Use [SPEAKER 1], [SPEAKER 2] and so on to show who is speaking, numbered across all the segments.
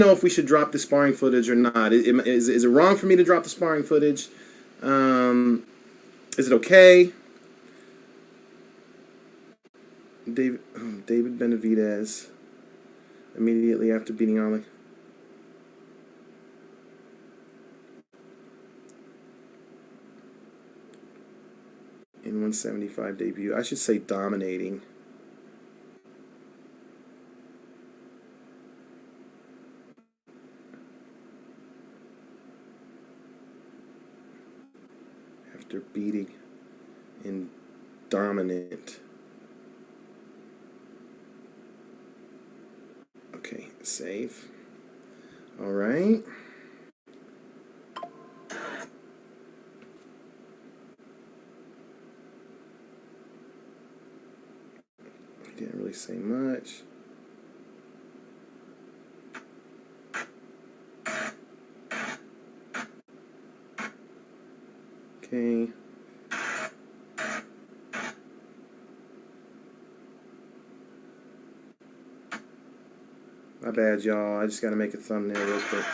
[SPEAKER 1] know if we should drop the sparring footage or not. Is it wrong for me to drop the sparring footage? Is it okay? David Benavidez immediately after beating Oleksandr. In 175 debut. I should say dominating. After beating in dominant. Okay, save. All right. Didn't really say much. Okay. My bad, y'all. I just got to make a thumbnail real quick.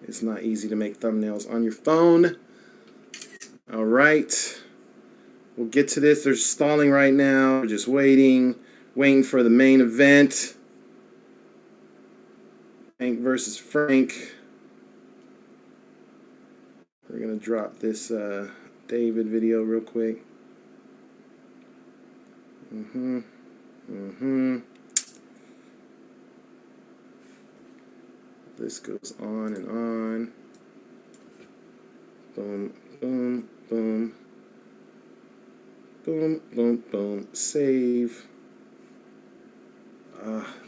[SPEAKER 1] It's not easy to make thumbnails on your phone. All right. We'll get to this. They're stalling right now. We're just waiting for the main event. Frank versus Frank. We're going to drop this David video real quick. This goes on and on. Boom, boom, boom. Boom, boom, boom. Save.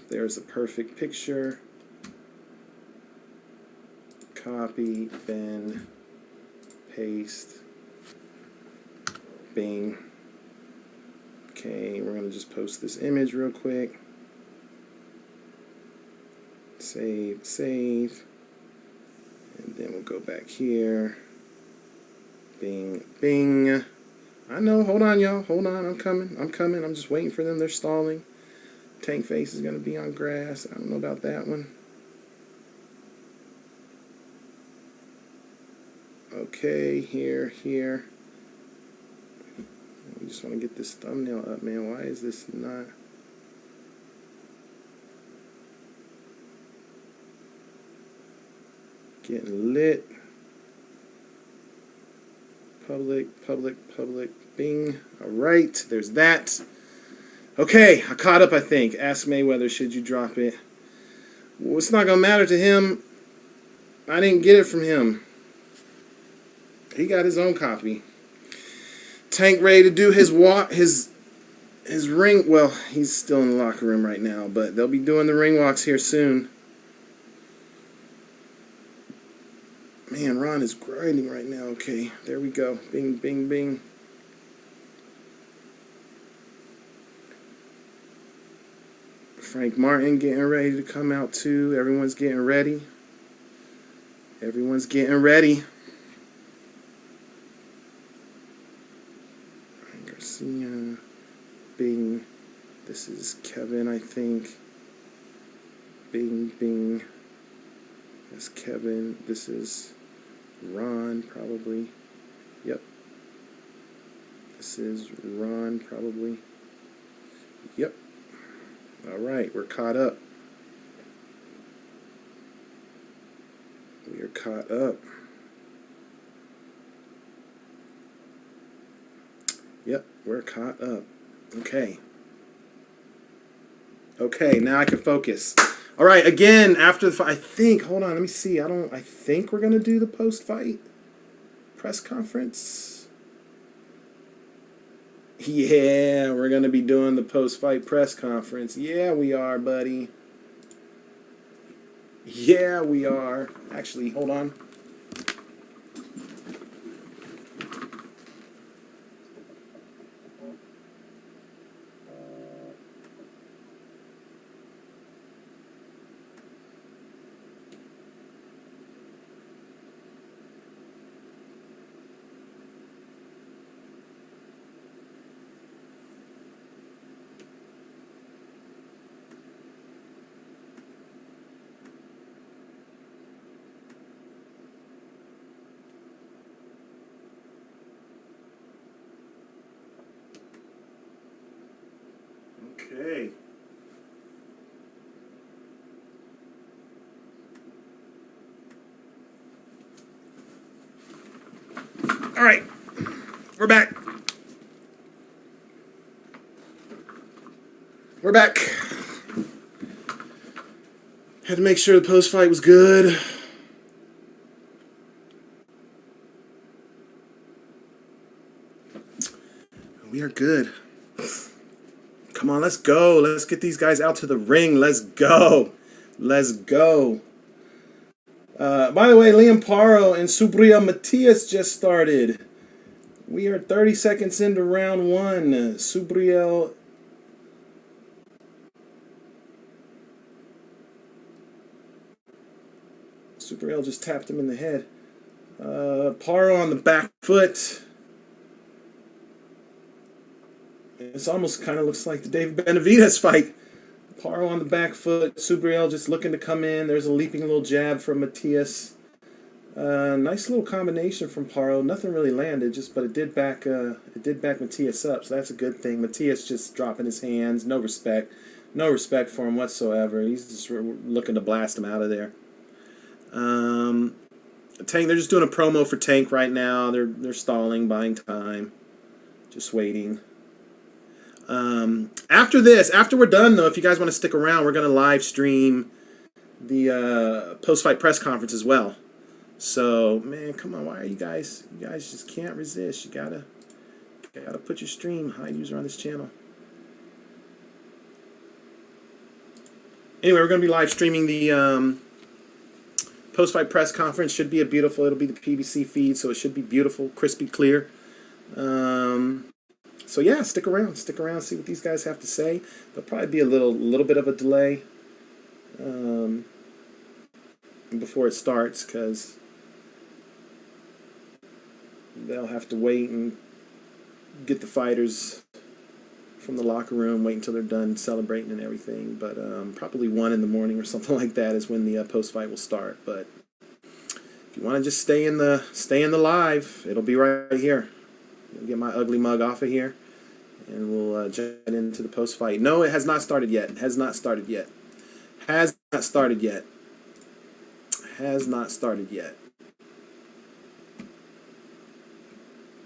[SPEAKER 1] There's a perfect picture. Copy, then paste. Bing. Okay, we're going to just post this image real quick. Save, save. And then we'll go back here. Bing, bing. I know, hold on, y'all. Hold on, I'm coming. I'm just waiting for them. They're stalling. Tank face is going to be on grass. I don't know about that one. Okay, here. We just want to get this thumbnail up, man. Why is this not? Getting lit. Public, bing. All right, there's that. Okay, I caught up, I think. Ask Mayweather, should you drop it? Well, it's not going to matter to him. I didn't get it from him. He got his own copy. Tank ready to do his walk, his ring. Well, he's still in the locker room right now, but they'll be doing the ring walks here soon. Man, Ron is grinding right now. Okay, there we go. Bing, bing, bing. Frank Martin getting ready to come out too. Everyone's getting ready. Everyone's getting ready. Garcia. Bing. This is Kevin, I think. Bing, bing. That's Kevin. This is Ron, probably. Yep. This is Ron, probably. Yep. All right, we're caught up. We are caught up. Yep, we're caught up. Okay. Okay, now I can focus. All right, again, after the fight, I think, hold on, let me see. I think we're going to do the post-fight press conference. Yeah, we're going to be doing the post-fight press conference. Yeah, we are, buddy. Yeah, we are. Actually, hold on. Okay. All right. We're back. We're back. Had to make sure the post-fight was good. We are good. Come on, let's go. Let's get these guys out to the ring. Let's go. Let's go. By the way, Liam Paro and Subriel Matias just started. We are 30 seconds into round one. Subriel just tapped him in the head. Paro on the back foot. This almost kind of looks like the David Benavidez fight. Paro on the back foot. Subriel just looking to come in. There's a leaping little jab from Matias. Nice little combination from Paro. Nothing really landed, but it did back Matias up, so that's a good thing. Matias just dropping his hands. No respect for him whatsoever. He's just looking to blast him out of there. Tank, they're just doing a promo for Tank right now. They're stalling, buying time, just waiting. After we're done though, if you guys want to stick around, we're gonna live stream the post-fight press conference as well. So man, come on, why are you guys just can't resist? You gotta put your stream high user on this channel. Anyway, we're gonna be live streaming the post-fight press conference. It'll be the PBC feed, so it should be beautiful, crispy, clear. So yeah, stick around, see what these guys have to say. There'll probably be a little bit of a delay before it starts, because they'll have to wait and get the fighters from the locker room, wait until they're done celebrating and everything. But probably 1 in the morning or something like that is when the post-fight will start. But if you want to just stay in the live, it'll be right here. I'll get my ugly mug off of here, and we'll jump into the post-fight. No, it has not started yet. Has not started yet.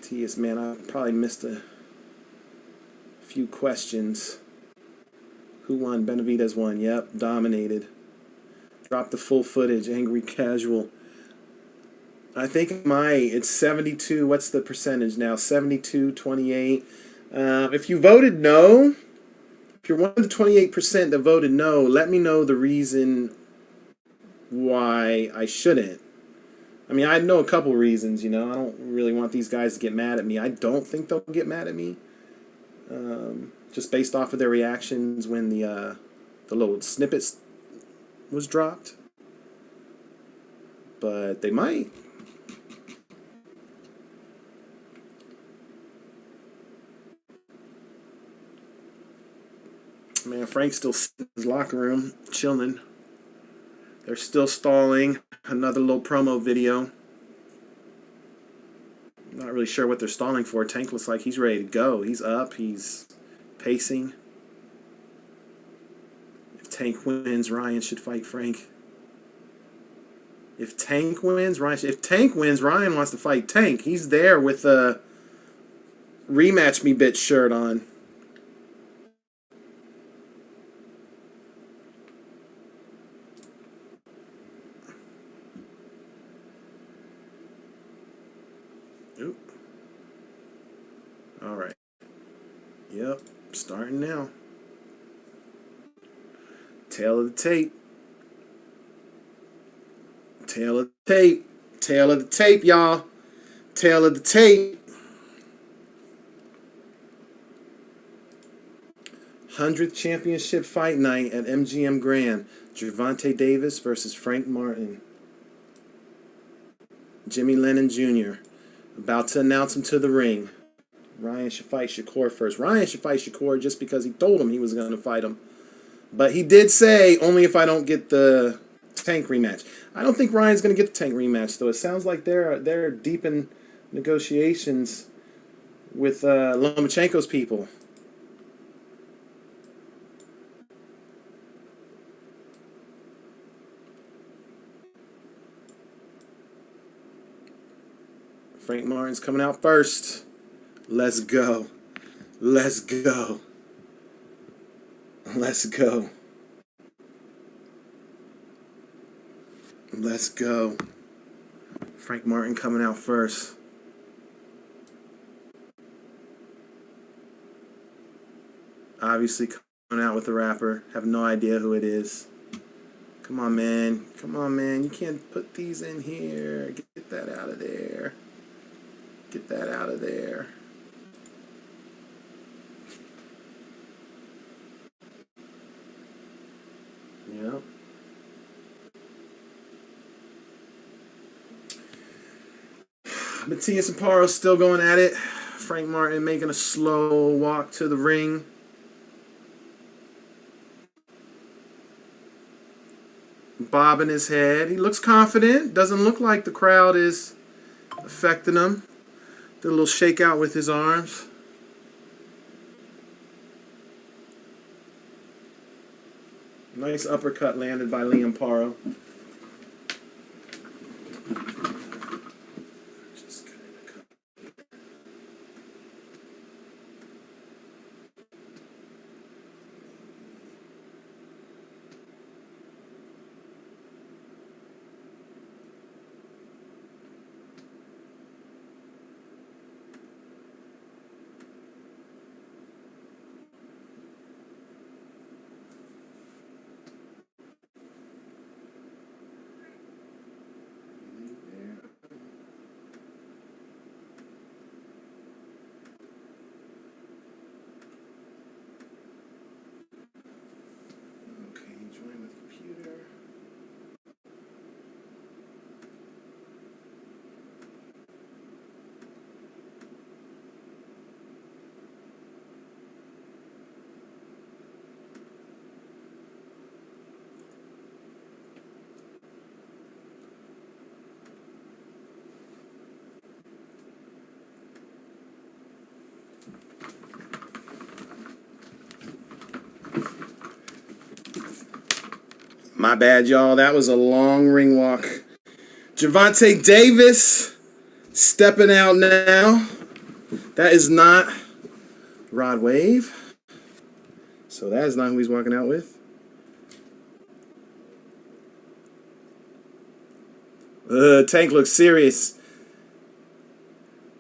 [SPEAKER 1] T.S. man, I probably missed a few questions. Who won? Benavidez won. Yep, dominated. Dropped the full footage. Angry casual. I think it's 72. What's the percentage now? 72-28. If you voted no, if you're one of the 28% that voted no, let me know the reason why I shouldn't. I mean, I know a couple reasons, I don't really want these guys to get mad at me. I don't think they'll get mad at me. Just based off of their reactions when the little snippets was dropped. But they might. Man, Frank's still in his locker room, chilling. They're still stalling. Another little promo video. Not really sure what they're stalling for. Tank looks like he's ready to go. He's up. He's pacing. If Tank wins, Ryan should fight Frank. If Tank wins, Ryan wants to fight Tank. He's there with a rematch me bitch shirt on. Oop. All right. Yep, starting now. Tail of the tape. Tail of the tape. Tail of the tape, y'all. Tail of the tape. 100th championship fight night at MGM Grand. Gervonta Davis versus Frank Martin. Jimmy Lennon Jr. about to announce him to the ring. Ryan should fight Shakur first. Ryan should fight Shakur just because he told him he was going to fight him. But he did say, only if I don't get the Tank rematch. I don't think Ryan's going to get the Tank rematch, though. It sounds like they're deep in negotiations with Lomachenko's people. Frank Martin's coming out first. Let's go. Let's go. Let's go. Let's go. Frank Martin coming out first. Obviously coming out with the rapper. Have no idea who it is. Come on, man. Come on, man. You can't put these in here. Get that out of there. Get that out of there. Yep. Matias and Paro still going at it. Frank Martin making a slow walk to the ring. Bobbing his head. He looks confident. Doesn't look like the crowd is affecting him. Did a little shakeout with his arms. Nice uppercut landed by Liam Paro. My bad, y'all. That was a long ring walk. Gervonta Davis stepping out now. That is not Rod Wave. So that is not who he's walking out with. Tank looks serious.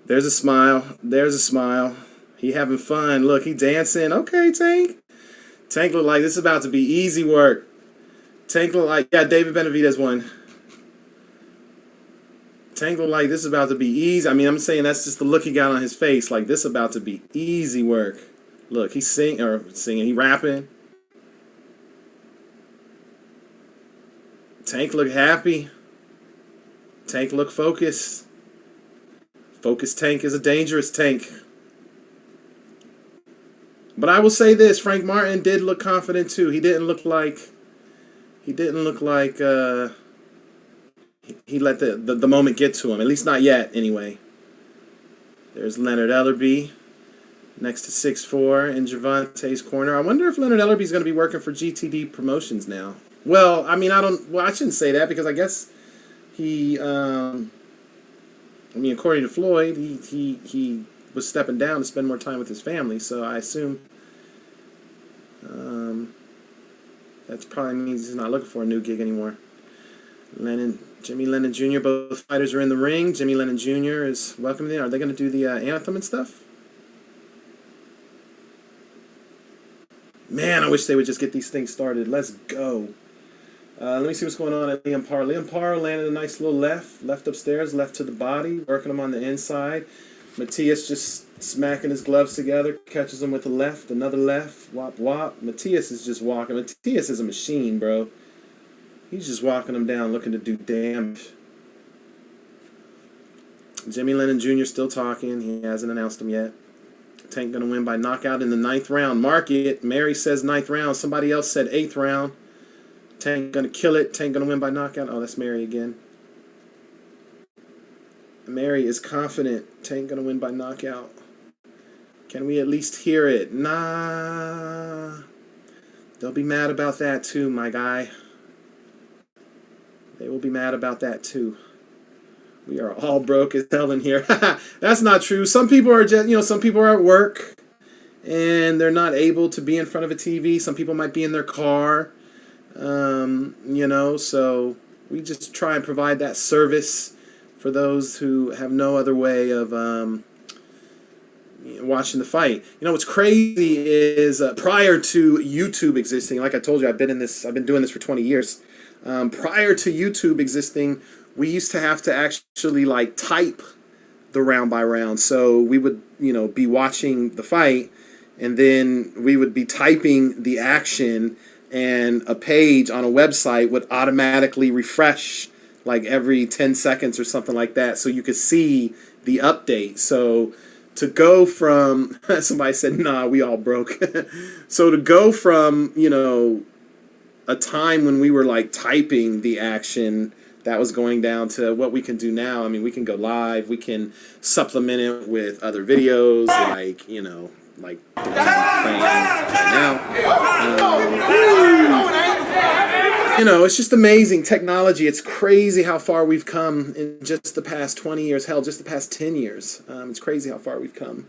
[SPEAKER 1] There's a smile. There's a smile. He having fun. Look, he dancing. Okay, Tank. Tank look like this is about to be easy work. Tank look like, yeah, David Benavidez won. Tank look like this is about to be easy. I mean, I'm saying that's just the look he got on his face. Like, this is about to be easy work. Look, he's singing, he rapping. Tank look happy. Tank look focused. Focused Tank is a dangerous Tank. But I will say this, Frank Martin did look confident too. He didn't look like he let the moment get to him. At least not yet, anyway. There's Leonard Ellerby next to 6'4" in Gervonta's corner. I wonder if Leonard Ellerby is going to be working for GTD Promotions now. Well, I mean, I shouldn't say that because I guess he, according to Floyd, he was stepping down to spend more time with his family. So I assume that probably means he's not looking for a new gig anymore. Jimmy Lennon Jr., both fighters are in the ring. Jimmy Lennon Jr. is welcoming them. Are they going to do the anthem and stuff? Man, I wish they would just get these things started. Let's go. Let me see what's going on at Liam Paro. Liam Paro landed a nice little left upstairs, left to the body, working him on the inside. Matias just smacking his gloves together, catches him with a left, another left, wop, wop. Matias is just walking. Matias is a machine, bro. He's just walking him down, looking to do damage. Jimmy Lennon Jr. still talking. He hasn't announced him yet. Tank going to win by knockout in the 9th round. Mark it. Mary says 9th round. Somebody else said 8th round. Tank going to kill it. Tank going to win by knockout. Oh, that's Mary again. Mary is confident. Tank going to win by knockout. Can we at least hear it? Nah. They'll be mad about that too, my guy. They will be mad about that too. We are all broke as hell in here. That's not true. Some people are just, some people are at work and they're not able to be in front of a TV. Some people might be in their car, so we just try and provide that service for those who have no other way of watching the fight. What's crazy is prior to YouTube existing, like I told you, I've been doing this for 20 years. Prior to YouTube existing, we used to have to actually type the round by round. So we would, be watching the fight, and then we would be typing the action, and a page on a website would automatically refresh every 10 seconds or something like that, so you could see the update. So to go from, somebody said, nah, we all broke. So to go from, a time when we were typing the action, that was going down to what we can do now. I mean, we can go live. We can supplement it with other videos, like the one I'm playing right now. It's just amazing technology. It's crazy how far we've come in just the past 20 years. Hell, just the past 10 years. It's crazy how far we've come.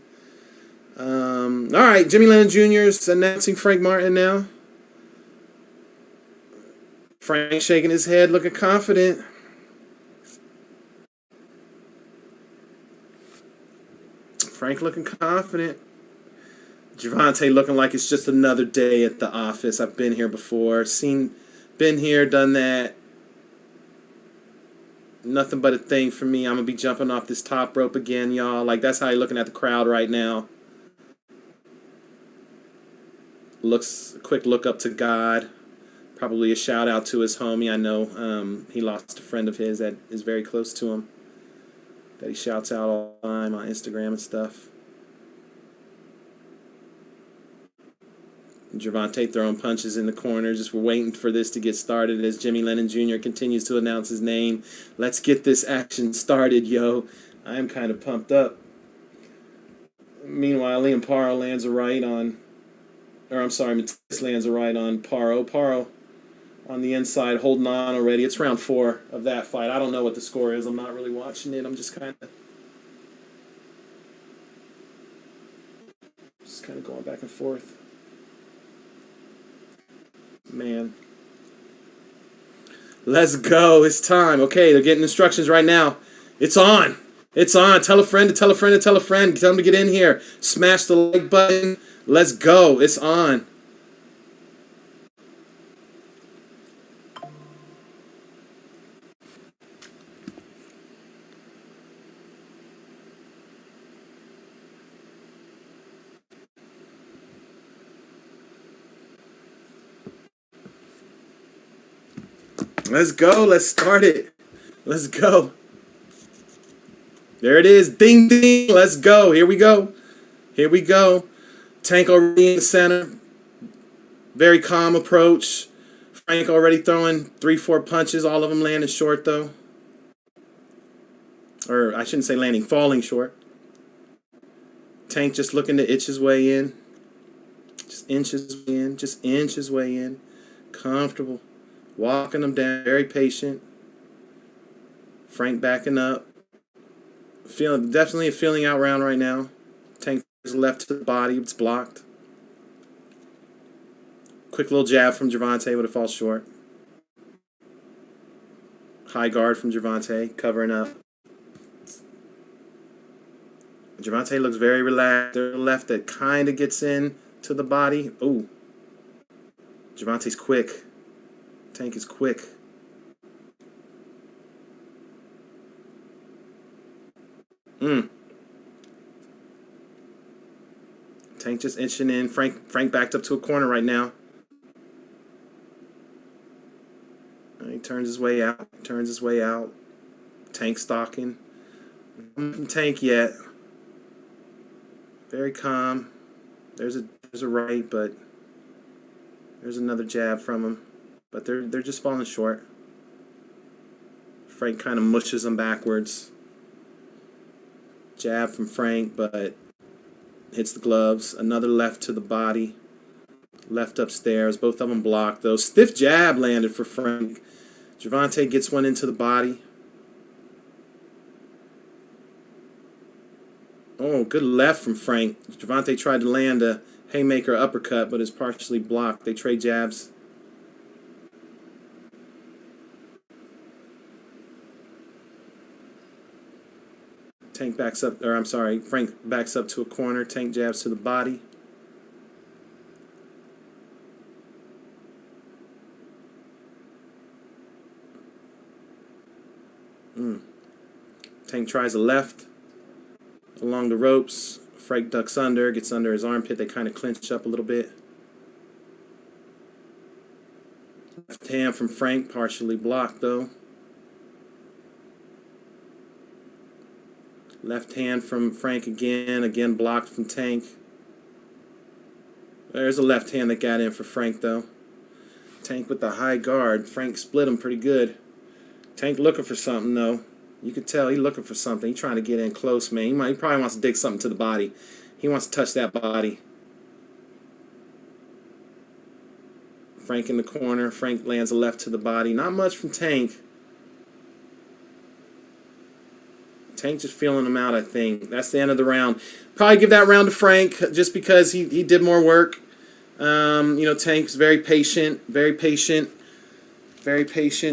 [SPEAKER 1] All right, Jimmy Lennon Jr. is announcing Frank Martin now. Frank shaking his head, looking confident. Frank looking confident. Gervonta looking like it's just another day at the office. I've been here before. Been here, done that. Nothing but a thing for me. I'm going to be jumping off this top rope again, y'all. That's how you're looking at the crowd right now. A quick look up to God. Probably a shout out to his homie. I know he lost a friend of his that is very close to him, that he shouts out all the time on Instagram and stuff. Gervonta throwing punches in the corner. Just we're waiting for this to get started as Jimmy Lennon Jr. continues to announce his name. Let's get this action started, yo. I am kind of pumped up. Meanwhile, Liam Paro lands a right on, Matias lands a right on Paro. Paro on the inside, holding on already. It's round 4 of that fight. I don't know what the score is. I'm not really watching it. I'm just kind of going back and forth. Man. Let's go. It's time. Okay, they're getting instructions right now. It's on. It's on. Tell a friend to tell a friend to tell a friend. Tell them to get in here. Smash the like button. Let's go. It's on. Let's go. Let's start it. Let's go. There it is. Ding, ding. Let's go. Here we go. Here we go. Tank already in the center. Very calm approach. Frank already throwing 3-4 punches. All of them landing short, though. Or I shouldn't say landing, falling short. Tank just looking to itch his way in. Just inch his way in. Just inch his way in. Comfortable. Walking them down. Very patient. Frank backing up. Definitely a feeling out round right now. Tank is left to the body. It's blocked. Quick little jab from Gervonta, but it falls short. High guard from Gervonta, covering up. Gervonta looks very relaxed. There's a left that kind of gets in to the body. Ooh. Gervonta's quick. Tank is quick. Tank just inching in. Frank backed up to a corner right now. He turns his way out. Turns his way out. Tank stalking. Not Tank yet. Very calm. There's a right, but there's another jab from him. But they're just falling short. Frank kind of mushes them backwards. Jab from Frank, but hits the gloves. Another left to the body. Left upstairs. Both of them blocked, though. Stiff jab landed for Frank. Gervonta gets one into the body. Oh, good left from Frank. Gervonta tried to land a haymaker uppercut, but is partially blocked. They trade jabs. Tank backs up, or I'm sorry, Frank backs up to a corner. Tank jabs to the body. Tank tries a left along the ropes. Frank ducks under, gets under his armpit. They kind of clinch up a little bit. Left hand from Frank, partially blocked though. Left hand from Frank again blocked from Tank. There's a left hand that got in for Frank though. Tank with the high guard. Frank split him pretty good. Tank looking for something though. You could tell he's looking for something. He's trying to get in close, man. He probably wants to dig something to the body. He wants to touch that body. Frank in the corner. Frank lands a left to the body. Not much from Tank. Tank just feeling him out, I think. That's the end of the round. Probably give that round to Frank just because he did more work. You know, Tank's very patient,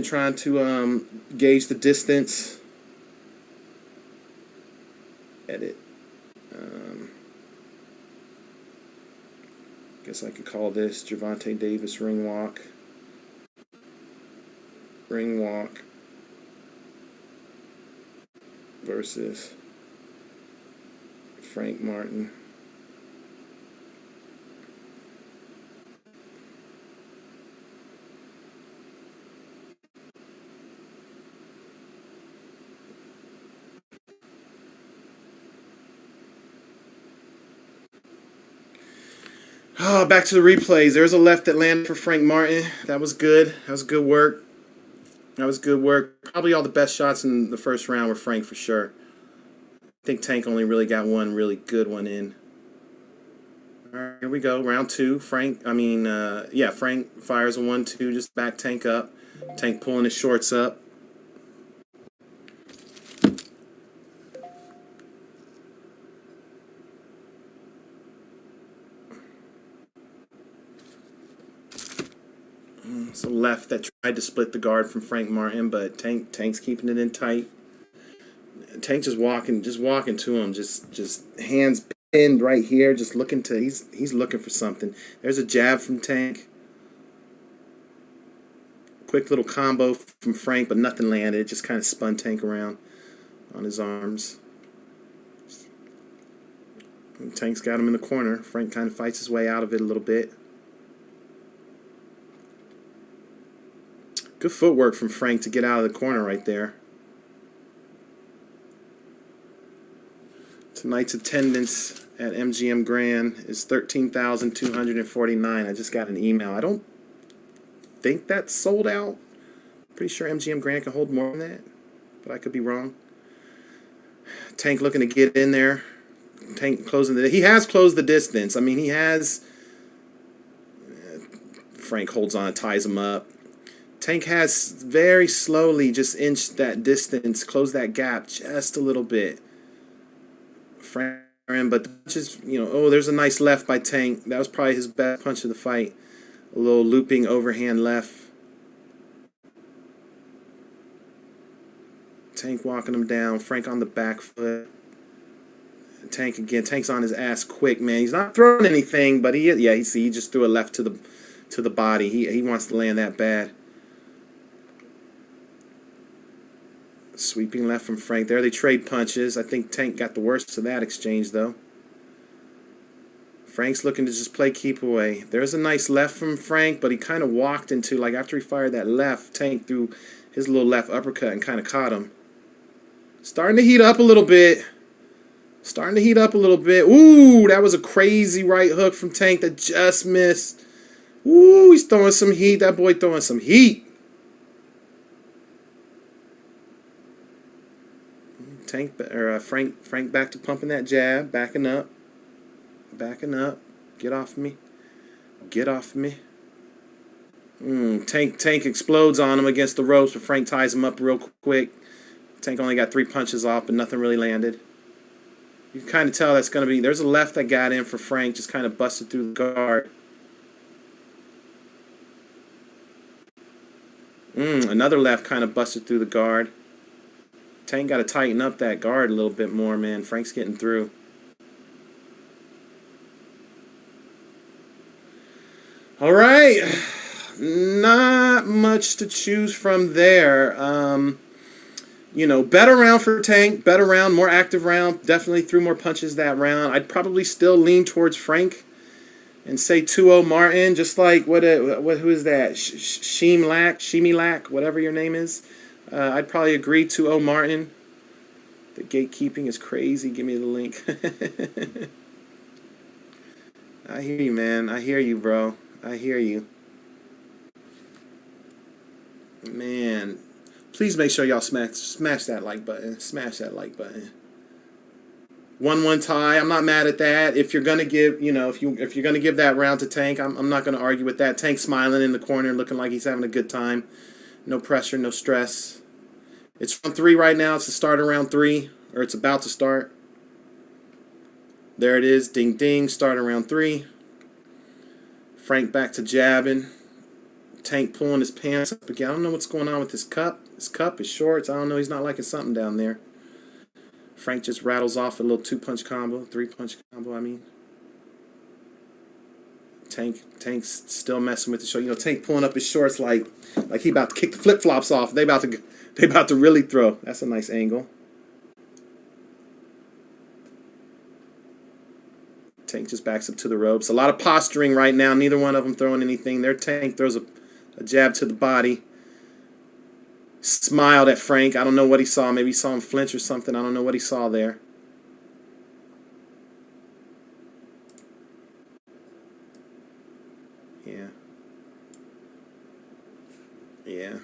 [SPEAKER 1] trying to gauge the distance. Edit. Guess I could call this Gervonta Davis ring walk. Ring walk versus Frank Martin. Oh, back to the replays. There's a left that landed for Frank Martin. That was good. That was good work. Probably all the best shots in the first round were Frank for sure. I think Tank only really got one really good one in. All right, here we go. Round two. Frank fires a 1-2, just back Tank up. Tank pulling his shorts up. It's a left that tried to split the guard from Frank Martin, but Tank's keeping it in tight. Tank just walking to him, just hands pinned right here, just looking to he's looking for something. There's a jab from Tank. Quick little combo from Frank, but nothing landed. It just kind of spun Tank around on his arms. And Tank's got him in the corner. Frank kind of fights his way out of it a little bit. Good footwork from Frank to get out of the corner right there. Tonight's attendance at MGM Grand is 13,249. I just got an email. I don't think that's sold out. Pretty sure MGM Grand can hold more than that, but I could be wrong. Tank looking to get in there. Tank closing he has closed the distance. I mean, he has. Frank holds on, ties him up. Tank has very slowly just inched that distance, closed that gap just a little bit. Frank, but just, there's a nice left by Tank. That was probably his best punch of the fight. A little looping overhand left. Tank walking him down. Frank on the back foot. Tank again. Tank's on his ass quick, man. He's not throwing anything, but he just threw a left to the body. He wants to land that bad. Sweeping left from Frank there. They trade punches. I think Tank got the worst of that exchange, though. Frank's looking to just play keep away. There's a nice left from Frank, but he kind of walked into, after he fired that left, Tank threw his little left uppercut and kind of caught him. Starting to heat up a little bit. Ooh, that was a crazy right hook from Tank that just missed. Ooh, he's throwing some heat. That boy throwing some heat. Frank back to pumping that jab, backing up. Get off me. Tank explodes on him against the ropes, but Frank ties him up real quick. Tank only got 3 punches off, but nothing really landed. You can kind of tell that's going to be... There's a left that got in for Frank, just kind of busted through the guard. Another left kind of busted through the guard. Tank got to tighten up that guard a little bit more, man. Frank's getting through. All right. Not much to choose from there. You know, better round for Tank. Better round, more active round. Definitely threw more punches that round. I'd probably still lean towards Frank and say 2-0 Martin. Just like, who is that? Shimilak, whatever your name is. I'd probably agree 2-0 Martin. The gatekeeping is crazy. Give me the link. I hear you, man. I hear you, bro. I hear you. Man, please make sure y'all smash that like button. Smash that like button. 1-1 tie. I'm not mad at that. If you're gonna give, you know, if you're gonna give that round to Tank, I'm not gonna argue with that. Tank smiling in the corner, looking like he's having a good time. No pressure, no stress. It's round 3 right now. It's the start of round 3, or it's about to start. There it is. Ding ding. Start of round 3. Frank back to jabbing. Tank pulling his pants up again. I don't know what's going on with his cup. His cup, his shorts. I don't know. He's not liking something down there. Frank just rattles off a little 2-punch combo. 3-punch combo, I mean. Tank's still messing with the show. You know, Tank pulling up his shorts like he about to kick the flip-flops off. They about to really throw. That's a nice angle. Tank just backs up to the ropes. A lot of posturing right now. Neither one of them throwing anything. Their Tank throws a jab to the body. Smiled at Frank. I don't know what he saw. Maybe he saw him flinch or something. I don't know what he saw there. Yeah. Yeah.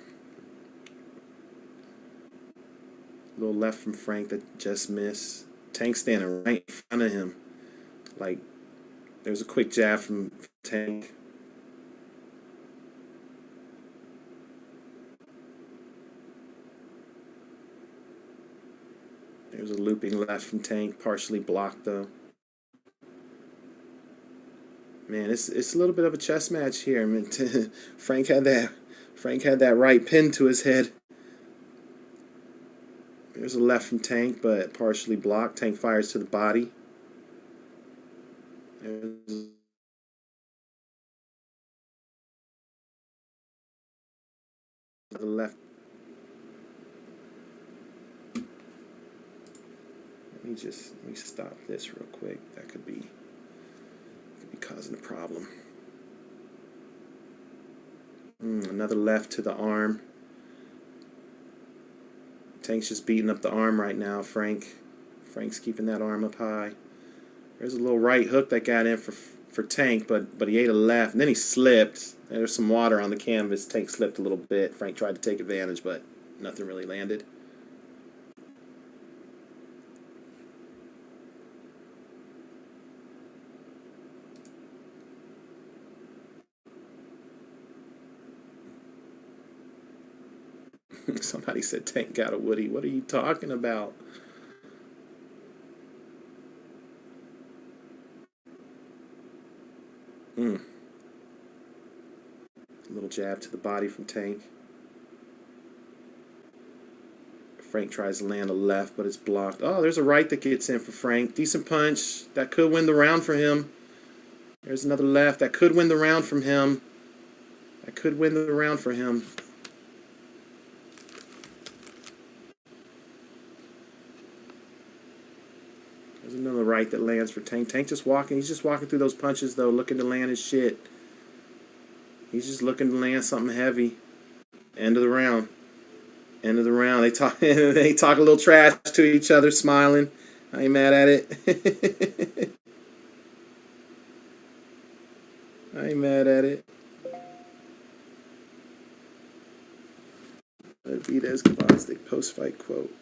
[SPEAKER 1] A little left from Frank that just missed. Tank standing right in front of him. Like, there's a quick jab from Tank. There's a looping left from Tank, partially blocked though. Man, it's a little bit of a chess match here. I mean, Frank had that right pin to his head. There's a left from Tank, but partially blocked. Tank fires to the body. There's the left. Let me stop this real quick. That could be causing a problem. Another left to the arm. Tank's just beating up the arm right now. Frank's keeping that arm up high. There's a little right hook that got in for Tank, but he ate a left, and then he slipped. There's some water on the canvas. Tank slipped a little bit. Frank tried to take advantage, but nothing really landed. Somebody said Tank got a Woody. What are you talking about? A little jab to the body from Tank. Frank tries to land a left, but it's blocked. Oh, there's a right that gets in for Frank. Decent punch. That could win the round for him. There's another left. That could win the round from him. That could win the round for him. There's another right that lands for Tank. Tank just walking. He's just walking through those punches, though, looking to land his shit. He's just looking to land something heavy. End of the round. End of the round. They talk a little trash to each other, smiling. I ain't mad at it. I ain't mad at it. Benavidez, Gvozdyk, post-fight quote.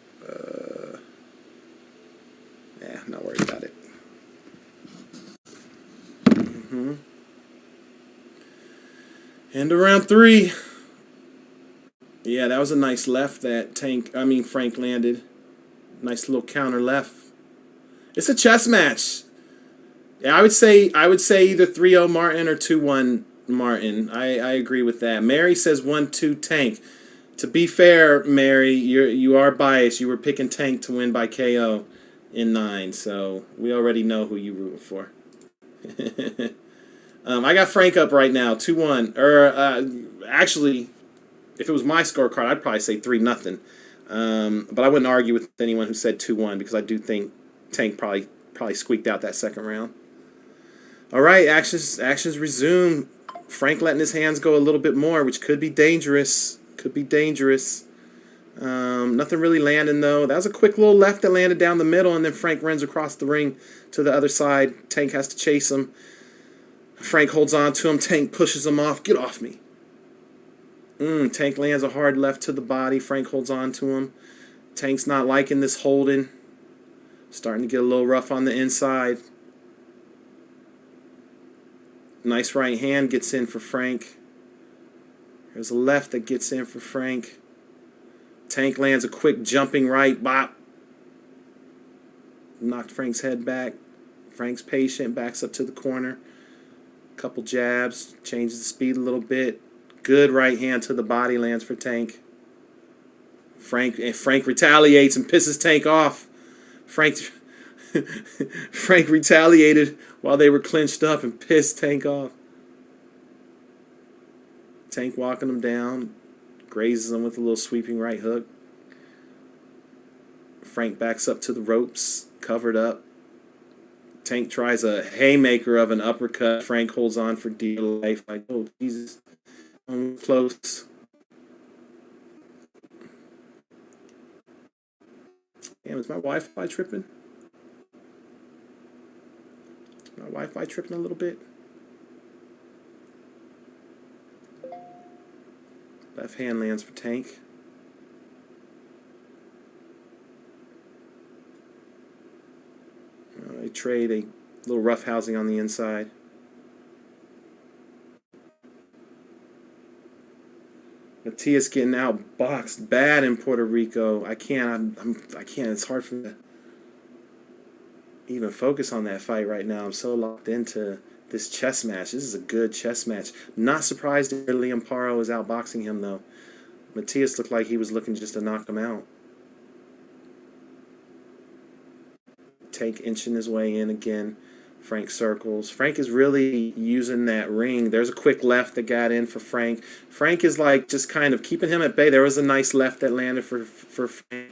[SPEAKER 1] Yeah, I'm not worried about it. End of round 3. Yeah, that was a nice left that Frank landed. Nice little counter left. It's a chess match. Yeah, I would say either 3-0 Martin or 2-1 Martin. I agree with that. Mary says 1-2 Tank. To be fair, Mary, you are biased. You were picking Tank to win by KO in 9, so we already know who you rooting for. I got Frank up right now, 2-1. Actually, if it was my scorecard, I'd probably say 3-0. But I wouldn't argue with anyone who said 2-1 because I do think Tank probably squeaked out that second round. All right, actions resume. Frank letting his hands go a little bit more, which could be dangerous. Nothing really landing, though. That was a quick little left that landed down the middle, and then Frank runs across the ring to the other side. Tank has to chase him. Frank holds on to him. Tank pushes him off. Get off me. Tank lands a hard left to the body. Frank holds on to him. Tank's not liking this holding. Starting to get a little rough on the inside. Nice right hand gets in for Frank. There's a left that gets in for Frank. Tank lands a quick jumping right. Bop. Knocked Frank's head back. Frank's patient. Backs up to the corner. Couple jabs. Changes the speed a little bit. Good right hand to the body lands for Tank. Frank retaliates and pisses Tank off. Frank retaliated while they were clinched up and pissed Tank off. Tank walking him down, grazes him with a little sweeping right hook. Frank backs up to the ropes, covered up. Tank tries a haymaker of an uppercut. Frank holds on for dear life. Like, oh, Jesus. I'm close. Damn, is my Wi-Fi tripping? My Wi-Fi tripping a little bit? Left hand lands for Tank. They trade a little rough housing on the inside. Matias getting outboxed bad in Puerto Rico. I can't. It's hard for me to even focus on that fight right now. I'm so locked into this chess match. This is a good chess match. Not surprised that Liam Paro is outboxing him, though. Matias looked like he was looking just to knock him out. Tank inching his way in again. Frank circles. Frank is really using that ring. There's a quick left that got in for Frank. Frank is like just kind of keeping him at bay. There was a nice left that landed for Frank.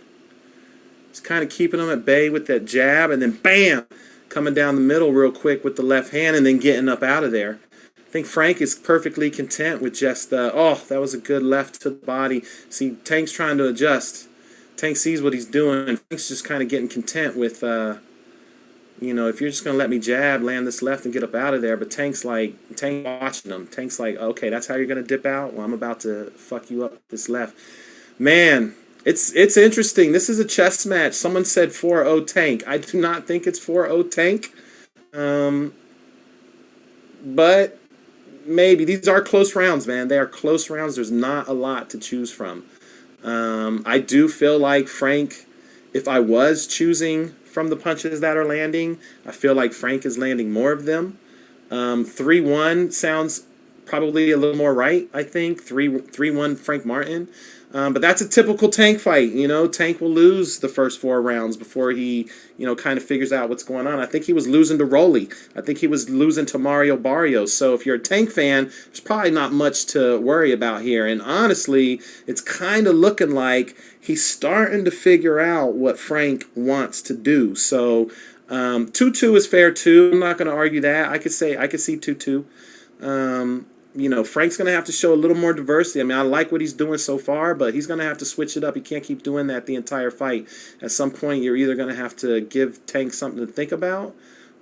[SPEAKER 1] Just kind of keeping him at bay with that jab, and then bam! Coming down the middle real quick with the left hand and then getting up out of there. I think Frank is perfectly content with just, that was a good left to the body. See, Tank's trying to adjust. Tank sees what he's doing. Frank's just kind of getting content with, if you're just going to let me jab, land this left and get up out of there. But Tank watching him. Tank's like, okay, that's how you're going to dip out? Well, I'm about to fuck you up with this left. Man, it's interesting. This is a chess match. Someone said 4-0 Tank. I do not think it's 4-0 Tank. But maybe. These are close rounds, man. They are close rounds. There's not a lot to choose from. I do feel like Frank, if I was choosing from the punches that are landing, I feel like Frank is landing more of them. 3-1 sounds probably a little more right, I think. 3-1 Frank Martin. But that's a typical Tank fight. Tank will lose the first 4 rounds before he, kind of figures out what's going on. I think he was losing to Rolly. I think he was losing to Mario Barrios. So if you're a Tank fan, there's probably not much to worry about here. And honestly, it's kind of looking like he's starting to figure out what Frank wants to do. So 2-2 is fair too. I'm not going to argue that. I could see 2-2. Frank's going to have to show a little more diversity. I mean, I like what he's doing so far, but he's going to have to switch it up. He can't keep doing that the entire fight. At some point, you're either going to have to give Tank something to think about,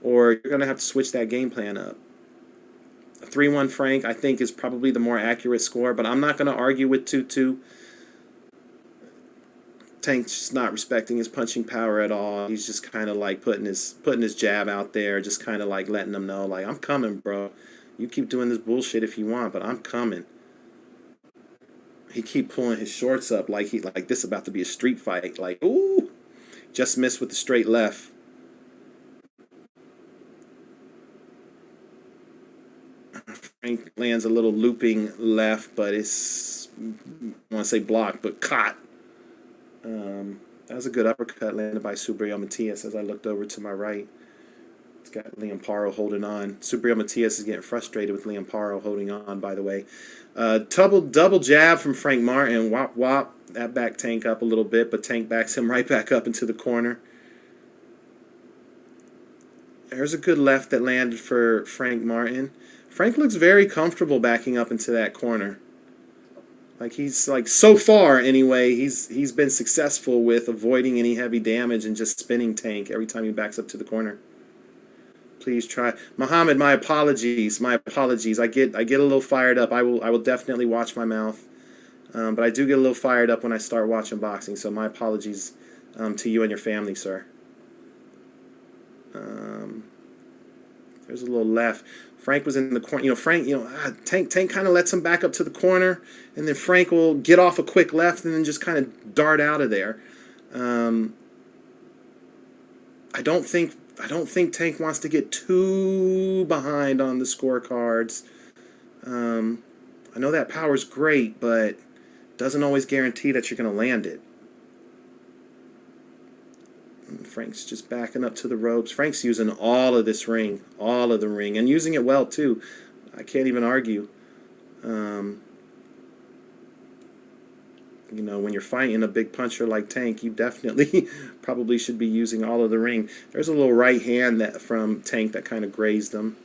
[SPEAKER 1] or you're going to have to switch that game plan up. A 3-1 Frank, I think, is probably the more accurate score, but I'm not going to argue with 2-2. Tank's just not respecting his punching power at all. He's just kind of like putting his jab out there, just kind of like letting them know, like, I'm coming, bro. You keep doing this bullshit if you want, but I'm coming. He keep pulling his shorts up like this about to be a street fight. Like, ooh, just missed with the straight left. Frank lands a little looping left, but it's, I want to say blocked, but caught. That was a good uppercut landed by Subriel Matias as I looked over to my right. It's got Liam Paro holding on. Subriel Matias is getting frustrated with Liam Paro holding on, by the way. Double jab from Frank Martin. Wop, wop. That backed Tank up a little bit, but Tank backs him right back up into the corner. There's a good left that landed for Frank Martin. Frank looks very comfortable backing up into that corner. Like he's like, so far anyway, he's been successful with avoiding any heavy damage and just spinning Tank every time he backs up to the corner. Please try. Muhammad, my apologies. My apologies. I get a little fired up. I will definitely watch my mouth. But I do get a little fired up when I start watching boxing, so my apologies to you and your family, sir. There's a little left. Frank was in the corner. Frank, Tank kind of lets him back up to the corner, and then Frank will get off a quick left and then just kind of dart out of there. I don't think Tank wants to get too behind on the scorecards. I know that power's great, but doesn't always guarantee that you're going to land it. Frank's just backing up to the ropes. Frank's using all of this ring, all of the ring, and using it well too. I can't even argue. When you're fighting a big puncher like Tank, you definitely probably should be using all of the ring. There's a little right hand from Tank that kind of grazed him.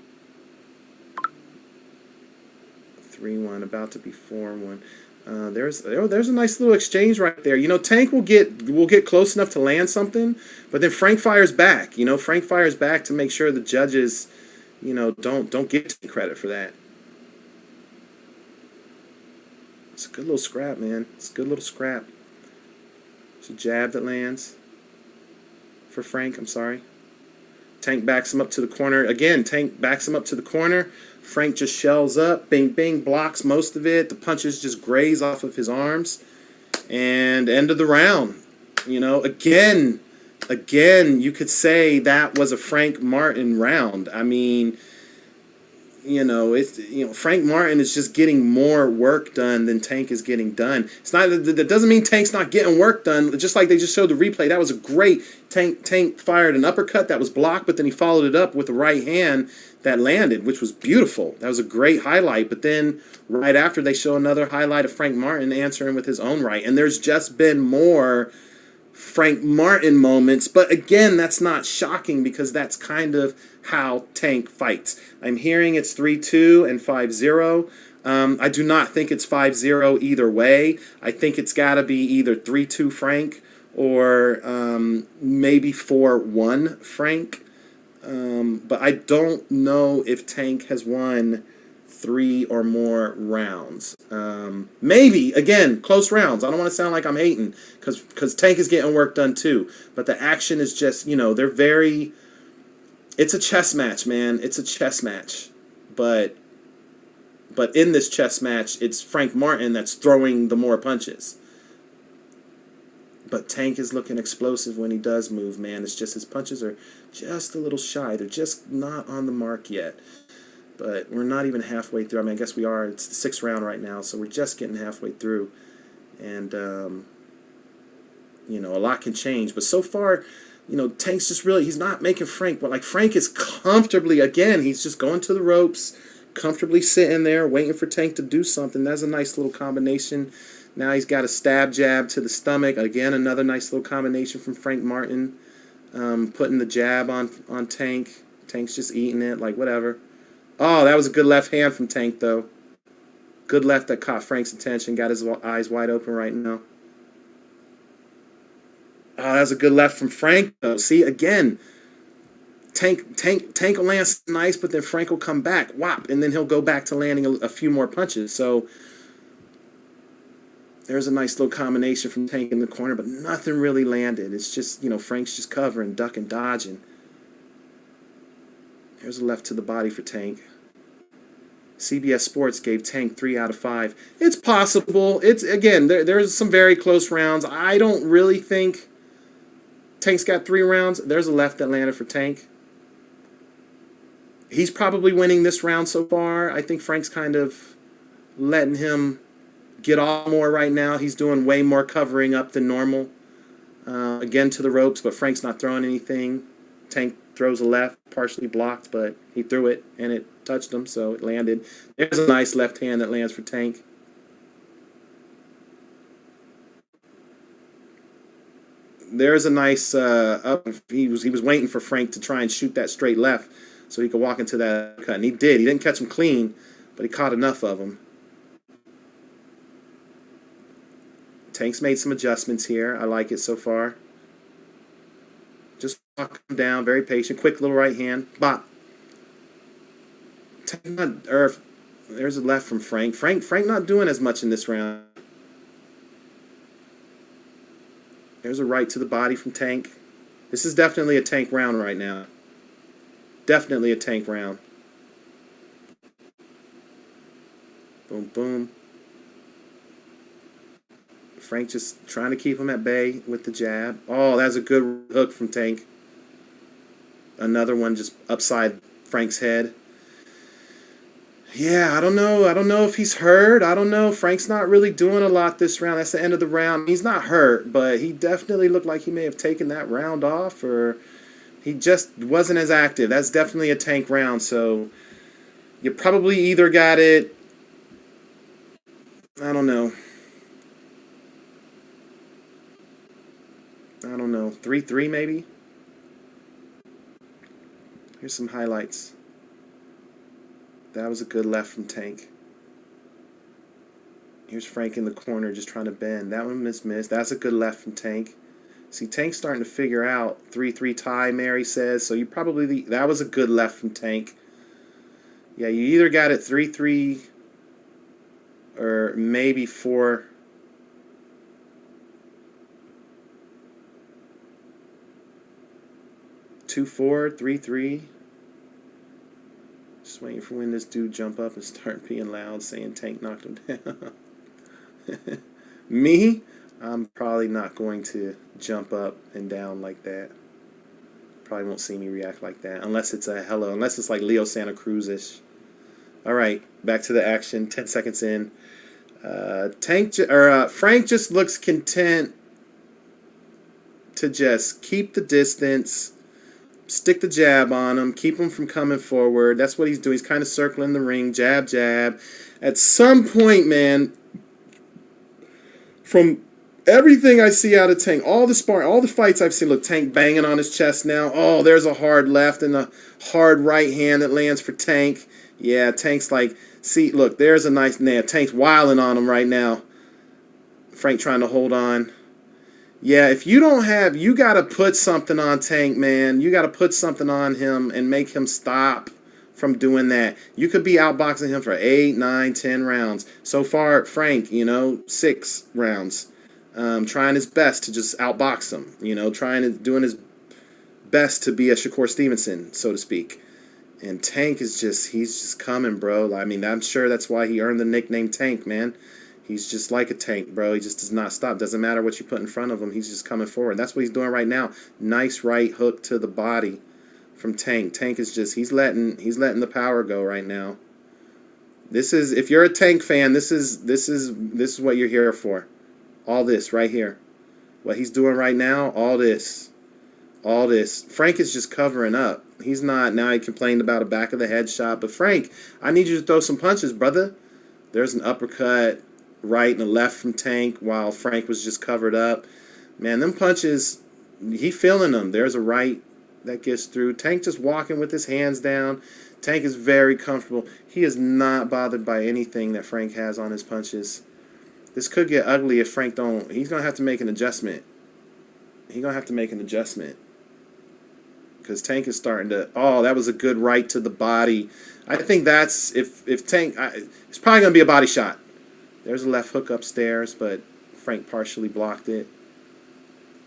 [SPEAKER 1] 3-1, about to be 4-1. There's a nice little exchange right there. Tank will get close enough to land something, but then Frank fires back. Frank fires back to make sure the judges, don't get any credit for that. It's a good little scrap, man. It's a good little scrap. It's a jab that lands for Frank. I'm sorry. Tank backs him up to the corner. Again, Tank backs him up to the corner. Frank just shells up. Bing, bing, blocks most of it. The punches just graze off of his arms. And end of the round. Again, you could say that was a Frank Martin round. I mean, Frank Martin is just getting more work done than Tank is getting done. It's not that doesn't mean Tank's not getting work done. Just like they just showed the replay, that was a great Tank fired an uppercut that was blocked, but then he followed it up with a right hand that landed, which was beautiful. That was a great highlight. But then right after, they show another highlight of Frank Martin answering with his own right, and there's just been more Frank Martin moments, but again, that's not shocking because that's kind of how Tank fights. I'm hearing it's 3-2 and 5-0. I do not think it's 5-0 either way. I think it's got to be either 3-2 Frank or maybe 4-1 Frank. But I don't know if Tank has won 3 or more rounds. Maybe, again, close rounds. I don't want to sound like I'm hating because Tank is getting work done too. But the action is just, they're very... It's a chess match, man. It's a chess match. But in this chess match, it's Frank Martin that's throwing the more punches. But Tank is looking explosive when he does move, man. It's just his punches are just a little shy. They're just not on the mark yet. But we're not even halfway through. I mean, I guess we are. It's the 6th round right now, so we're just getting halfway through. And, a lot can change. But so far, Tank's just really, he's not making Frank. But, Frank is comfortably, again, he's just going to the ropes, comfortably sitting there, waiting for Tank to do something. That's a nice little combination. Now he's got a stab jab to the stomach. Again, another nice little combination from Frank Martin. Putting the jab on Tank. Tank's just eating it, whatever. Oh, that was a good left hand from Tank, though. Good left that caught Frank's attention. Got his eyes wide open right now. Oh, that was a good left from Frank, though. See, again, Tank will land nice, but then Frank will come back, whop, and then he'll go back to landing a few more punches. So there's a nice little combination from Tank in the corner, but nothing really landed. It's just, Frank's just covering, ducking, dodging. There's a left to the body for Tank. CBS Sports gave Tank 3 out of 5. It's possible. It's, again, there's some very close rounds. I don't really think Tank's got 3 rounds. There's a left that landed for Tank. He's probably winning this round so far. I think Frank's kind of letting him get off more right now. He's doing way more covering up than normal. Again to the ropes, but Frank's not throwing anything. Tank throws a left, partially blocked, but he threw it, and it touched him, so it landed. There's a nice left hand that lands for Tank. There's a nice up. He was waiting for Frank to try and shoot that straight left so he could walk into that cut, and he did. He didn't catch him clean, but he caught enough of him. Tank's made some adjustments here. I like it so far. Just walk him down, very patient. Quick little right hand. Bop. There's a left from Frank. Frank not doing as much in this round. There's a right to the body from Tank. This is definitely a Tank round right now. Definitely a Tank round. Boom, boom. Frank just trying to keep him at bay with the jab. Oh, that's a good hook from Tank. Another one just upside Frank's head. Yeah, I don't know. I don't know if he's hurt. I don't know. Frank's not really doing a lot this round. That's the end of the round. He's not hurt, but he definitely looked like he may have taken that round off, or he just wasn't as active. That's definitely a Tank round, so you probably either got it, I don't know. 3-3 maybe? Here's some highlights. That was a good left from Tank. Here's Frank in the corner just trying to bend. That one missed. That's a good left from Tank. See, Tank's starting to figure out 3-3 tie, Mary says. So you probably... that was a good left from Tank. Yeah, you either got it 3-3 or maybe 4... 2-4, 3-3. Just waiting for when this dude jump up and start being loud, saying Tank knocked him down. Me? I'm probably not going to jump up and down like that. Probably won't see me react like that unless it's a hello, unless it's like Leo Santa Cruz-ish. All right, back to the action. 10 seconds in. Frank just looks content to just keep the distance. Stick the jab on him. Keep him from coming forward. That's what he's doing. He's kind of circling the ring. Jab, jab. At some point, man, from everything I see out of Tank, all the fights I've seen, look, Tank banging on his chest now. Oh, there's a hard left and a hard right hand that lands for Tank. Yeah, Tank's like, see, look, there's a nice nail. Tank's wilding on him right now. Frank trying to hold on. Yeah, if you don't have, you got to put something on Tank, man. You got to put something on him and make him stop from doing that. You could be outboxing him for 8, 9, 10 rounds. So far, Frank, 6 rounds. Trying his best to just outbox him. Doing his best to be a Shakur Stevenson, so to speak. And Tank is he's just coming, bro. I mean, I'm sure that's why he earned the nickname Tank, man. He's just like a tank, bro. He just does not stop. Doesn't matter what you put in front of him. He's just coming forward. That's what he's doing right now. Nice right hook to the body from Tank. Tank is he's letting the power go right now. This is, if you're a Tank fan, this is what you're here for. All this right here. What he's doing right now, all this. Frank is just covering up. He's not, now he complained about a back of the head shot, but Frank, I need you to throw some punches, brother. There's an uppercut. Right and a left from Tank while Frank was just covered up. Man, them punches, he feeling them. There's a right that gets through. Tank just walking with his hands down. Tank is very comfortable. He is not bothered by anything that Frank has on his punches. This could get ugly if Frank don't. He's going to have to make an adjustment. He's going to have to make an adjustment. Because Tank is starting to... Oh, that was a good right to the body. I think that's... If Tank... it's probably going to be a body shot. There's a left hook upstairs, but Frank partially blocked it.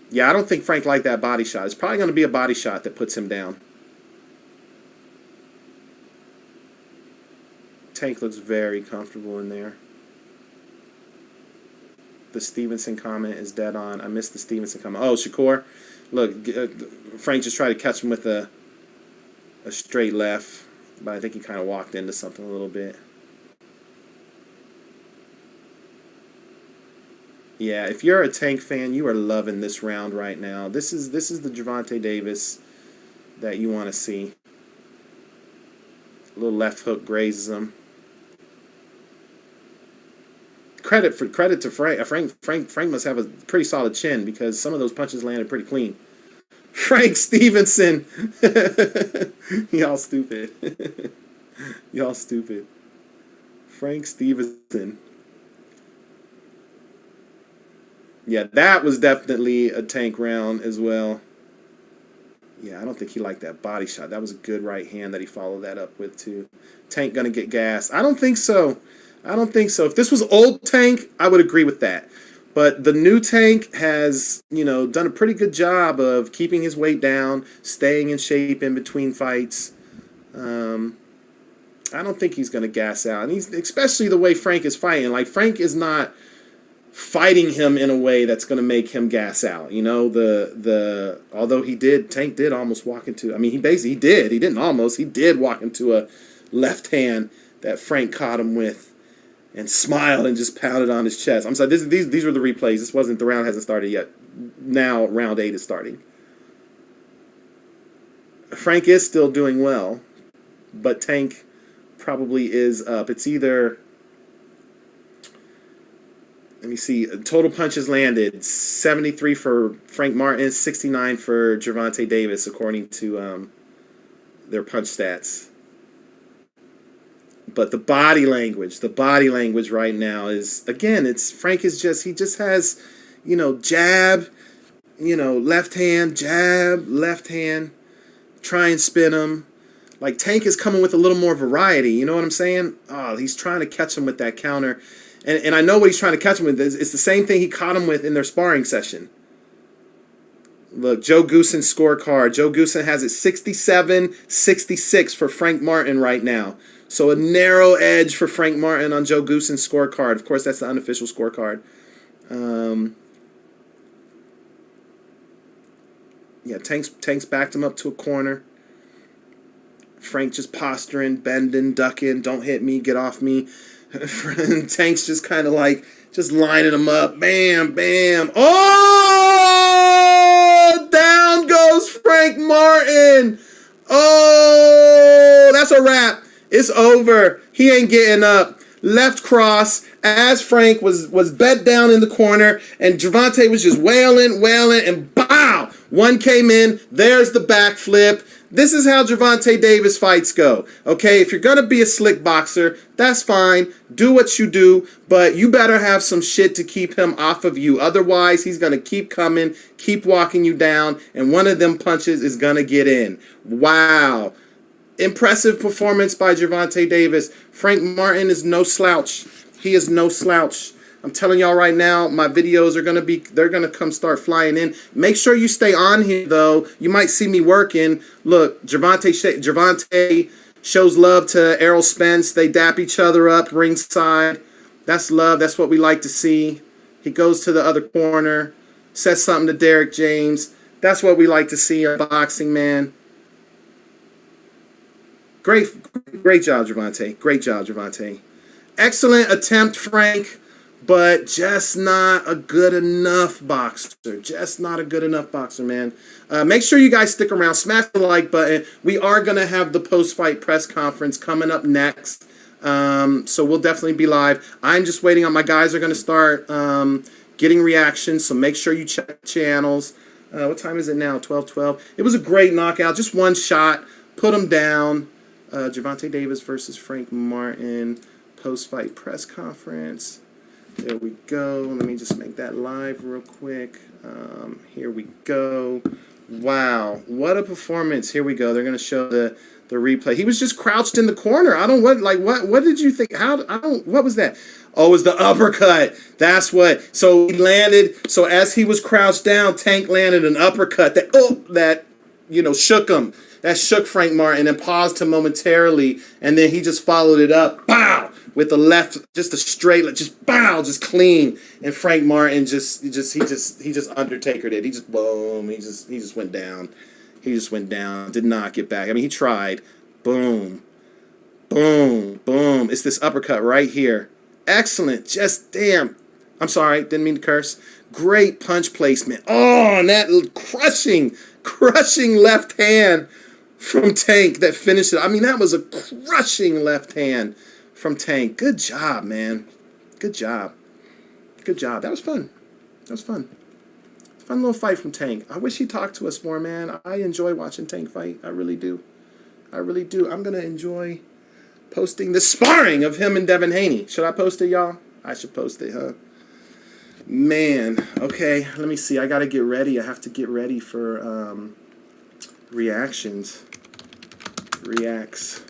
[SPEAKER 1] Yeah, I don't think Frank liked that body shot. It's probably going to be a body shot that puts him down. Tank looks very comfortable in there. The Stevenson comment is dead on. I missed the Stevenson comment. Oh, Shakur. Look, Frank just tried to catch him with a straight left. But I think he kind of walked into something a little bit. Yeah, if you're a Tank fan, you are loving this round right now. This is the Gervonta Davis that you want to see. A little left hook grazes him. Credit to Frank. Frank must have a pretty solid chin because some of those punches landed pretty clean. Frank Stevenson. Y'all stupid. Y'all stupid. Frank Stevenson. Yeah, that was definitely a Tank round as well. Yeah, I don't think he liked that body shot. That was a good right hand that he followed that up with, too. Tank gonna get gassed. I don't think so. I don't think so. If this was old Tank, I would agree with that. But the new Tank has, you know, done a pretty good job of keeping his weight down, staying in shape in between fights. I don't think he's going to gas out. And he's, especially the way Frank is fighting. Like, Frank is not fighting him in a way that's going to make him gas out. You know, although Tank did almost walk into, I mean, he did walk into a left hand that Frank caught him with and smiled and just pounded on his chest. I'm sorry, these were the replays. This wasn't, the round hasn't started yet. Now round 8 is starting. Frank is still doing well, but Tank probably is up. It's either, let me see, total punches landed, 73 for Frank Martin, 69 for Gervonta Davis, according to their punch stats. But the body language right now is, again, Frank is just, he just has, you know, jab, you know, left hand, jab, left hand, try and spin him. Like, Tank is coming with a little more variety, you know what I'm saying? Oh, he's trying to catch him with that counter. And I know what he's trying to catch him with. It's the same thing he caught him with in their sparring session. Look, Joe Goossen's scorecard. Joe Goossen has it 67-66 for Frank Martin right now. So a narrow edge for Frank Martin on Joe Goossen's scorecard. Of course, that's the unofficial scorecard. Yeah, Tank's backed him up to a corner. Frank just posturing, bending, ducking. Don't hit me, get off me. Tank's just kind of like, just lining him up. Bam, bam. Oh! Down goes Frank Martin. Oh! That's a wrap. It's over. He ain't getting up. Left cross as Frank was bed down in the corner, and Gervonta was just wailing, and bow! One came in. There's the backflip. This is how Gervonta Davis fights go. Okay, if you're going to be a slick boxer, that's fine. Do what you do, but you better have some shit to keep him off of you. Otherwise, he's going to keep coming, keep walking you down, and one of them punches is going to get in. Wow. Impressive performance by Gervonta Davis. Frank Martin is no slouch. He is no slouch. I'm telling y'all right now, my videos are they're gonna come start flying in. Make sure you stay on here though. You might see me working. Look, Gervonta shows love to Errol Spence. They dap each other up ringside. That's love. That's what we like to see. He goes to the other corner, says something to Derek James. That's what we like to see in boxing, man. Great job, Gervonta. Great job, Gervonta. Excellent attempt, Frank, but just not a good enough boxer. Just not a good enough boxer, man. Make sure you guys stick around. Smash the like button. We are going to have the post-fight press conference coming up next. So we'll definitely be live. I'm just waiting on my guys are going to start getting reactions, so make sure you check channels. What time is it now? 12:12. It was a great knockout. Just one shot. Put him down. Gervonta Davis versus Frank Martin post-fight press conference. There we go. Let me just make that live real quick. Here we go. Wow, what a performance! Here we go. They're gonna show the replay. He was just crouched in the corner. What did you think? What was that? Oh, it was the uppercut. That's what. So he landed. So as he was crouched down, Tank landed an uppercut that shook him. That shook Frank Martin and paused him momentarily, and then he just followed it up, pow, with the left, just a straight, just pow, just clean. And Frank Martin he just Undertakered it. He just boom. He just went down. He just went down. Did not get back. I mean, he tried. Boom. Boom, boom. It's this uppercut right here. Excellent. Just damn. I'm sorry. Didn't mean to curse. Great punch placement. Oh, and that crushing left hand from Tank that finished it. I mean, that was a crushing left hand from Tank. Good job, man. Good job. Good job. That was fun. That was fun. Fun little fight from Tank. I wish he talked to us more, man. I enjoy watching Tank fight. I really do. I really do. I'm going to enjoy posting the sparring of him and Devin Haney. Should I post it, y'all? I should post it, huh? Man. Okay, let me see. I got to get ready. I have to get ready for reactions. Reacts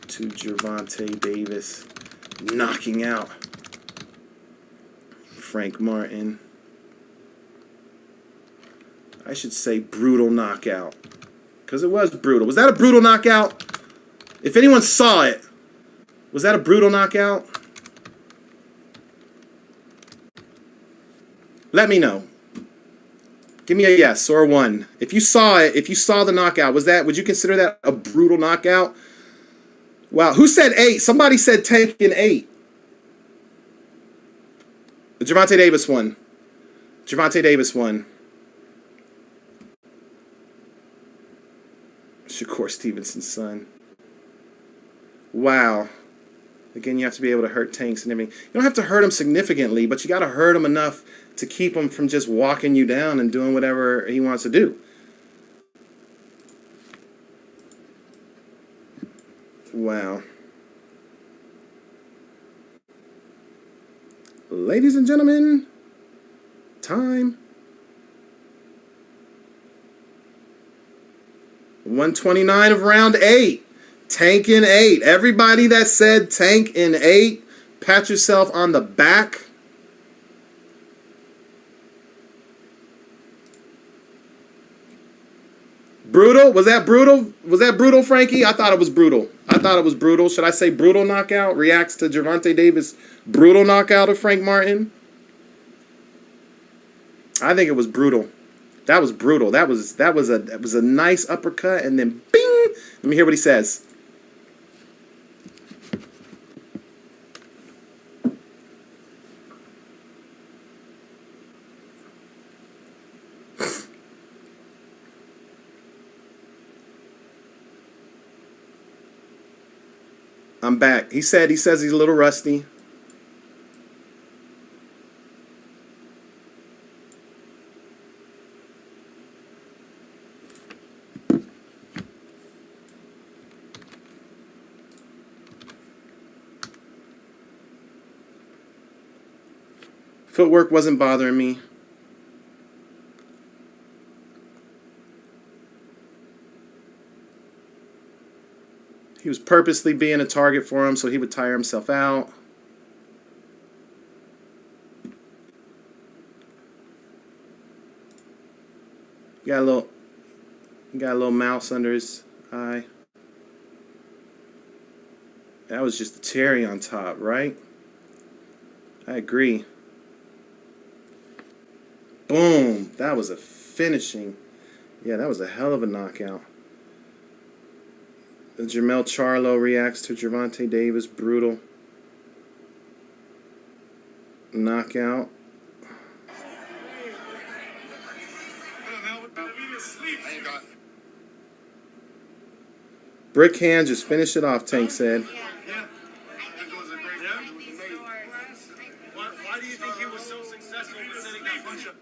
[SPEAKER 1] to Gervonta Davis knocking out Frank Martin. I should say brutal knockout, because it was brutal. Was that a brutal knockout? If anyone saw it, was that a brutal knockout? Let me know. Give me a yes or a 1. If you saw it, if you saw the knockout, would you consider that a brutal knockout? Wow, who said 8? Somebody said Tank in 8. Gervonta Davis won. Gervonta Davis won. Shakur Stevenson's son. Wow. Again, you have to be able to hurt Tanks and everything. You don't have to hurt him significantly, but you got to hurt him enough to keep him from just walking you down and doing whatever he wants to do. Wow. Ladies and gentlemen, time. 129 of round 8. Tank in 8. Everybody that said Tank in 8, pat yourself on the back. Brutal? Was that brutal? Was that brutal, Frankie? I thought it was brutal. I thought it was brutal. Should I say brutal knockout? Reacts to Gervonta Davis' brutal knockout of Frank Martin? I think it was brutal. That was brutal. That was a nice uppercut, and then bing. Let me hear what he says. I'm back. He says he's a little rusty. Footwork wasn't bothering me. He was purposely being a target for him so he would tire himself out. Got a little mouse under his eye. That was just the cherry on top, right? I agree. Boom. That was a finishing. Yeah, that was a hell of a knockout. Jermell Charlo reacts to Gervonta Davis. Brutal knockout. Brick hand, just finish it off, Tank said.
[SPEAKER 2] Why do you think he was so successful in setting that punch up?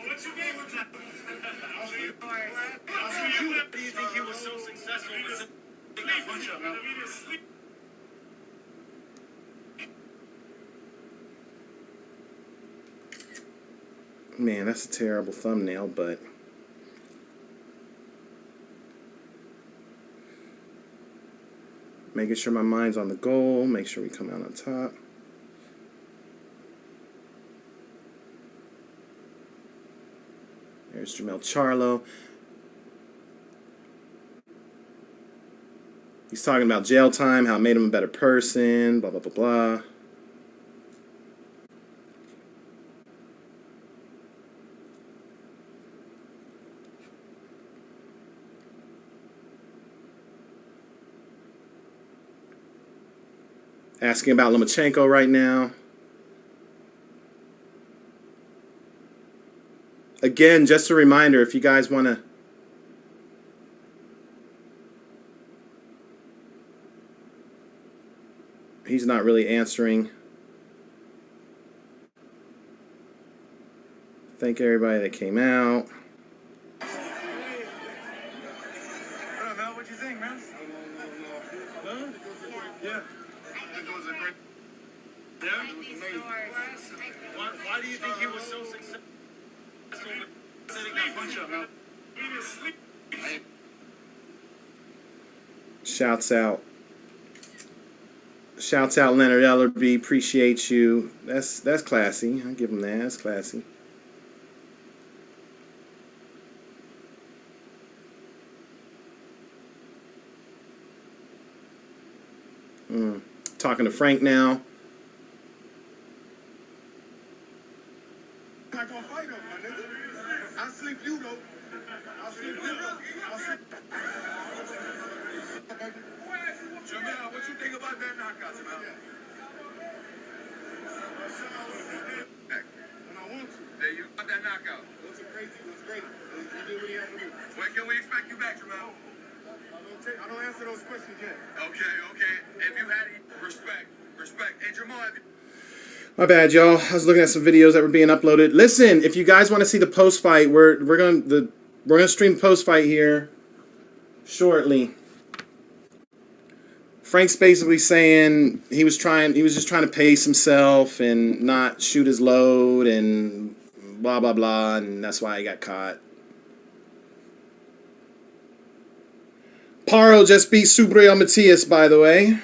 [SPEAKER 2] What you gave him? Why do you think he was so successful in setting that punch up?
[SPEAKER 1] Man, that's a terrible thumbnail, but making sure my mind's on the goal, make sure we come out on top. There's Jermell Charlo. He's talking about jail time, how it made him a better person, blah, blah, blah, blah. Asking about Lomachenko right now. Again, just a reminder, if you guys want to... He's not really answering. Thank everybody that came out.
[SPEAKER 2] What up, Mel? What you think, man? No? Yeah. It was a great... Yeah? It was amazing. Why do you think he was so successful with setting that punch up, Mel? He was sleep.
[SPEAKER 1] Shouts out. Shouts out Leonard Ellerby. Appreciate you. That's classy. I'll give him that. That's classy. Talking to Frank now.
[SPEAKER 2] I'm not gonna fight him, my nigga. I'll sleep you, though. I'll sleep you. I'll sleep. Jamel, what you think about that knockout, Jamel? When I want to. There you got that knockout. It was crazy. It was great. You did what you had to do. When can we expect you back, Jamel? I don't answer those questions yet. Okay. If you had any respect. Hey, Jamal,
[SPEAKER 1] My bad, y'all. I was looking at some videos that were being uploaded. Listen, if you guys want to see the post fight, we're gonna stream post fight here shortly. Frank's basically saying he was just trying to pace himself and not shoot his load and blah blah blah, and that's why he got caught. Paro just beat Subriel Matias, by the way.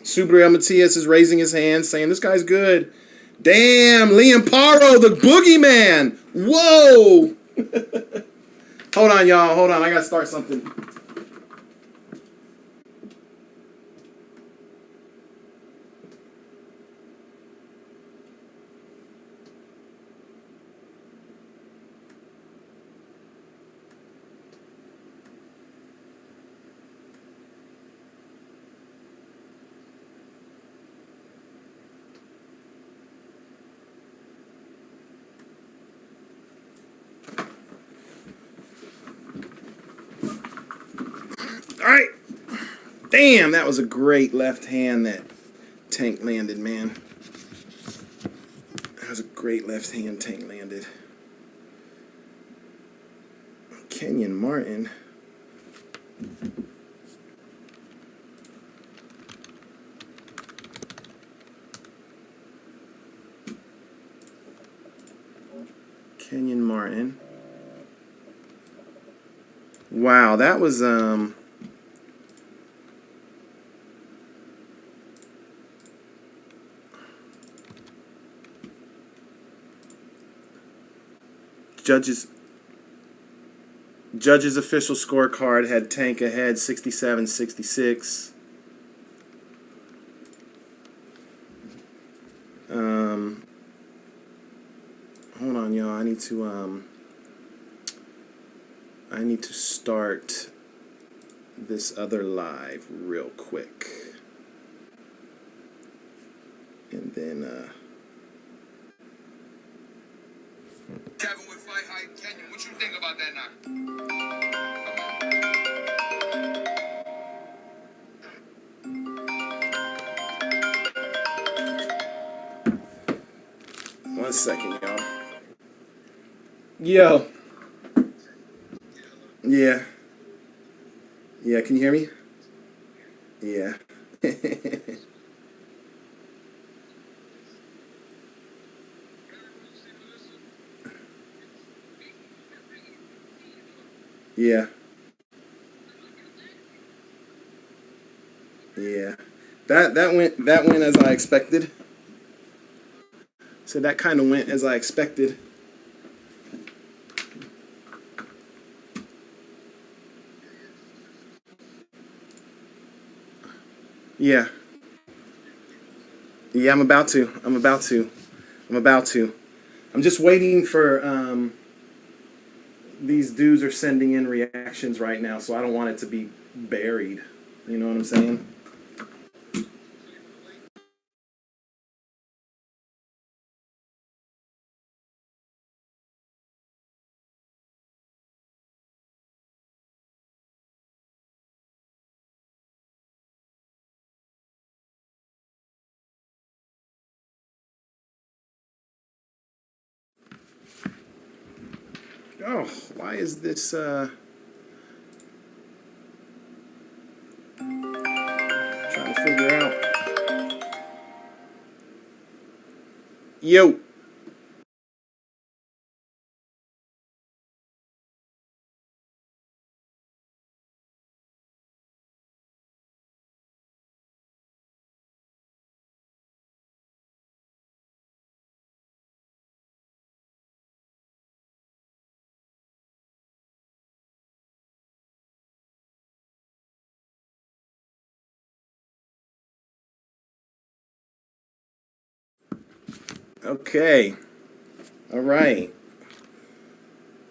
[SPEAKER 1] Subriel Matias is raising his hand, saying this guy's good. Damn, Liam Paro, the boogeyman. Whoa. Hold on, y'all. Hold on. I got to start something. All right. Damn, that was a great left hand that Tank landed, man. That was a great left hand Tank landed. Kenyon Martin. Kenyon Martin. Wow, that was Judges official scorecard had Tank ahead 67-66. Hold on, y'all. I need to start this other live real quick. And then
[SPEAKER 2] Kevin with FightHype. Kenyon, what you think about that knock?
[SPEAKER 1] 1 second, y'all. Yo. Yeah. Yeah, can you hear me? Yeah. Yeah. Yeah. That went as I expected. So that kind of went as I expected. Yeah. Yeah, I'm about to. I'm just waiting for these dudes are sending in reactions right now, so I don't want it to be buried. You know what I'm saying? Oh, why is this, trying to figure out. Yo. Okay. All right.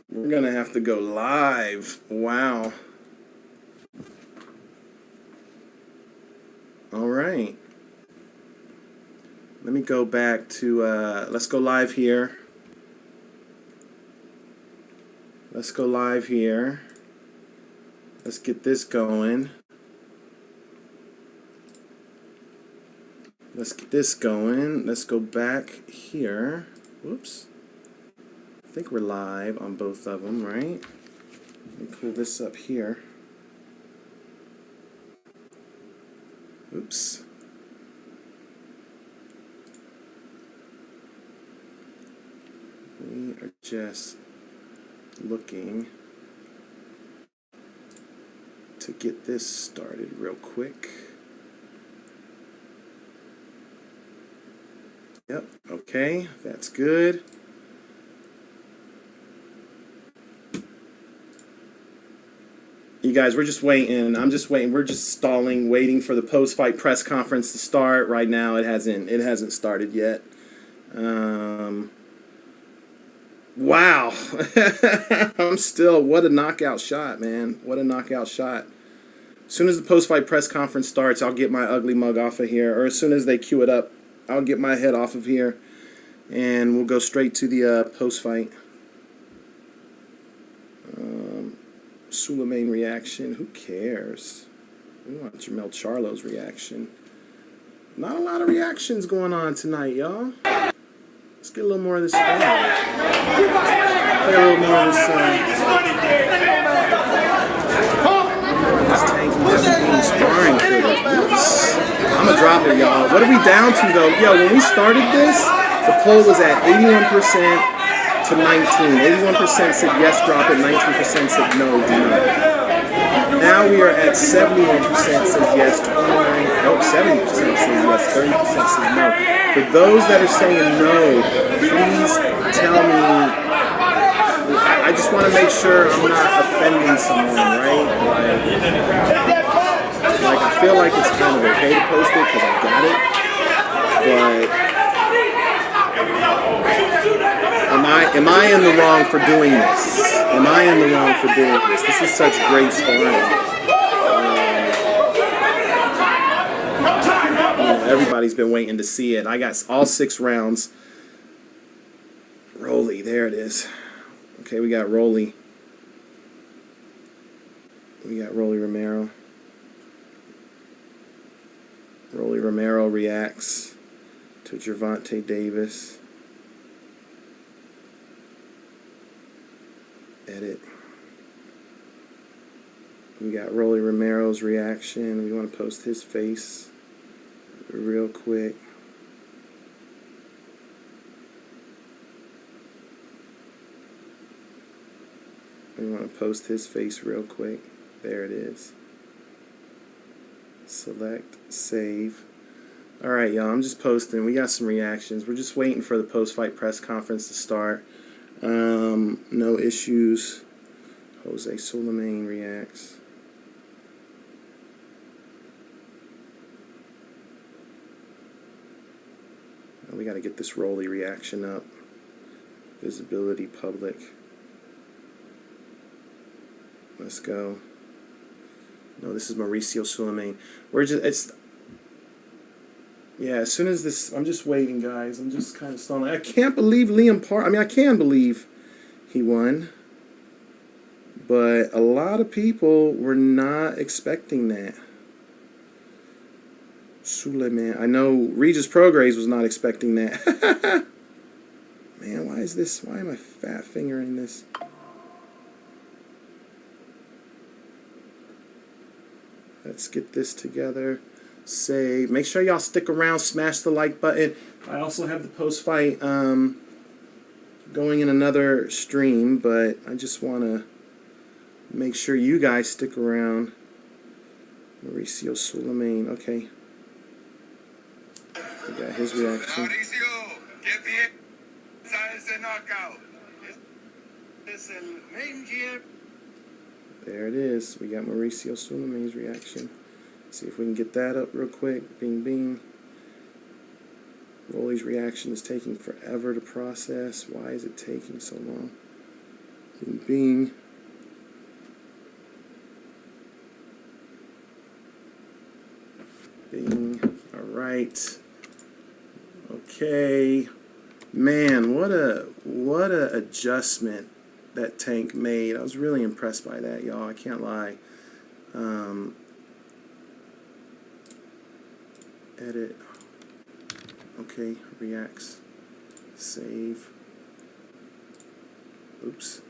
[SPEAKER 1] We're going to have to go live. Wow. All right. Let me go back to, let's go live here. Let's go live here. Let's get this going. Let's get this going. Let's go back here. Whoops. I think we're live on both of them, right? Let me pull this up here. Oops. We are just looking to get this started real quick. Yep, okay, that's good. You guys, we're just waiting. I'm just waiting. We're just stalling, waiting for the post-fight press conference to start. Right now, it hasn't started yet. Wow. I'm still, what a knockout shot, man. What a knockout shot. As soon as the post-fight press conference starts, I'll get my ugly mug off of here. Or as soon as they cue it up, I'll get my head off of here. And we'll go straight to the post-fight. Suleiman reaction. Who cares? We want Jermell Charlo's reaction. Not a lot of reactions going on tonight, y'all. Let's get a little more of this sparring. Play a little more of this. This tanky sparring footage. I'm gonna drop it, y'all. What are we down to, though? Yo, when we started this, the poll was at 81% to 19. 81% said yes, drop it. 19% said no, do not. Now we are at 71% says yes, 70% says yes, 30% says no. For those that are saying no, please tell me. I just want to make sure I'm not offending someone, right? Like I feel like it's kind of okay to post it because I got it, but am I in the wrong for doing this? Am I in the wrong for doing this? This is such great sparring. Everybody's been waiting to see it. I got all 6 rounds. Rolly, there it is. Okay, we got Rolly. We got Rolly Romero. Rolly Romero reacts to Gervonta Davis. Edit. We got Rolly Romero's reaction. We want to post his face real quick. We want to post his face real quick. There it is. Select, save. All right, y'all, I'm just posting. We got some reactions. We're just waiting for the post-fight press conference to start. No issues. Jose Suleiman reacts. We got to get this Rolly reaction up. Visibility public. Let's go. No, this is Mauricio Suleiman. We're just, yeah, as soon as this, I'm just waiting, guys. I'm just kind of stalling. I can't believe Liam Park. I mean, I can believe he won. But a lot of people were not expecting that. Suleiman. I know Regis Prograis was not expecting that. Man, why is this? Why am I fat fingering this? Let's get this together. Save. Make sure y'all stick around. Smash the like button. I also have the post-fight going in another stream, but I just want to make sure you guys stick around. Mauricio Sulaiman. Okay. We got his reaction.
[SPEAKER 2] Mauricio, get the knockout. It's el main GM.
[SPEAKER 1] There it is. We got Mauricio Sulaiman's reaction. See if we can get that up real quick. Bing, bing. Rolly's reaction is taking forever to process. Why is it taking so long? Bing, bing. Bing. All right. Okay. Man, what a adjustment that Tank made. I was really impressed by that, y'all. I can't lie. Edit. Okay, reacts. Save. Oops.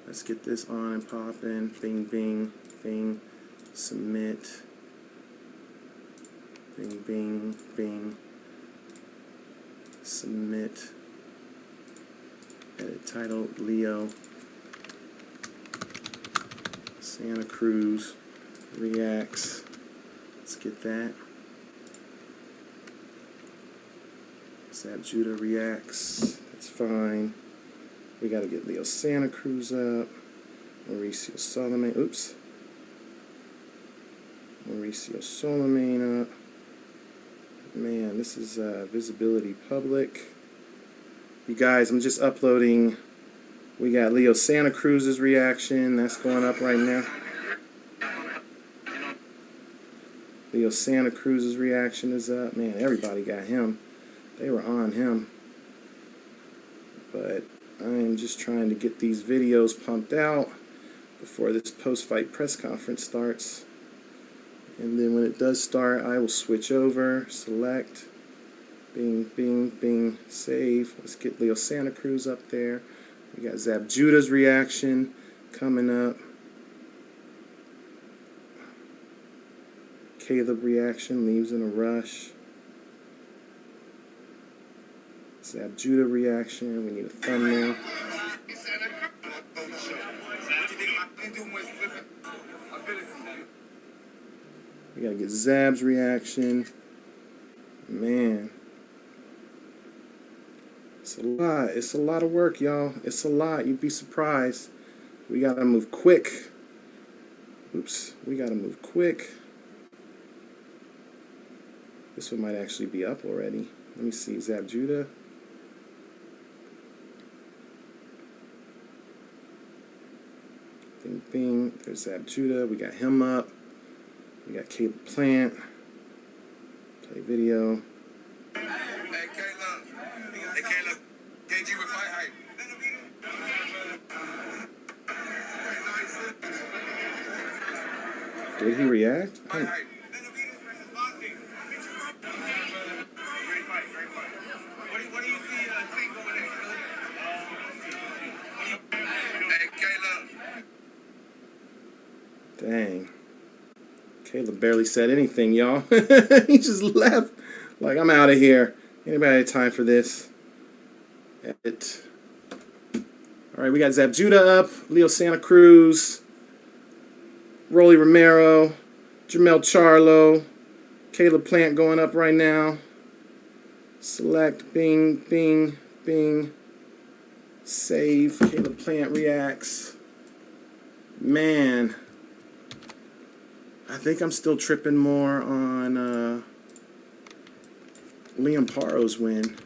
[SPEAKER 1] Let's get this on and popping. Bing, bing, bing. Submit. Bing, bing, bing. Submit. Edit title, Leo. Santa Cruz reacts. Let's get that. Zab Judah reacts. That's fine. We got to get Leo Santa Cruz up. Mauricio Sulaiman. Oops. Mauricio Sulaiman up. Man, this is visibility public. You guys, I'm just uploading. We got Leo Santa Cruz's reaction. That's going up right now. Leo Santa Cruz's reaction is up. Man, everybody got him. They were on him. But I am just trying to get these videos pumped out before this post-fight press conference starts. And then when it does start, I will switch over, select, bing, bing, bing, save. Let's get Leo Santa Cruz up there. We got Zab Judah's reaction coming up. Caleb reaction, leaves in a rush. Zab Judah reaction, we need a thumbnail. We gotta get Zab's reaction. Man. It's a lot. It's a lot of work, y'all. It's a lot. You'd be surprised. We gotta move quick. Oops. We gotta move quick. This one might actually be up already. Let me see. Zab Judah. Bing, bing. There's Zab Judah. We got him up. We got Caleb Plant. Play video.
[SPEAKER 2] Hey, Caleb. Hey, Caleb. KG with FightHype.
[SPEAKER 1] Did he react?
[SPEAKER 2] FightHype. Great fight, great fight. What do you see Tank going next? Hey, Caleb.
[SPEAKER 1] Dang. Caleb barely said anything, y'all. He just left. Like, I'm out of here. Anybody have time for this? Edit. All right, we got Zab Judah up. Leo Santa Cruz. Rolly Romero. Jamel Charlo. Caleb Plant going up right now. Select. Bing, bing, bing. Save. Caleb Plant reacts. Man. I think I'm still tripping more on Liam Paro's win.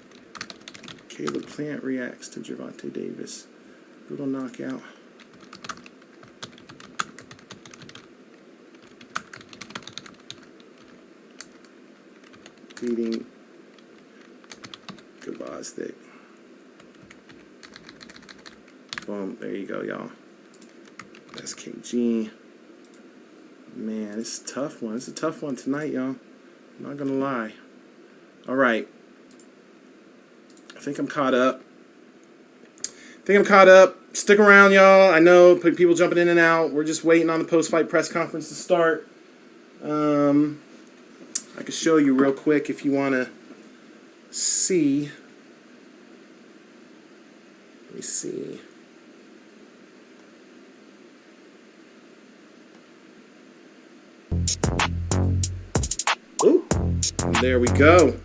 [SPEAKER 1] Caleb Plant reacts to Gervonta Davis. Brutal knockout. Beating Gvozdyk. Boom. There you go, y'all. That's KG. Man, it's a tough one. It's a tough one tonight, y'all. I'm not going to lie. All right. I think I'm caught up. Stick around, y'all. I know people jumping in and out. We're just waiting on the post-fight press conference to start. I can show you real quick if you want to see. Let me see. Ooh, there we go.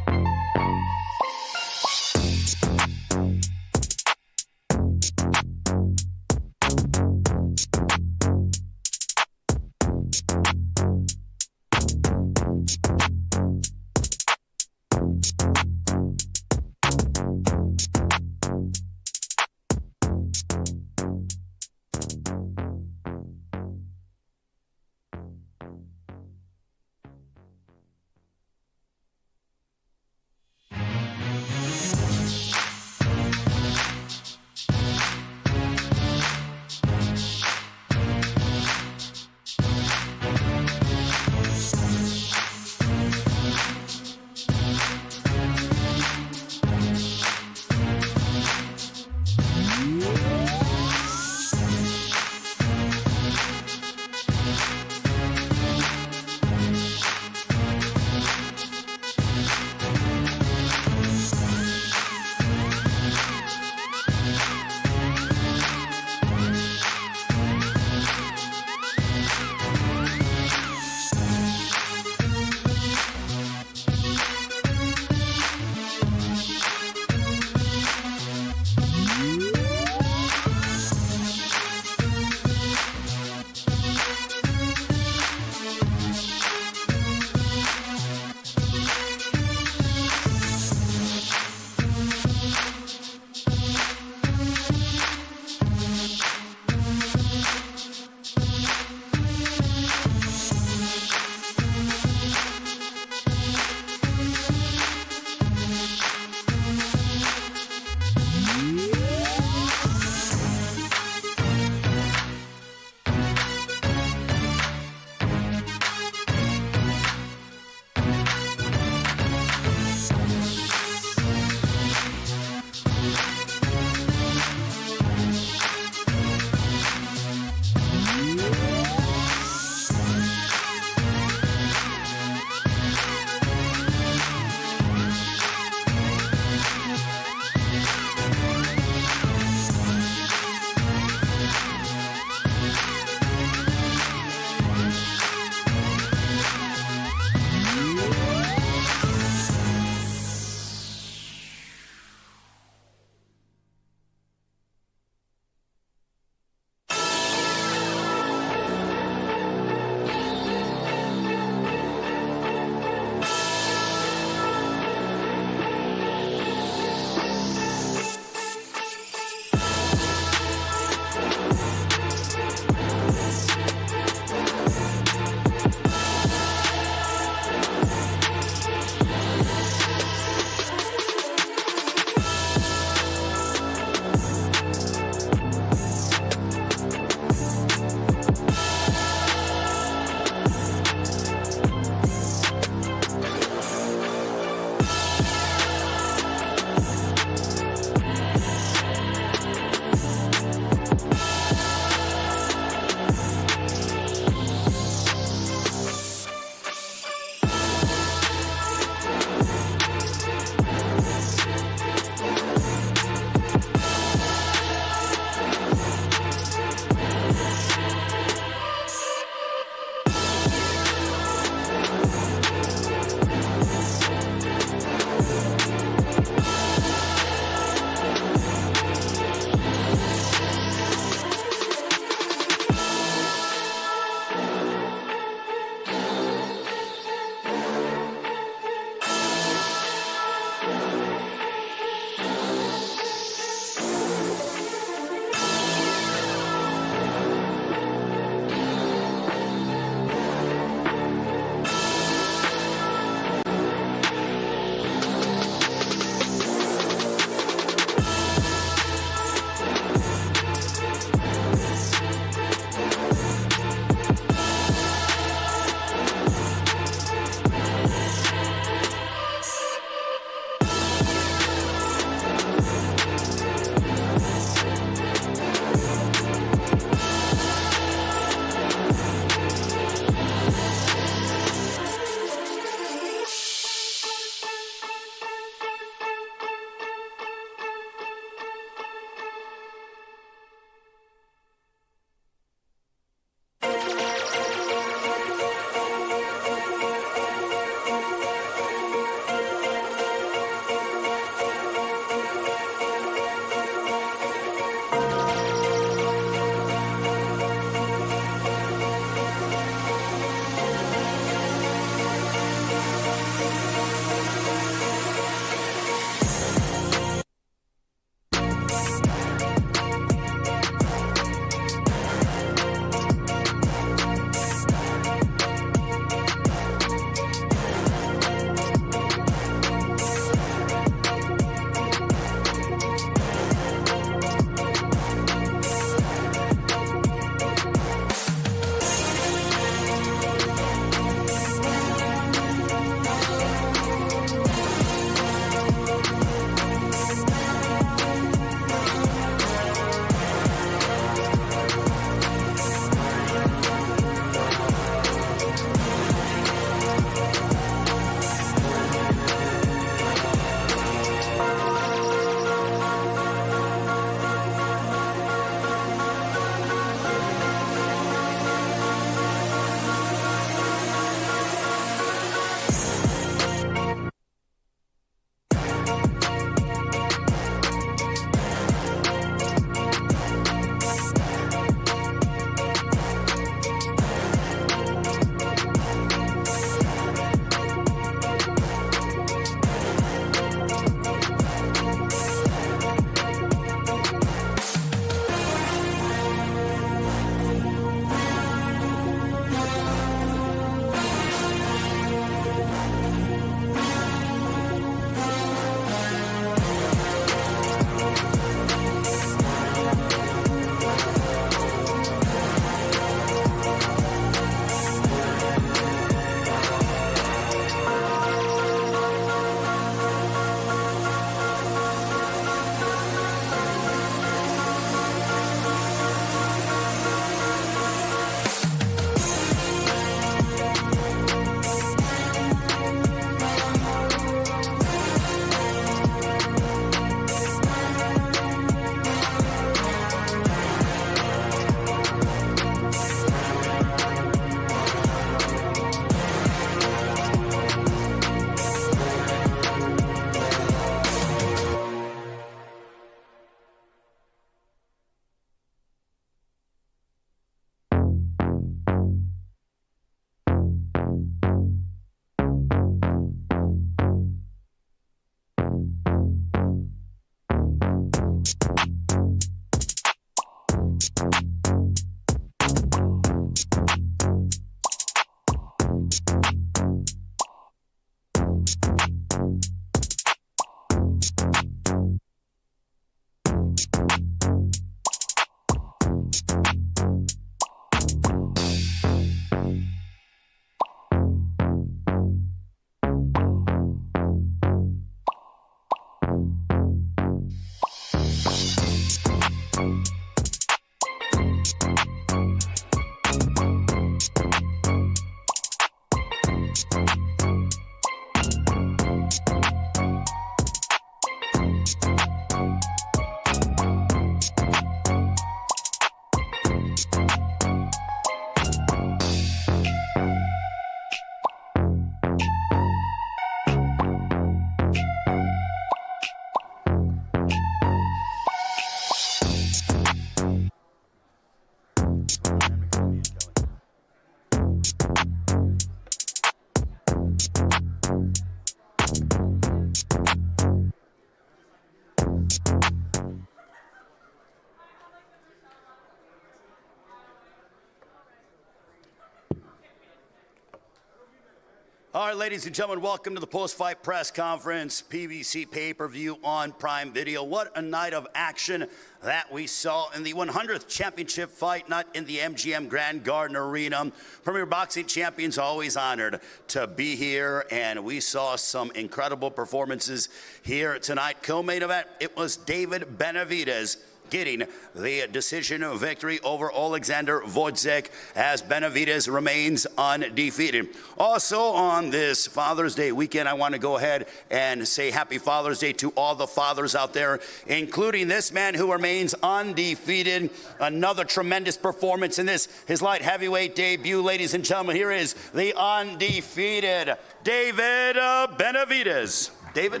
[SPEAKER 3] All right, ladies and gentlemen, welcome to the post-fight press conference, PBC pay-per-view on Prime Video. What a night of action that we saw in the 100th championship fight night in the MGM Grand Garden Arena. Premier Boxing Champions always honored to be here, and we saw some incredible performances here tonight. Co-main event, it was David Benavidez getting the decision victory over Oleksandr Gvozdyk as Benavidez remains undefeated. Also on this Father's Day weekend, I want to go ahead and say happy Father's Day to all the fathers out there, including this man who remains undefeated. Another tremendous performance in this, his light heavyweight debut. Ladies and gentlemen, here is the undefeated David Benavidez. David?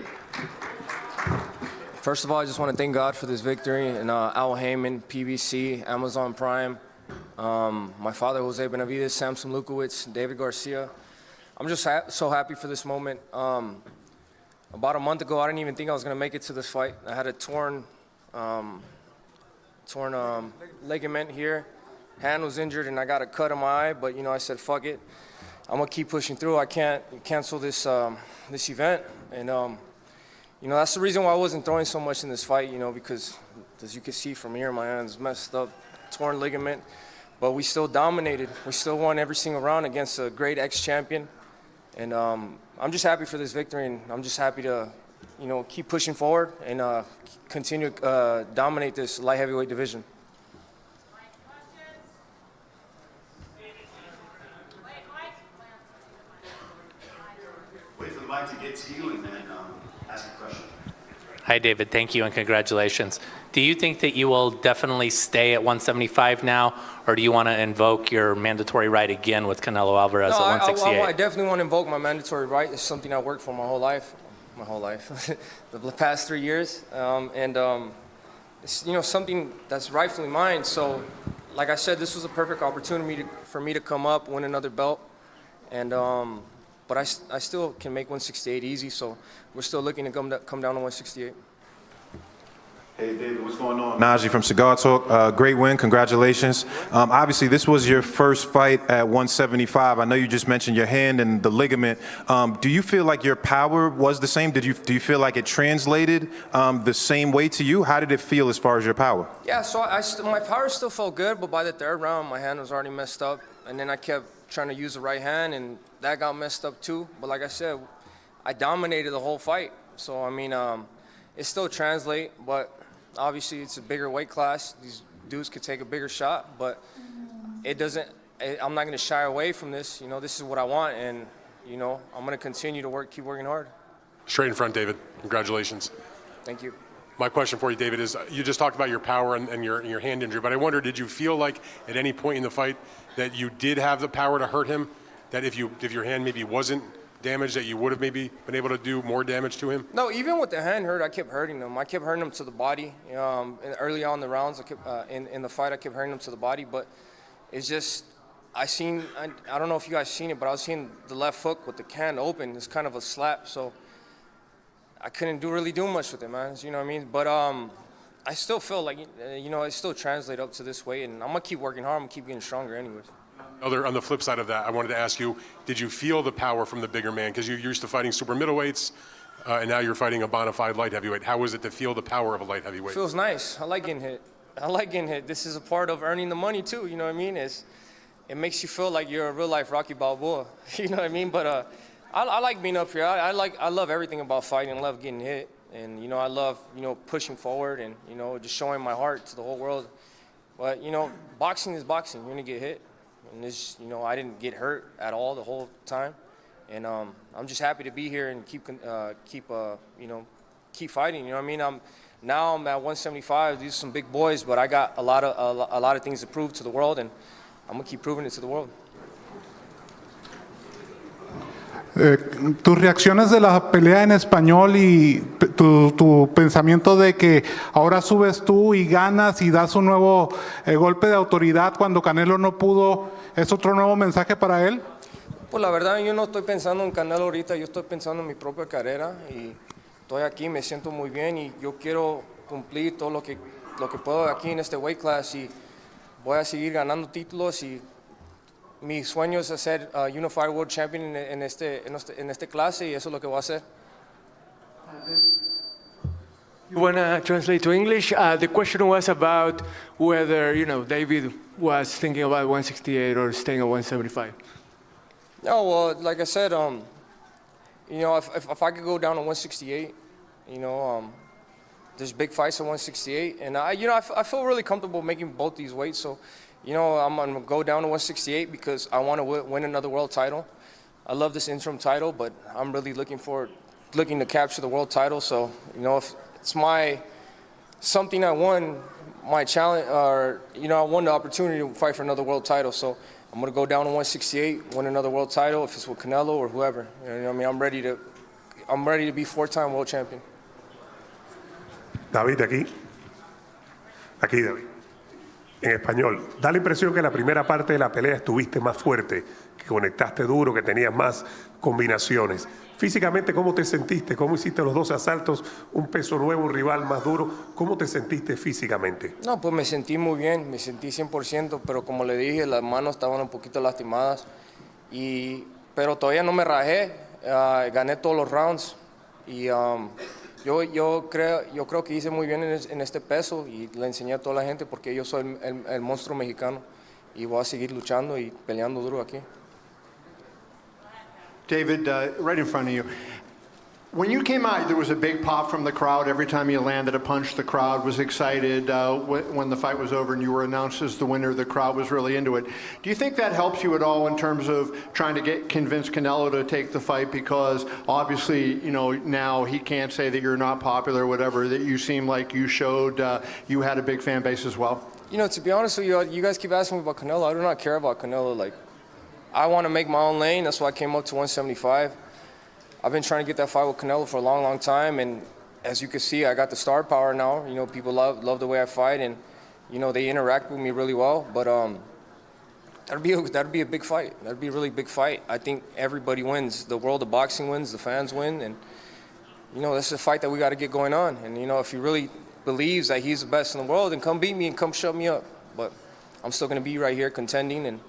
[SPEAKER 4] First of all, I just want to thank God for this victory, and Al Heyman, PBC, Amazon Prime, my father, Jose Benavidez, Samson Lukowicz, David Garcia. I'm just so happy for this moment. About a month ago, I didn't even think I was going to make it to this fight. I had a torn ligament here. Hand was injured, and I got a cut in my eye, but, I said, fuck it. I'm going to keep pushing through. I can't cancel this, this event, and that's the reason why I wasn't throwing so much in this fight, because as you can see from here, my hand's messed up, torn ligament. But we still dominated. We still won every single round against a great ex-champion. And I'm just happy for this victory, and I'm just happy to, keep pushing forward and continue to dominate this light heavyweight division.
[SPEAKER 3] Wait for the mic to get to you and then ask a question.
[SPEAKER 5] Hi, David. Thank you and congratulations. Do you think that you will definitely stay at 175 now, or do you want to invoke your mandatory right again with Canelo Alvarez at 168?
[SPEAKER 4] I definitely want to invoke my mandatory right. It's something I worked for my whole life, the past 3 years, it's something that's rightfully mine. So, like I said, this was a perfect opportunity for me to come up, win another belt, and but I still can make 168 easy, so we're still looking to come down to 168.
[SPEAKER 6] Hey, David, what's going on? Najee from Cigar Talk. Great win. Congratulations. Obviously, this was your first fight at 175. I know you just mentioned your hand and the ligament. Do you feel like your power was the same? Do you feel like it translated the same way to you? How did it feel as far as your power?
[SPEAKER 4] Yeah, so my power still felt good, but by the third round, my hand was already messed up. And then I kept trying to use the right hand, and that got messed up too. But like I said, I dominated the whole fight. So, it still translates, but obviously it's a bigger weight class. These dudes could take a bigger shot, but it doesn't. I'm not going to shy away from this. This is what I want, and I'm going to continue to keep working hard.
[SPEAKER 7] Straight in front, David. Congratulations.
[SPEAKER 4] Thank you.
[SPEAKER 7] My question for you, David, is you just talked about your power and your hand injury, but I wonder, did you feel like at any point in the fight that you did have the power to hurt him? That if your hand maybe wasn't damaged, that you would have maybe been able to do more damage to him?
[SPEAKER 4] No, even with the hand hurt, I kept hurting him. I kept hurting him to the body. Early on in the rounds, in the fight, I kept hurting him to the body. But it's just, I don't know if you guys seen it, but I was seeing the left hook with the hand open. It's kind of a slap, so I couldn't really do much with it, man. You know what I mean? But I still feel like, it still translates up to this weight, and I'm going to keep working hard. I'm going to keep getting stronger anyways.
[SPEAKER 7] On the flip side of that, I wanted to ask you, did you feel the power from the bigger man? Because you're used to fighting super middleweights, and now you're fighting a bona fide light heavyweight. How is it to feel the power of a light heavyweight?
[SPEAKER 4] It feels nice. I like getting hit. This is a part of earning the money too, you know what I mean? It makes you feel like you're a real life Rocky Balboa, you know what I mean? But I like being up here. I love everything about fighting. I love getting hit, and I love pushing forward and just showing my heart to the whole world. But boxing is boxing. You're gonna get hit. And this, I didn't get hurt at all the whole time, and I'm just happy to be here and keep fighting. You know what I mean? I'm at 175. These are some big boys, but I got a lot of things to prove to the world, and I'm gonna keep proving it to the world.
[SPEAKER 8] Tus reacciones de la pelea en español y tu pensamiento de que ahora subes tú y ganas y das un nuevo golpe de autoridad cuando Canelo no pudo, ¿es otro nuevo mensaje para él?
[SPEAKER 4] Pues la verdad, yo no estoy pensando en Canelo ahorita, yo estoy pensando en mi propia carrera y estoy aquí, me siento muy bien y yo quiero cumplir todo lo que puedo aquí en este weight class y voy a seguir ganando títulos y mi sueño es ser Unified World Champion en este clase y eso es lo que voy a hacer.
[SPEAKER 9] You want to translate to English? The question was about whether, David was thinking about 168 or staying at 175.
[SPEAKER 4] No, well, like I said, if I could go down to 168, there's big fights at 168, and I feel really comfortable making both these weights. So, I'm gonna go down to 168 because I want to win another world title. I love this interim title, but I'm really looking to capture the world title. So, if it's something I won, my challenge, or I won the opportunity to fight for another world title. So I'm gonna go down to 168, win another world title, if it's with Canelo or whoever. I'm ready to be 4-time world champion.
[SPEAKER 10] David, aquí, David. En español, da la impresión que la primera parte de la pelea estuviste más fuerte, que conectaste duro, que tenías más combinaciones. Físicamente, ¿cómo te sentiste? ¿Cómo hiciste los 12 asaltos? Un peso nuevo, un rival más duro. ¿Cómo te sentiste físicamente?
[SPEAKER 4] No, pues me sentí muy bien, me sentí 100%, pero como le dije, las manos estaban un poquito lastimadas. Pero todavía no me rajé, gané todos los rounds y yo creo que hice muy bien en este peso y le enseñé a toda la gente porque yo soy el monstruo mexicano y voy a seguir luchando y peleando duro aquí.
[SPEAKER 11] David, right in front of you. When you came out, there was a big pop from the crowd. Every time you landed a punch, the crowd was excited. When the fight was over and you were announced as the winner, the crowd was really into it. Do you think that helps you at all in terms of trying to convince Canelo to take the fight? Because obviously, now he can't say that you're not popular or whatever, that you seem like you showed you had a big fan base as well.
[SPEAKER 4] To be honest with you, you guys keep asking me about Canelo. I do not care about Canelo. I want to make my own lane. That's why I came up to 175. I've been trying to get that fight with Canelo for a long, long time, and as you can see, I got the star power now. People love the way I fight, and they interact with me really well. But that'd be a big fight. That'd be a really big fight. I think everybody wins. The world of boxing wins. The fans win, and this is a fight that we got to get going on. And if he really believes that he's the best in the world, then come beat me and come shut me up. But I'm still gonna be right here contending and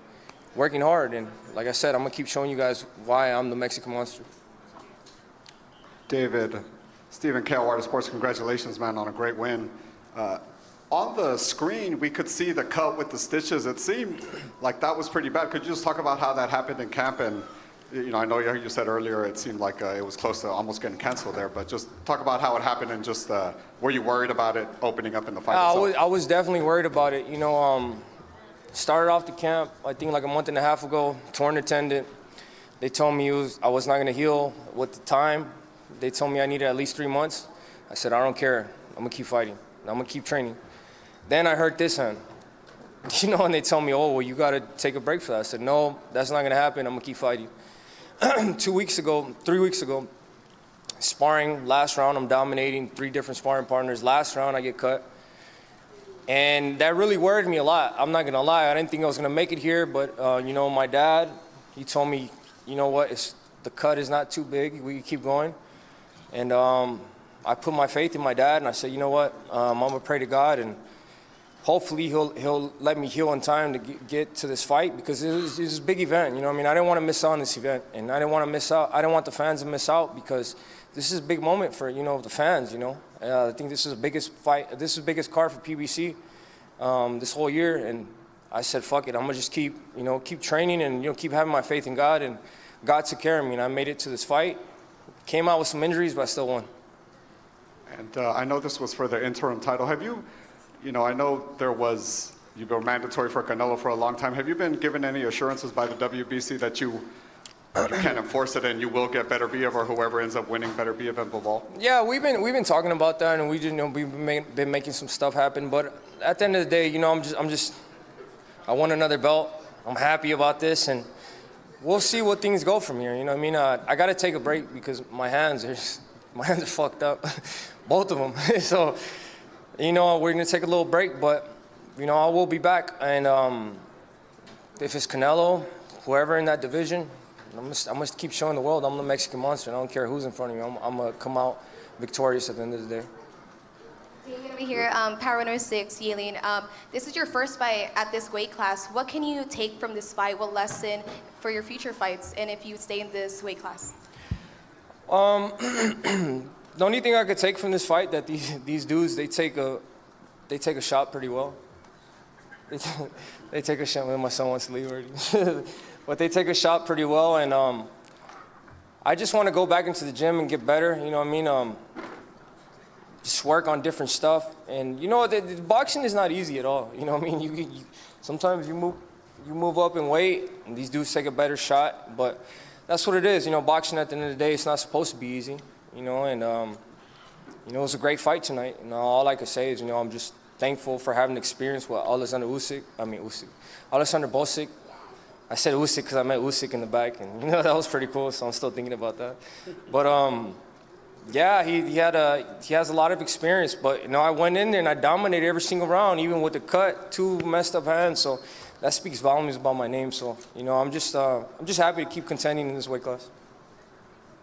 [SPEAKER 4] working hard. And like I said, I'm gonna keep showing you guys why I'm the Mexican monster.
[SPEAKER 12] David, Stephen Kale, Art of Sports, congratulations, man, on a great win. On the screen, we could see the cut with the stitches. It seemed like that was pretty bad. Could you just talk about how that happened in camp? And I know you said earlier it seemed like it was close to almost getting canceled there, but just talk about how it happened and just were you worried about it opening up in the fight itself?
[SPEAKER 4] I was definitely worried about it. Started off the camp, I think like a month and a half ago, torn the tendon. They told me I was not going to heal with the time. They told me I needed at least 3 months. I said, I don't care. I'm going to keep fighting. I'm going to keep training. Then I hurt this hand. And they told me, oh, well, you got to take a break for that. I said, no, that's not going to happen. I'm going to keep fighting. 3 weeks ago, sparring, last round, I'm dominating 3 different sparring partners. Last round, I get cut. And that really worried me a lot. I'm not going to lie. I didn't think I was going to make it here. But, my dad, he told me, you know what, the cut is not too big. We can keep going. And I put my faith in my dad, and I said, you know what, I'm going to pray to God, and hopefully he'll let me heal in time to get to this fight, because it was a big event. I didn't want to miss out on this event, and I didn't want to miss out. I didn't want the fans to miss out, because this is a big moment for, the fans, I think this is the biggest fight. This is the biggest card for PBC this whole year, and I said, fuck it, I'm going to just keep training and, keep having my faith in God, and God took care of me, and I made it to this fight. Came out with some injuries, but I still won.
[SPEAKER 12] And I know this was for the interim title. Have you, I know you've been mandatory for Canelo for a long time. Have you been given any assurances by the WBC that you can enforce it and you will get Beterbiev or whoever ends up winning Beterbiev and Bivol?
[SPEAKER 4] Yeah, we've been talking about that, and we've been making some stuff happen. But at the end of the day, I won another belt. I'm happy about this, and we'll see what things go from here. I got to take a break because my hands are fucked up, both of them. So, we're going to take a little break, but, I will be back. And if it's Canelo, whoever in that division, I'm going to keep showing the world I'm the Mexican monster. I don't care who's in front of me. I'm going to come out victorious at the end of the day.
[SPEAKER 13] David over here, Power 106, Yelene. This is your first fight at this weight class. What can you take from this fight? What lesson for your future fights, and if you stay in this weight class?
[SPEAKER 4] The only thing I could take from this fight that these dudes they take a shot pretty well. They take a shot when my son wants to leave already. But they take a shot pretty well, and I just want to go back into the gym and get better. You know what I mean? Just work on different stuff, and you know, the boxing is not easy at all. You know what I mean? You sometimes you move up in weight, and these dudes take a better shot. But that's what it is. You know, boxing at the end of the day, it's not supposed to be easy. You know, and you know, it was a great fight tonight. You know, all I can say is, you know, I'm just thankful for having experience with Oleksandr Gvozdyk. I said Usyk because I met Usyk in the back, and you know, that was pretty cool. So I'm still thinking about that. But yeah, he has a lot of experience, but you know, I went in there and I dominated every single round, even with the cut, 2 messed up hands. So that speaks volumes about my name. So you know, I'm just happy to keep contending in this weight class.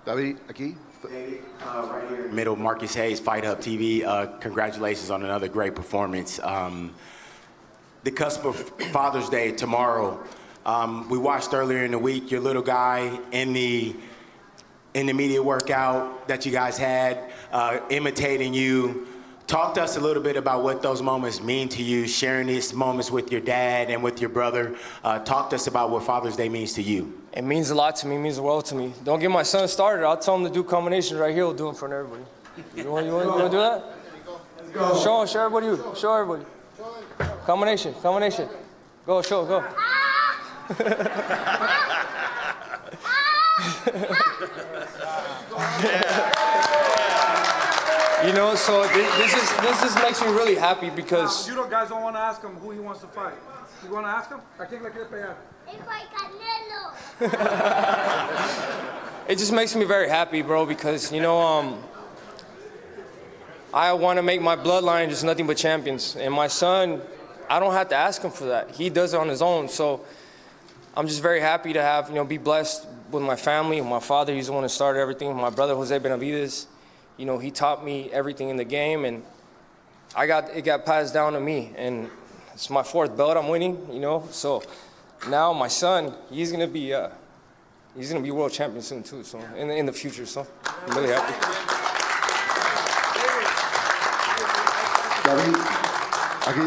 [SPEAKER 14] David, aquí.
[SPEAKER 15] David, right here, middle, Marcus Hayes, FightHype TV. Congratulations on another great performance. The cusp of Father's Day tomorrow. We watched earlier in the week your little guy in the media workout that you guys had, imitating you. Talk to us a little bit about what those moments mean to you, sharing these moments with your dad and with your brother. Talk to us about what Father's Day means to you.
[SPEAKER 4] It means a lot to me. It means the world to me. Don't get my son started. I'll tell him to do combinations right here. We'll do them in front of everybody. You want to do that? Let's go. Show everybody. Show everybody. Combination. Go, go. You know, so this just makes me really happy because
[SPEAKER 16] You guys don't want to ask him who he wants to fight. You want to ask him? ¿A quién le quiere pegar?
[SPEAKER 4] it just makes me very happy, bro, because you know, I want to make my bloodline just nothing but champions, and my son, I don't have to ask him for that. He does it on his own. So I'm just very happy to have, you know, be blessed with my family. My father, he's the one that started everything. My brother, Jose Benavidez, you know, he taught me everything in the game, and it got passed down to me. And it's my 4th belt I'm winning, you know. So now my son, he's gonna be world champion soon too. So in the future, so I'm really happy.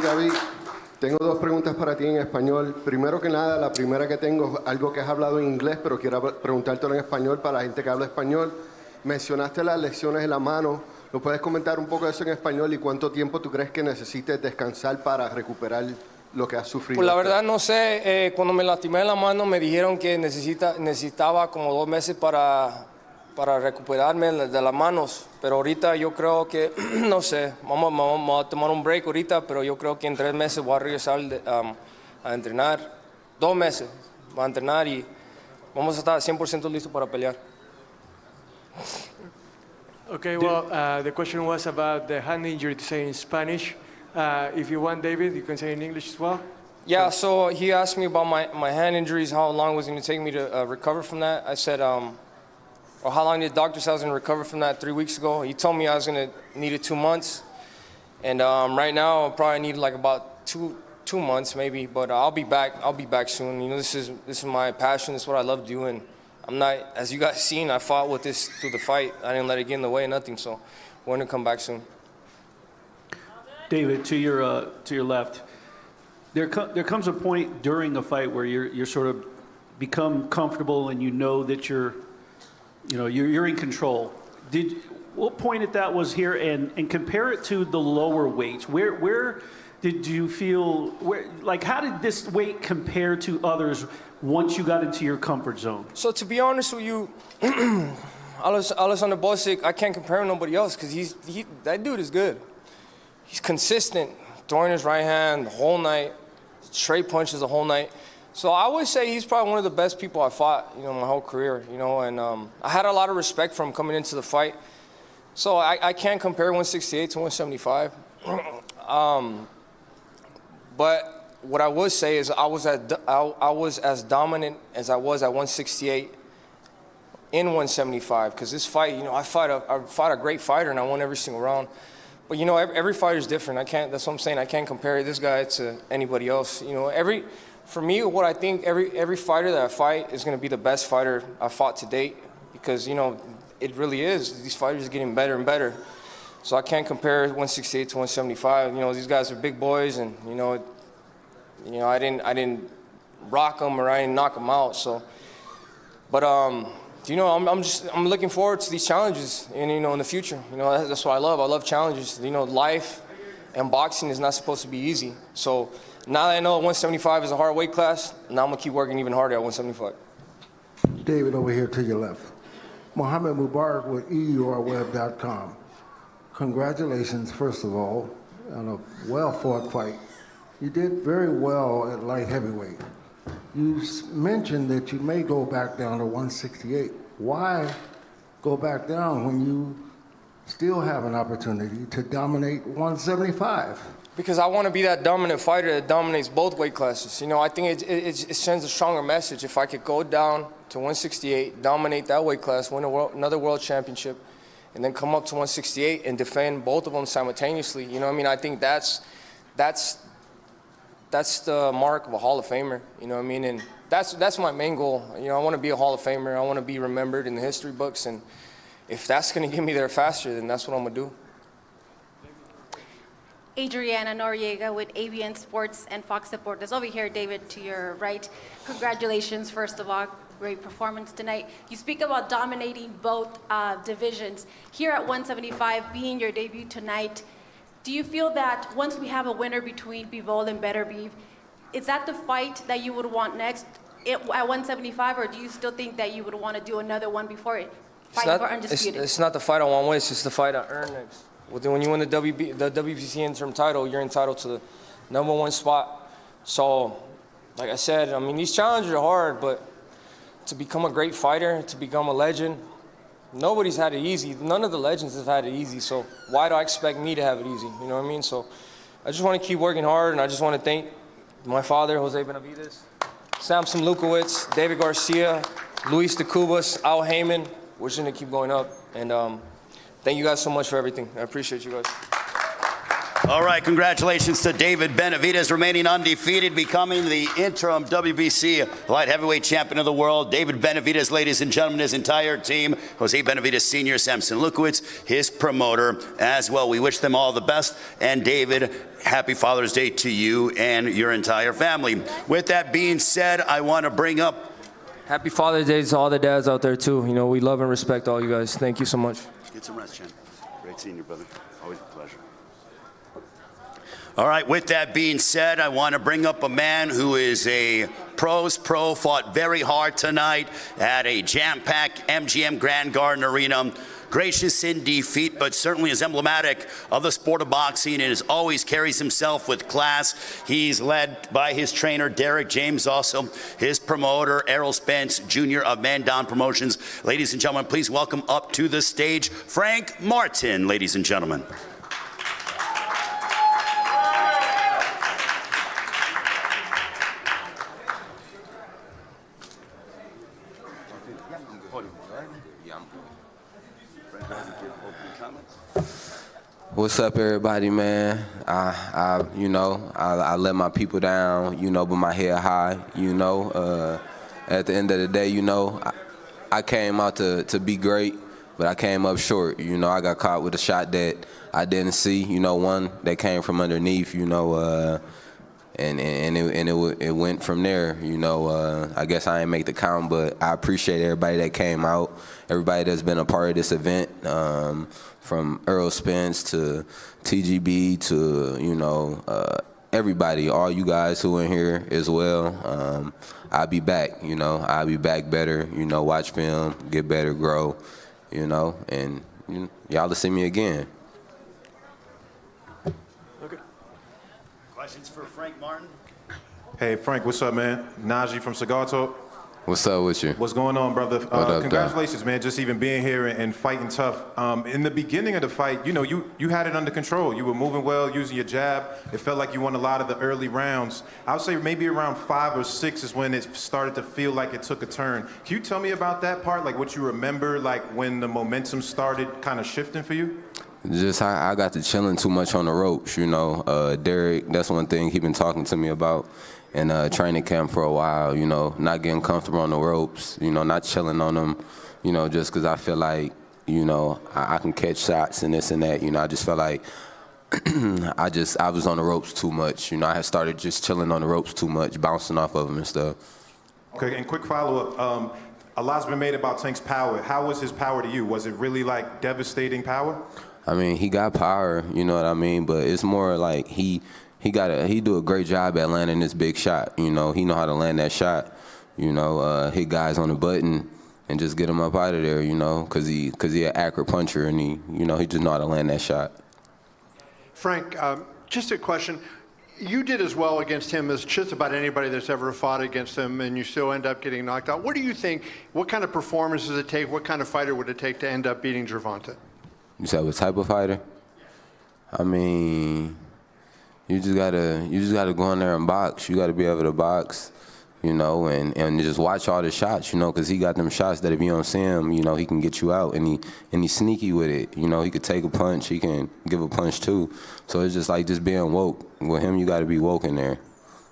[SPEAKER 14] David, tengo 2 preguntas para ti en español. Primero que nada, la primera que tengo es algo que has hablado en inglés, pero quiero preguntártelo en español para la gente que habla español. Mencionaste las lesiones en la mano. ¿Nos puedes comentar un poco de eso en español y cuánto tiempo tú crees que necesites descansar para recuperar lo que has sufrido?
[SPEAKER 4] Pues la verdad no sé. Cuando me lastimé en la mano me dijeron que necesitaba como 2 meses para recuperarme de las manos. Pero ahorita yo creo que, no sé, vamos a tomar un break ahorita, pero yo creo que en 3 meses voy a regresar a entrenar. 2 meses voy a entrenar y vamos a estar 100% listos para pelear.
[SPEAKER 9] Okay, well, the question was about the hand injury, to say in Spanish. If you want, David, you can say in English as well.
[SPEAKER 4] Yeah, so he asked me about my hand injuries, how long it was going to take me to recover from that. I said, or how long the doctor said I was going to recover from that 3 weeks ago. He told me I was going to need it 2 months. And right now, I'll probably need like about two months maybe, but I'll be back. I'll be back soon. You know, this is my passion. This is what I love doing. I'm not, as you guys seen, I fought with this through the fight. I didn't let it get in the way, nothing. So we're gonna come back soon.
[SPEAKER 17] David, to your left, there comes a point during a fight where you're sort of become comfortable and you know that you're in control. What point at that was here, and compare it to the lower weights? Where did you feel, how did this weight compare to others once you got into your comfort zone?
[SPEAKER 4] So to be honest with you, Oleksandr Gvozdyk, I can't compare him to nobody else because that dude is good. He's consistent, throwing his right hand the whole night, straight punches the whole night. So I would say he's probably one of the best people I fought, my whole career, and I had a lot of respect for him coming into the fight. So I can't compare 168 to 175. But what I would say is I was as dominant as I was at 168 in 175, because this fight, I fought a great fighter and I won every single round. But you know, every fighter is different. That's what I'm saying. I can't compare this guy to anybody else. You know, for me, what I think every fighter that I fight is going to be the best fighter I fought to date, because you know, it really is. These fighters are getting better and better. So I can't compare 168 to 175. You know, these guys are big boys, and you know, I didn't rock them or I didn't knock them out. So, but you know, I'm looking forward to these challenges, and you know, in the future. You know, that's what I love. I love challenges. You know, life and boxing is not supposed to be easy. So now that I know 175 is a hard weight class, now I'm gonna keep working even harder at 175.
[SPEAKER 18] David, over here to your left. Mohammed Mubarak with EURweb.com. Congratulations, first of all, on a well-fought fight. You did very well at light heavyweight. You mentioned that you may go back down to 168. Why go back down when you still have an opportunity to dominate 175?
[SPEAKER 4] Because I want to be that dominant fighter that dominates both weight classes. You know, I think it sends a stronger message if I could go down to 168, dominate that weight class, win another world championship, and then come up to 168 and defend both of them simultaneously. You know what I mean? I think that's the mark of a Hall of Famer. You know what I mean? And that's my main goal. You know, I want to be a Hall of Famer. I want to be remembered in the history books. And if that's going to get me there faster, then that's what I'm going to do.
[SPEAKER 19] Adriana Noriega with ABN Sports and Fox Deportes. Over here, David, to your right. Congratulations, first of all. Great performance tonight. You speak about dominating both divisions. Here at 175, being your debut tonight, do you feel that once we have a winner between Bivol and Beterbiev, is that the fight that you would want next at 175, or do you still think that you would want to do another one before it? Fight for undisputed.
[SPEAKER 4] It's not the fight I want to win, it's just the fight I earn next. When you win the WBC interim title, you're entitled to the #1 spot. So, like I said, I mean, these challenges are hard, but to become a great fighter, to become a legend, nobody's had it easy. None of the legends have had it easy, so why do I expect me to have it easy? You know what I mean? So I just want to keep working hard, and I just want to thank my father, Jose Benavidez, Samson Lukowicz, David Garcia, Luis de Cubas, Al Heyman. We're just going to keep going up, and thank you guys so much for everything. I appreciate you guys.
[SPEAKER 3] All right, congratulations to David Benavidez, remaining undefeated, becoming the interim WBC light heavyweight champion of the world. David Benavidez, ladies and gentlemen, his entire team, Jose Benavidez Sr., Samson Lukowicz, his promoter as well. We wish them all the best. And David, happy Father's Day to you and your entire family. With that being said, I want to bring up...
[SPEAKER 4] Happy Father's Day to all the dads out there, too. You know, we love and respect all you guys. Thank you so much.
[SPEAKER 3] Get some rest, Chen. Great seeing you, brother. Always a pleasure. All right, with that being said, I want to bring up a man who is a pro's pro, fought very hard tonight at a jam-packed MGM Grand Garden Arena. Gracious in defeat, but certainly is emblematic of the sport of boxing and always carries himself with class. He's led by his trainer, Derek James, also his promoter, Errol Spence Jr. of Man Down Promotions. Ladies and gentlemen, please welcome up to the stage, Frank Martin, ladies and gentlemen.
[SPEAKER 20] What's up, everybody, man? I let my people down, but my head high, At the end of the day, I came out to be great, but I came up short. I got caught with a shot that I didn't see, one that came from underneath, and it went from there. I guess I ain't make the count, but I appreciate everybody that came out, everybody that's been a part of this event, from Errol Spence to TGB to, everybody, all you guys who are in here as well. I'll be back, I'll be back better, watch film, get better, grow, and y'all to see me again.
[SPEAKER 3] Okay. Questions for Frank Martin?
[SPEAKER 6] Hey, Frank, what's up, man? Najee from Cigar Talk.
[SPEAKER 20] What's up with you?
[SPEAKER 6] What's going on, brother?
[SPEAKER 20] What up,
[SPEAKER 6] congratulations, man, just even being here and fighting tough. In the beginning of the fight, you had it under control. You were moving well, using your jab. It felt like you won a lot of the early rounds. I would say maybe around 5 or 6 is when it started to feel like it took a turn. Can you tell me about that part, like what you remember, like when the momentum started kind of shifting for you?
[SPEAKER 20] Just I got to chilling too much on the ropes, you know. Derek, that's one thing he been talking to me about in training camp for a while, you know, not getting comfortable on the ropes, you know, not chilling on them, you know, just because I feel like, you know, I can catch shots and this and that, you know. I just felt like I was on the ropes too much, you know. I had started just chilling on the ropes too much, bouncing off of them and stuff.
[SPEAKER 6] Okay, and quick follow-up. A lot's been made about Tank's power. How was his power to you? Was it really like devastating power?
[SPEAKER 20] I mean, he got power, you know what I mean, but it's more like he do a great job at landing this big shot, you know. He know how to land that shot, you know, hit guys on the button and just get him up out of there, you know, because he an accurate puncher and he just know how to land that shot.
[SPEAKER 11] Frank, just a question. You did as well against him as just about anybody that's ever fought against him, and you still end up getting knocked out. What do you think, what kind of performance does it take, what kind of fighter would it take to end up beating Gervonta?
[SPEAKER 20] You said what type of fighter? I mean, you just gotta go in there and box. You gotta be able to box, you know, and just watch all the shots, you know, because he got them shots that if you don't see him, you know, he can get you out, and he's sneaky with it. You know, he could take a punch, he can give a punch too. So it's just like just being woke. With him, you gotta be woke in there.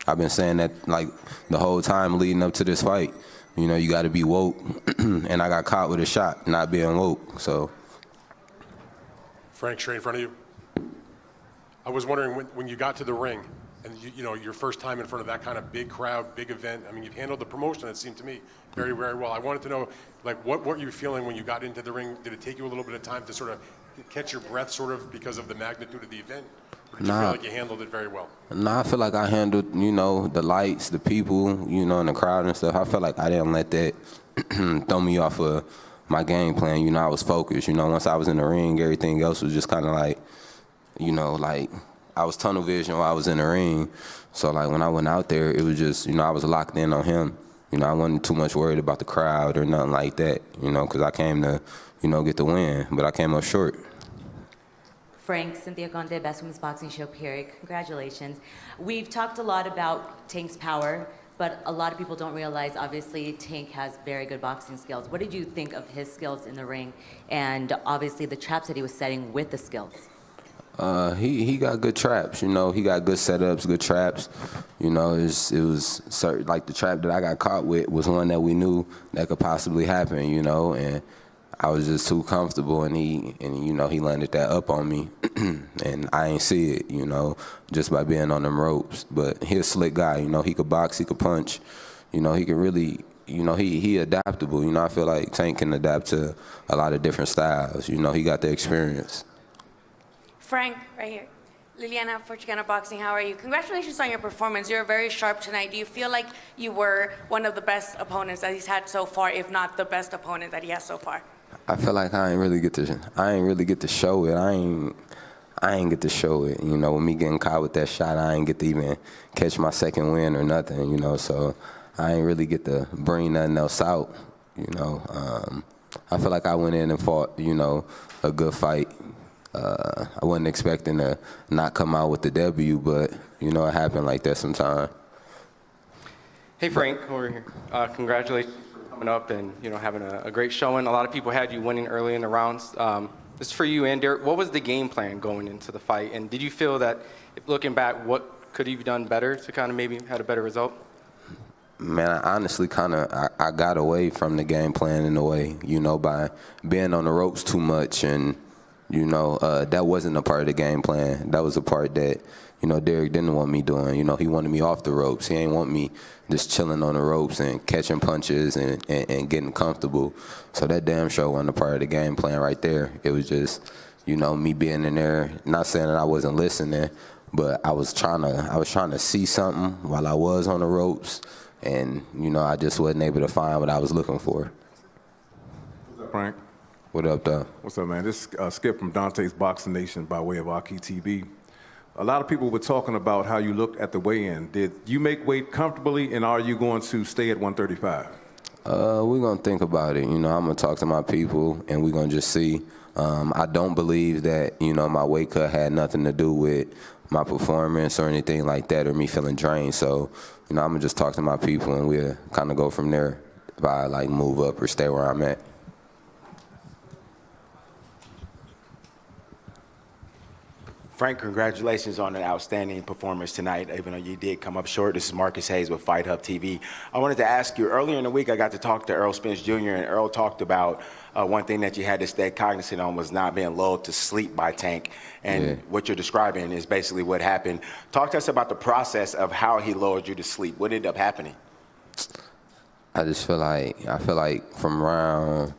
[SPEAKER 20] I've been saying that like the whole time leading up to this fight. You know, you gotta be woke, and I got caught with a shot, not being woke, so.
[SPEAKER 7] Frank, straight in front of you. I was wondering when you got to the ring and you know, your first time in front of that kind of big crowd, big event. I mean, you've handled the promotion, it seemed to me, very, very well. I wanted to know, like, what were you feeling when you got into the ring? Did it take you a little bit of time to sort of catch your breath, sort of, because of the magnitude of the event? Or did you feel like you handled it very well?
[SPEAKER 20] Nah, I feel like I handled, you know, the lights, the people, you know, and the crowd and stuff. I felt like I didn't let that throw me off of my game plan. You know, I was focused. You know, once I was in the ring, everything else was just kind of like, you know, like I was tunnel vision while I was in the ring. So like when I went out there, it was just, you know, I was locked in on him. You know, I wasn't too much worried about the crowd or nothing like that, you know, because I came to, you know, get the win, but I came up short.
[SPEAKER 21] Frank, Cynthia Conde, Best Women's Boxing Show, period. Congratulations. We've talked a lot about Tank's power, but a lot of people don't realize, obviously, Tank has very good boxing skills. What did you think of his skills in the ring and obviously the traps that he was setting with the skills?
[SPEAKER 20] He got good traps, you know. He got good setups, good traps. You know, it was certain, like the trap that I got caught with was one that we knew that could possibly happen, you know, and I was just too comfortable, and you know, he landed that up on me, and I ain't see it, you know, just by being on them ropes. But he's a slick guy, you know. He could box, he could punch, you know. He could really, you know, he adaptable. You know, I feel like Tank can adapt to a lot of different styles. You know, he got the experience.
[SPEAKER 22] Frank, right here. Liliana for Chicana Boxing, how are you? Congratulations on your performance. You were very sharp tonight. Do you feel like you were one of the best opponents that he's had so far, if not the best opponent that he has so far?
[SPEAKER 20] I feel like I ain't really get to show it. I ain't get to show it. You know, with me getting caught with that shot, I ain't get to even catch my second win or nothing, you know, so I ain't really get to bring nothing else out, you know. I feel like I went in and fought, you know, a good fight. I wasn't expecting to not come out with the W, but, you know, it happened like that sometime.
[SPEAKER 23] Hey, Frank, over here. Congratulations for coming up and, you know, having a great showing. A lot of people had you winning early in the rounds. This is for you and Derek. What was the game plan going into the fight? And did you feel that, looking back, what could you have done better to kind of maybe had a better result?
[SPEAKER 20] Man, I honestly I got away from the game plan in a way, you know, by being on the ropes too much, and you know, that wasn't a part of the game plan. That was a part that, you know, Derek didn't want me doing. You know, he wanted me off the ropes. He ain't want me just chilling on the ropes and catching punches and getting comfortable. So that damn sure wasn't a part of the game plan right there. It was just, you know, me being in there, not saying that I wasn't listening, but I was trying to see something while I was on the ropes, and, you know, I just wasn't able to find what I was looking for.
[SPEAKER 24] What's up, Frank?
[SPEAKER 20] What up, though?
[SPEAKER 24] What's up, man? This is Skip from Dante's Boxing Nation by way of Aki TV. A lot of people were talking about how you looked at the weigh-in. Did you make weight comfortably, and are you going to stay at 135?
[SPEAKER 20] We're going to think about it. You know, I'm going to talk to my people, and we're going to just see. I don't believe that, you know, my weight cut had nothing to do with my performance or anything like that, or me feeling drained. So, you know, I'm going to just talk to my people, and we'll kind of go from there if I, like, move up or stay where I'm at.
[SPEAKER 15] Frank, congratulations on an outstanding performance tonight, even though you did come up short. This is Marcus Hayes with FightHype TV. I wanted to ask you, earlier in the week, I got to talk to Errol Spence Jr., and Errol talked about one thing that you had to stay cognizant on was not being lulled to sleep by Tank. And what you're describing is basically what happened. Talk to us about the process of how he lowered you to sleep. What ended up happening?
[SPEAKER 20] I feel like from around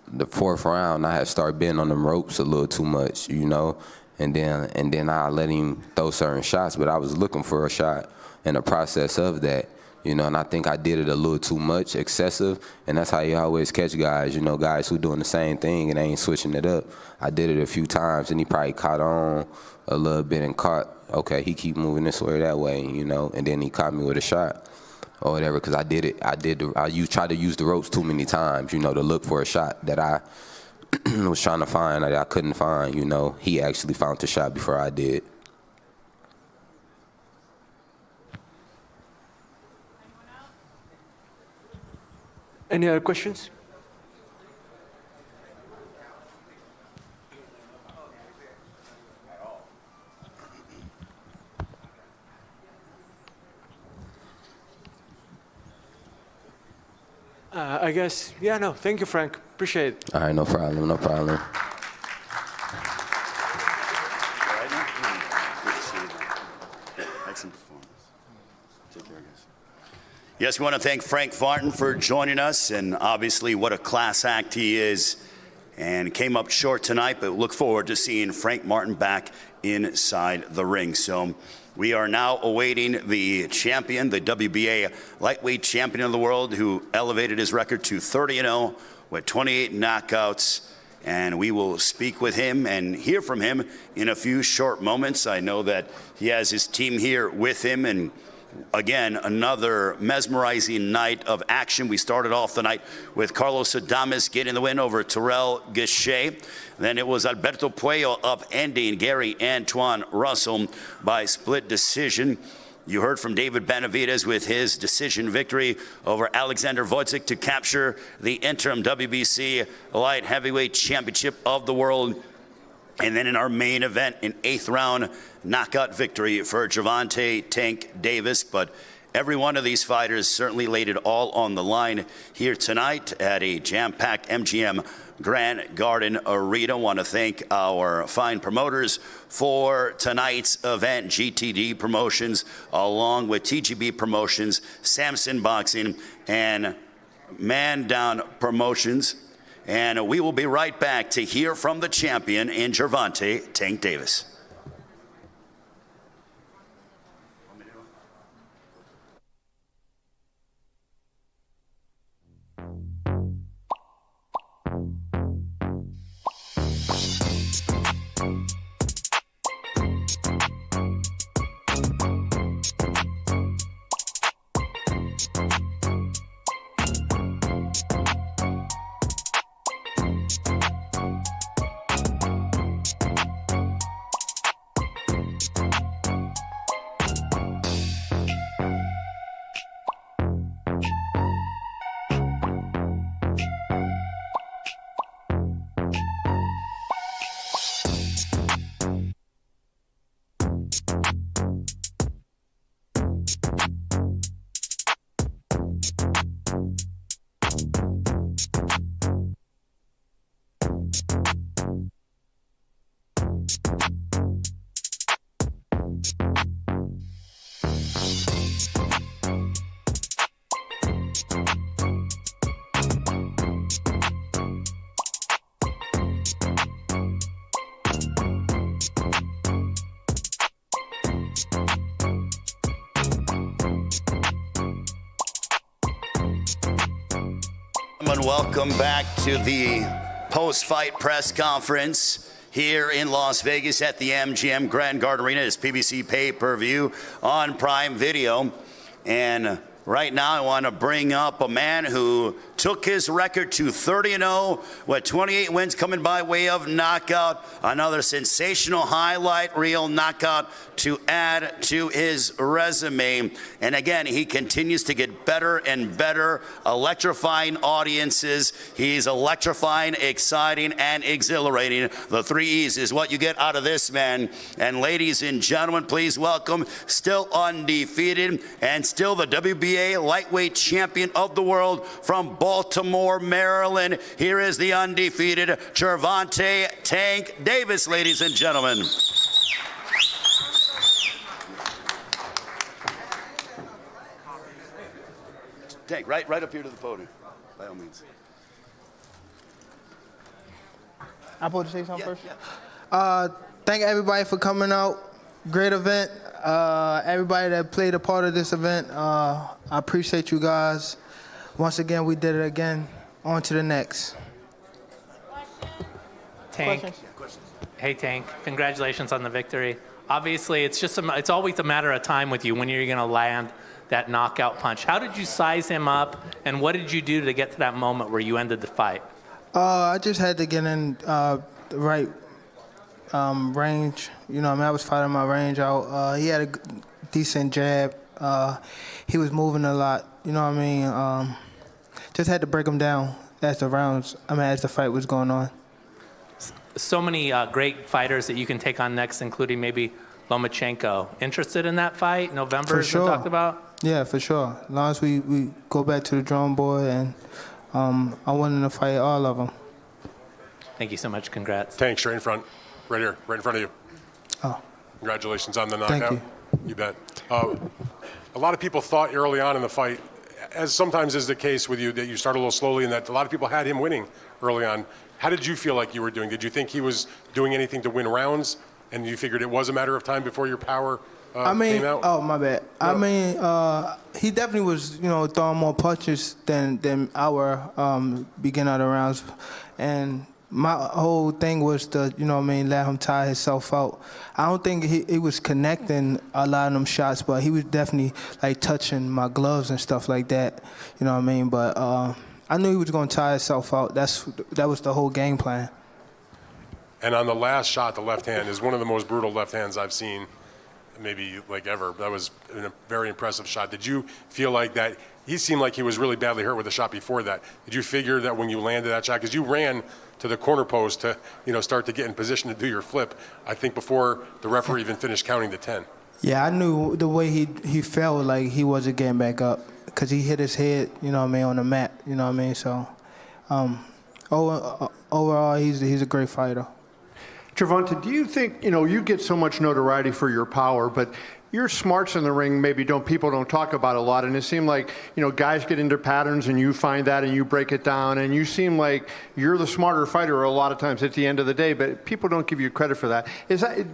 [SPEAKER 20] the 4th round, I had started being on them ropes a little too much, you know, and then I let him throw certain shots, but I was looking for a shot in the process of that, you know, and I think I did it a little too much, excessive, and that's how you always catch guys, you know, guys who doing the same thing and they ain't switching it up. I did it a few times, and he probably caught on a little bit and caught, okay, he keep moving this way or that way, you know, and then he caught me with a shot or whatever, because I tried to use the ropes too many times, you know, to look for a shot that I was trying to find that I couldn't find, you know. He actually found the shot before I did.
[SPEAKER 9] Any other questions? I guess, yeah, no, thank you, Frank. Appreciate it.
[SPEAKER 20] All right, no problem, no problem.
[SPEAKER 3] Excellent performance. Take care, guys. Yes, we want to thank Frank Martin for joining us, and obviously what a class act he is, and came up short tonight, but look forward to seeing Frank Martin back inside the ring. So we are now awaiting the champion, the WBA lightweight champion of the world, who elevated his record to 30-0 with 28 knockouts. And we will speak with him and hear from him in a few short moments. I know that he has his team here with him, and again, another mesmerizing night of action. We started off the night with Carlos Adames getting the win over Terrell Gausha. Then it was Alberto Puello upending Gary Antoine Russell by split decision. You heard from David Benavidez with his decision victory over Oleksandr Gvozdyk to capture the interim WBC light heavyweight championship of the world. And then in our main event, an 8th round knockout victory for Gervonta Tank Davis. But every one of these fighters certainly laid it all on the line here tonight at a jam-packed MGM Grand Garden Arena. Want to thank our fine promoters for tonight's event, GTD Promotions, along with TGB Promotions, Samson Boxing, and Man Down Promotions. And we will be right back to hear from the champion in Gervonta Tank Davis. Welcome back to the post-fight press conference here in Las Vegas at the MGM Grand Garden Arena. It's PBC pay-per-view on Prime Video. And Right now, I want to bring up a man who took his record to 30-0 with 28 wins coming by way of knockout. Another sensational highlight reel knockout to add to his resume. And again, he continues to get better and better, electrifying audiences. He's electrifying, exciting, and exhilarating. The 3 E's is what you get out of this man. And ladies and gentlemen, please welcome, still undefeated and still the WBA lightweight champion of the world from Baltimore, Maryland. Here is the undefeated Gervonta Tank Davis, ladies and gentlemen. Tank, right up here to the podium, by all means.
[SPEAKER 1] I'm supposed to say something first? Yeah. Thank everybody for coming out. Great event. Everybody that played a part of this event, I appreciate you guys. Once again, we did it again. On to the next.
[SPEAKER 2] Tank. Hey, Tank. Congratulations on the victory. Obviously, it's always a matter of time with you when you're going to land that knockout punch. How did you size him up, and what did you do to get to that moment where you ended the fight?
[SPEAKER 1] I just had to get in the right range. You know what I mean? I was fighting my range out. He had a decent jab. He was moving a lot. You know what I mean? Just had to break him down as the fight was going on.
[SPEAKER 2] So many great fighters that you can take on next, including maybe Lomachenko. Interested in that fight? November, as we talked about?
[SPEAKER 1] Yeah, for sure. As long as we go back to the drawing board, and I wanted to fight all of them.
[SPEAKER 2] Thank you so much. Congrats.
[SPEAKER 7] Tank, straight in front. Right here, right in front of you.
[SPEAKER 1] Oh.
[SPEAKER 7] Congratulations on the knockout.
[SPEAKER 1] Thank you.
[SPEAKER 7] You bet. A lot of people thought early on in the fight, as sometimes is the case with you, that you start a little slowly and that a lot of people had him winning early on. How did you feel like you were doing? Did you think he was doing anything to win rounds, and you figured it was a matter of time before your power came out?
[SPEAKER 1] Oh, my bad. No. I mean, he definitely was, throwing more punches than our beginning of the rounds. And my whole thing was to, let him tire himself out. I don't think he was connecting a lot of them shots, but he was definitely, touching my gloves and stuff like that. You know what I mean? But I knew he was going to tire himself out. That was the whole game plan.
[SPEAKER 7] And on the last shot, the left hand is one of the most brutal left hands I've seen, maybe ever. That was a very impressive shot. Did you feel like that? He seemed like he was really badly hurt with the shot before that. Did you figure that when you landed that shot, because you ran to the corner post to start to get in position to do your flip, I think before the referee even finished counting to 10.
[SPEAKER 1] Yeah, I knew the way he felt like he wasn't getting back up because he hit his head, on the mat, So overall, he's a great fighter.
[SPEAKER 11] Gervonta, do you think, you get so much notoriety for your power, but your smarts in the ring people don't talk about a lot, and it seemed like, guys get into patterns and you find that and you break it down, and you seem like you're the smarter fighter a lot of times at the end of the day, but people don't give you credit for that.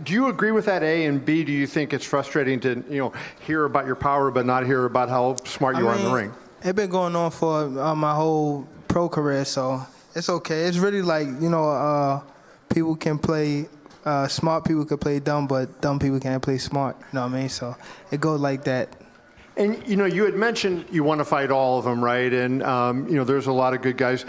[SPEAKER 11] Do you agree with that, A, and B, do you think it's frustrating to, hear about your power but not hear about how smart you are in the ring?
[SPEAKER 1] It's been going on for my whole pro career, so it's okay. It's really like, people can play, smart people can play dumb, but dumb people can't play smart. You know what I mean? So it goes like that.
[SPEAKER 11] And, you had mentioned you want to fight all of them, right? And, there's a lot of good guys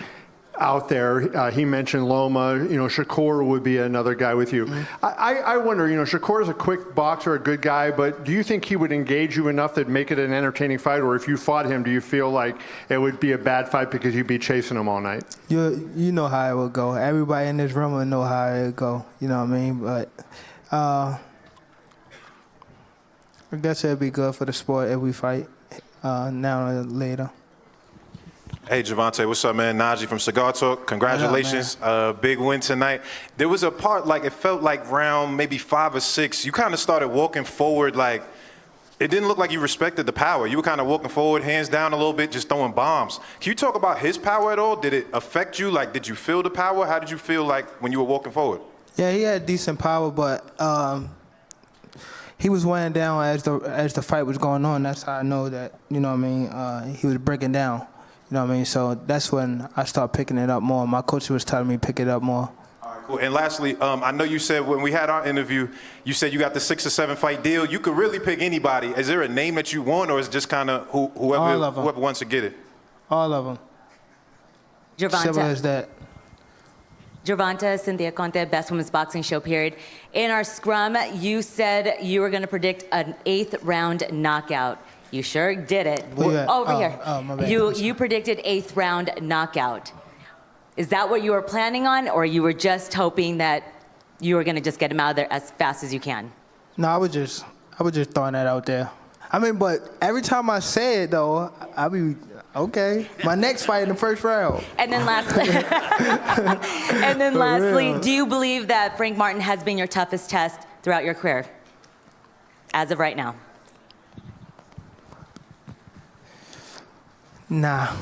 [SPEAKER 11] out there. He mentioned Loma. Shakur would be another guy with you. Mm-hmm. I wonder, Shakur is a quick boxer, a good guy, but do you think he would engage you enough that make it an entertaining fight? Or if you fought him, do you feel like it would be a bad fight because you'd be chasing him all night?
[SPEAKER 1] You know how it would go. Everybody in this room would know how it would go. You know what I mean? But I guess it'd be good for the sport if we fight now or later.
[SPEAKER 6] Hey, Gervonta, what's up, man? Najee from Cigar Talk. Congratulations. Big win tonight. There was a part, it felt like round maybe 5 or 6, you kind of started walking forward it didn't look like you respected the power. You were kind of walking forward, hands down a little bit, just throwing bombs. Can you talk about his power at all? Did it affect you? Did you feel the power? How did you feel when you were walking forward?
[SPEAKER 1] Yeah, he had decent power, but he was weighing down as the fight was going on. That's how I know that, he was breaking down. You know what I mean? So that's when I started picking it up more. My coach was telling me to pick it up more.
[SPEAKER 6] All right, Cool. And lastly, I know you said when we had our interview, you said you got the 6 or 7 fight deal. You could really pick anybody. Is there a name that you want, or is it just kind of whoever wants to get it?
[SPEAKER 1] All of them. Simple as that.
[SPEAKER 21] Gervonta, Cynthia Conte, Best Women's Boxing Show, period. In our scrum, you said you were going to predict an 8th round knockout. You sure did it. Over here.
[SPEAKER 1] My bad.
[SPEAKER 21] You predicted 8th round knockout. Is that what you were planning on, or you were just hoping that you were going to just get him out of there as fast as you can?
[SPEAKER 1] No, I was just throwing that out there. I mean, but every time I say it though, I be okay. My next fight in the first round.
[SPEAKER 21] And then lastly, do you believe that Frank Martin has been your toughest test throughout your career, as of right now?
[SPEAKER 1] Nah.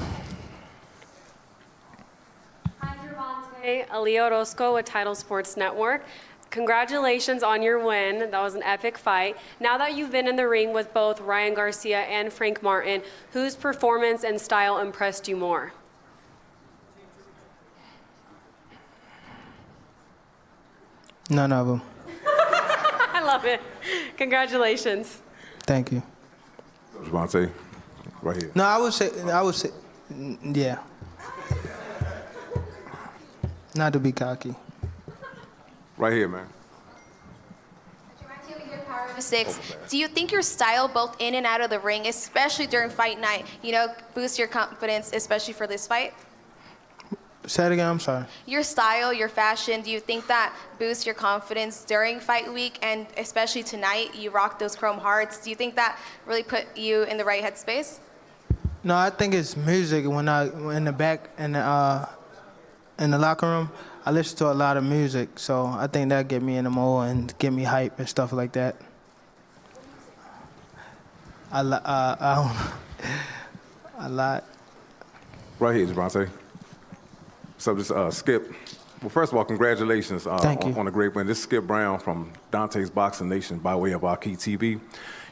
[SPEAKER 5] Hi, Gervonta. Aaliyah Orozco with Title Sports Network. Congratulations on your win. That was an epic fight. Now that you've been in the ring with both Ryan Garcia and Frank Martin, whose performance and style impressed you more?
[SPEAKER 1] None of them.
[SPEAKER 5] I love it. Congratulations.
[SPEAKER 1] Thank you.
[SPEAKER 24] Gervonta, right here.
[SPEAKER 1] No, I would say, yeah. Not to be cocky.
[SPEAKER 24] Right here, man.
[SPEAKER 13] Power of 6. Do you think your style, both in and out of the ring, especially during fight night, boosts your confidence, especially for this fight?
[SPEAKER 1] Say it again, I'm sorry.
[SPEAKER 13] Your style, your fashion, do you think that boosts your confidence during fight week, and especially tonight, you rock those chrome hearts? Do you think that really put you in the right headspace?
[SPEAKER 1] No, I think it's music. When in the back in the locker room, I listen to a lot of music, so I think that get me in the mode and get me hype and stuff like that. A lot.
[SPEAKER 24] Right here, Gervonta. So this Skip. Well, first of all, congratulations on a great win. This is Skip Brown from Dante's Boxing Nation by way of Aki TV.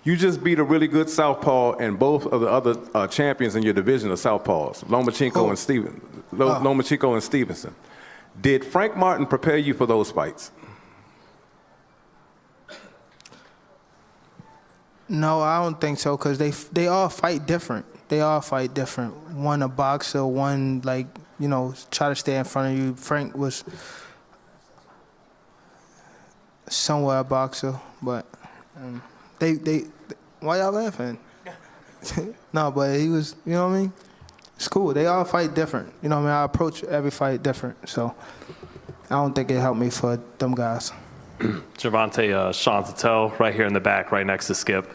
[SPEAKER 24] You just beat a really good southpaw, and both of the other champions in your division are southpaws, Lomachenko and Stevenson. Did Frank Martin prepare you for those fights?
[SPEAKER 1] No, I don't think so, because they all fight different. One a boxer, one try to stay in front of you. Frank was somewhat a boxer, but they why y'all laughing? No, but he was, you know what I mean? It's cool. They all fight different. You know what I mean? I approach every fight different, so I don't think it helped me for them guys.
[SPEAKER 8] Gervonta, Sean Zattel, right here in the back, right next to Skip.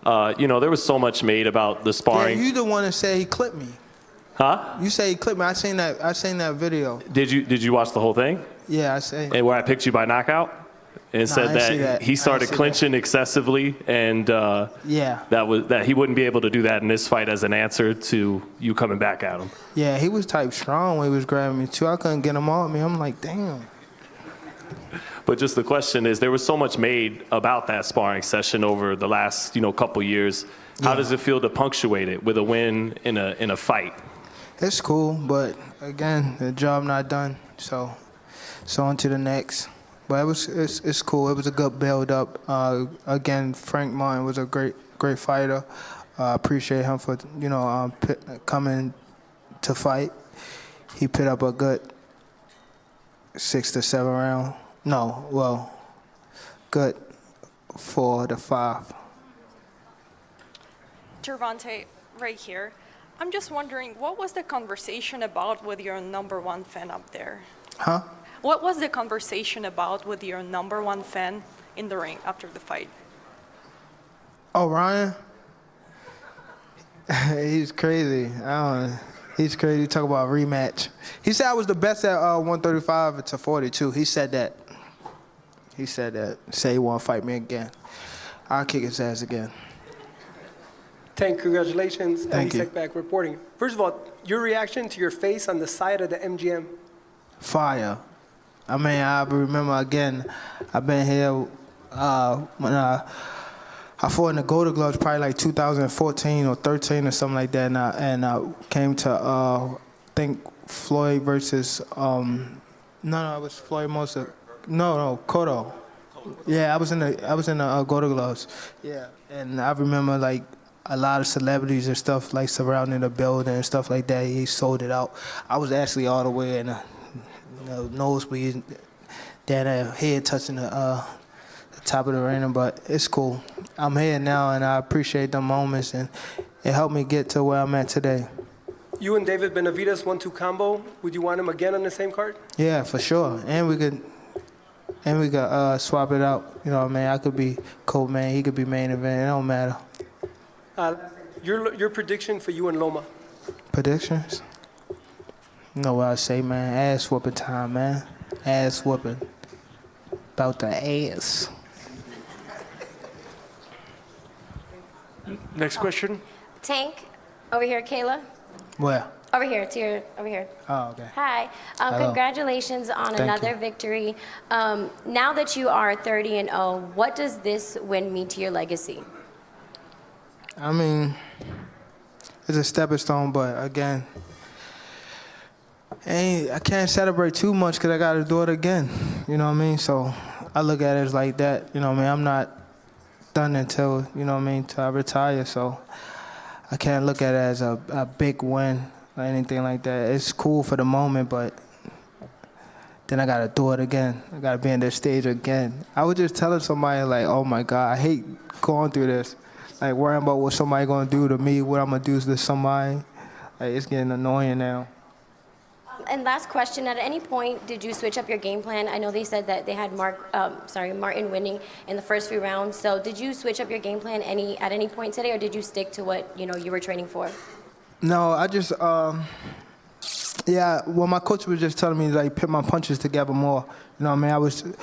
[SPEAKER 8] There was so much made about the sparring.
[SPEAKER 1] Yeah, you the one that said he clipped me.
[SPEAKER 8] Huh?
[SPEAKER 1] You say he clipped me. I seen that video.
[SPEAKER 8] Did you watch the whole thing?
[SPEAKER 1] Yeah, I seen.
[SPEAKER 8] And where I picked you by knockout? And said that he started clinching excessively, and that he wouldn't be able to do that in this fight as an answer to you coming back at him.
[SPEAKER 1] Yeah, he was type strong when he was grabbing me too. I couldn't get him on me. I'm like, damn.
[SPEAKER 8] But just the question is, there was so much made about that sparring session over the last couple years. How does it feel to punctuate it with a win in a fight? It's
[SPEAKER 1] cool, but again, the job not done. So on to the next. But it's cool. It was a good build-up. Again, Frank Martin was a great fighter. I appreciate him for coming to fight. He put up a good 6 to 7 round. No, well, good 4 to 5.
[SPEAKER 10] Gervonta, right here. I'm just wondering, what was the conversation about with your #1 fan up there?
[SPEAKER 1] Huh?
[SPEAKER 10] What was the conversation about with your #1 fan in the ring after the fight?
[SPEAKER 1] Oh, Ryan? He's crazy. He's crazy. Talk about a rematch. He said I was the best at 135 to 42. He said that. Say he want to fight me again. I'll kick his ass again.
[SPEAKER 12] Tank, congratulations.
[SPEAKER 1] Thank you.
[SPEAKER 12] Back reporting. First of all, your reaction to your face on the side of the MGM.
[SPEAKER 1] Fire. I mean, I remember again, I've been here when I fought in the Golden Gloves probably like 2014 or 13 or something like that, and I came to I think Floyd versus No, it was Floyd Mosa. No, Cotto. Yeah, I was in the Golden Gloves. Yeah, and I remember like a lot of celebrities and stuff like surrounding the building and stuff like that. He sold it out. I was actually all the way in the nosebleed, down there, head touching the top of the arena. But it's cool. I'm here now, and I appreciate the moments, and it helped me get to where I'm at today.
[SPEAKER 12] You and David Benavidez 1-2 combo. Would you want him again on the same card?
[SPEAKER 1] Yeah, for sure. And we could swap it out. You know what I mean? I could be co-main. He could be main event. It don't matter.
[SPEAKER 12] Your prediction for you and Loma?
[SPEAKER 1] Predictions? You know what I say, man? Ass whooping time, man. Ass whooping. About the ass.
[SPEAKER 9] Next question.
[SPEAKER 14] Tank, over here, Kayla.
[SPEAKER 1] Where?
[SPEAKER 14] Over here, to your, over here.
[SPEAKER 1] Oh, okay.
[SPEAKER 14] Hi.
[SPEAKER 1] Hello.
[SPEAKER 14] Congratulations on
[SPEAKER 1] Thank
[SPEAKER 14] another
[SPEAKER 1] you.
[SPEAKER 14] victory. Now that you are 30-0, what does this win mean to your legacy?
[SPEAKER 1] I mean, it's a stepping stone, but again, I can't celebrate too much because I got to do it again. You know what I mean? So I look at it as like that. You know what I mean? I'm not done until, you know what I mean, till I retire. So I can't look at it as a big win or anything like that. It's cool for the moment, but then I got to do it again. I got to be in this stage again. I was just telling somebody, like, oh, my God, I hate going through this. Like, worrying about what somebody going to do to me, what I'm going to do to somebody. Like, it's getting annoying now.
[SPEAKER 14] And last question, at any point did you switch up your game plan? I know they said that they had Martin winning in the first few rounds. So did you switch up your game plan at any point today, or did you stick to what you were training for?
[SPEAKER 1] No, I just, yeah, well, my coach was just telling me, like, put my punches together more. You know what I mean?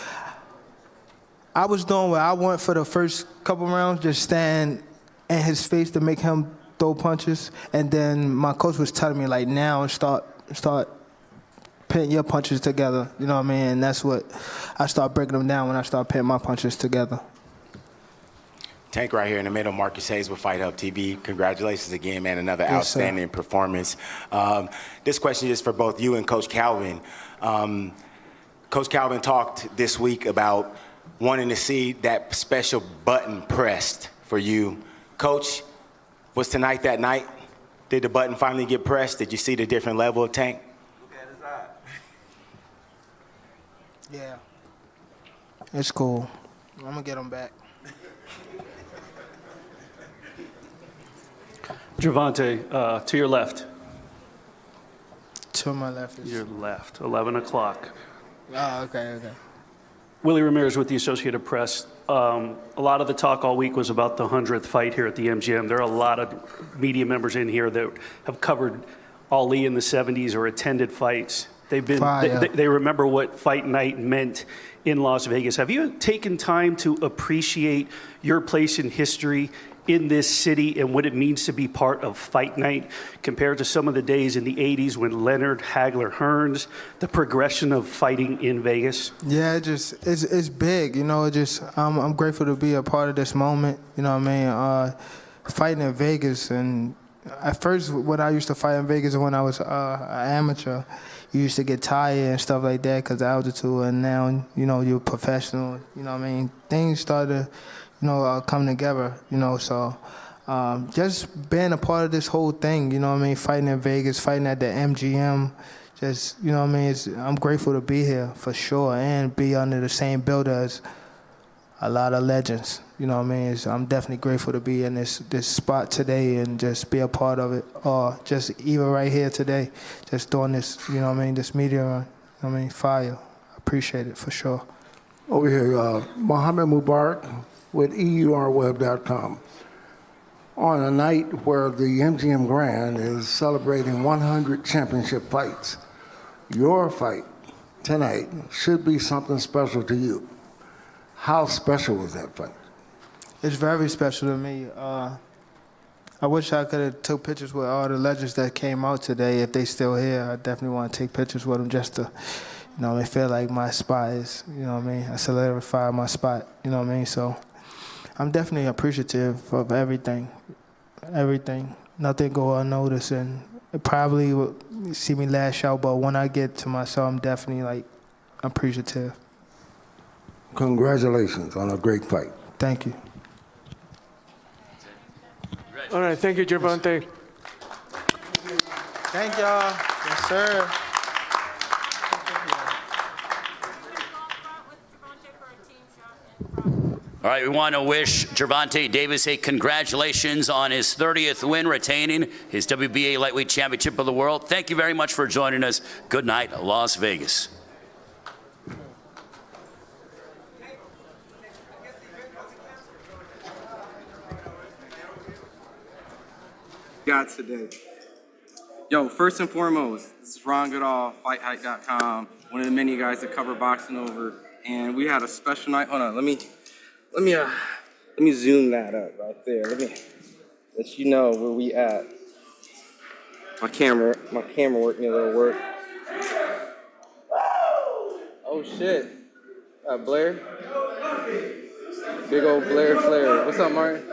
[SPEAKER 1] I was doing what I want for the first couple rounds, just stand in his face to make him throw punches. And then my coach was telling me, like, now start putting your punches together. You know what I mean? And that's what I start breaking them down when I start putting my punches together.
[SPEAKER 15] Tank right here in the middle, Marcus Hayes with FightHype TV. Congratulations again, man. Another
[SPEAKER 1] Yes,
[SPEAKER 15] outstanding performance. This question is for both you and Coach Calvin. Coach Calvin talked this week about wanting to see that special button pressed for you. Coach, was tonight that night? Did the button finally get pressed? Did you see the different level of Tank?
[SPEAKER 1] Look at his eye. Yeah. It's cool. I'm going to get him back.
[SPEAKER 16] Gervonta, to your left.
[SPEAKER 1] To my left is...
[SPEAKER 16] Your left, 11 o'clock.
[SPEAKER 1] Oh, okay.
[SPEAKER 16] Willie Ramirez with the Associated Press. A lot of the talk all week was about the 100th fight here at the MGM. There are a lot of media members in here that have covered Ali in the 70s or attended fights. They remember what fight night meant in Las Vegas. Have you taken time to appreciate your place in history in this city and what it means to be part of fight night compared to some of the days in the 80s when Leonard, Hagler, Hearns, the progression of fighting in Vegas?
[SPEAKER 1] Yeah, it's big, you know. I'm grateful to be a part of this moment. You know what I mean? Fighting in Vegas, and at first when I used to fight in Vegas when I was an amateur, you used to get tired and stuff like that because of altitude, and now you're professional. You know what I mean? Things started to come together. So just being a part of this whole thing. You know what I mean? Fighting in Vegas, fighting at the MGM. Just, you know what I mean? I'm grateful to be here for sure and be under the same builder as a lot of legends. You know what I mean? I'm definitely grateful to be in this spot today and just be a part of it. Or just even right here today, just doing this, you know what I mean, this media run. You know what I mean? Fire. I appreciate it for sure.
[SPEAKER 17] Over here, Mohammed Mubarak with EURweb.com. On a night where the MGM Grand is celebrating 100 championship fights, your fight tonight should be something special to you. How special was that fight?
[SPEAKER 1] It's very special to me. I wish I could have took pictures with all the legends that came out today. If they still here, I definitely want to take pictures with them just to, they feel like my spot is, you know what I mean? I solidified my spot, you know what I mean? So I'm definitely appreciative of everything. Nothing go unnoticed, and it probably will see me lash out, but when I get to myself, I'm definitely appreciative.
[SPEAKER 17] Congratulations on a great fight.
[SPEAKER 1] Thank you.
[SPEAKER 9] All right, thank you, Gervonta.
[SPEAKER 1] Thank y'all. Yes, sir.
[SPEAKER 3] All right, we want to wish Gervonta Davis a congratulations on his 30th win, retaining his WBA Lightweight Championship of the World. Thank you very much for joining us. Good night, Las Vegas.
[SPEAKER 4] Got today. Yo, first and foremost, this is Ron Goodall, FightHype.com, one of the many guys that cover boxing over, and we had a special night. Hold on, let me zoom that up right there. Let me let you know where we at. My camera worked me a little work. Oh shit, Blair, big old Blair Flair. What's up, Martin?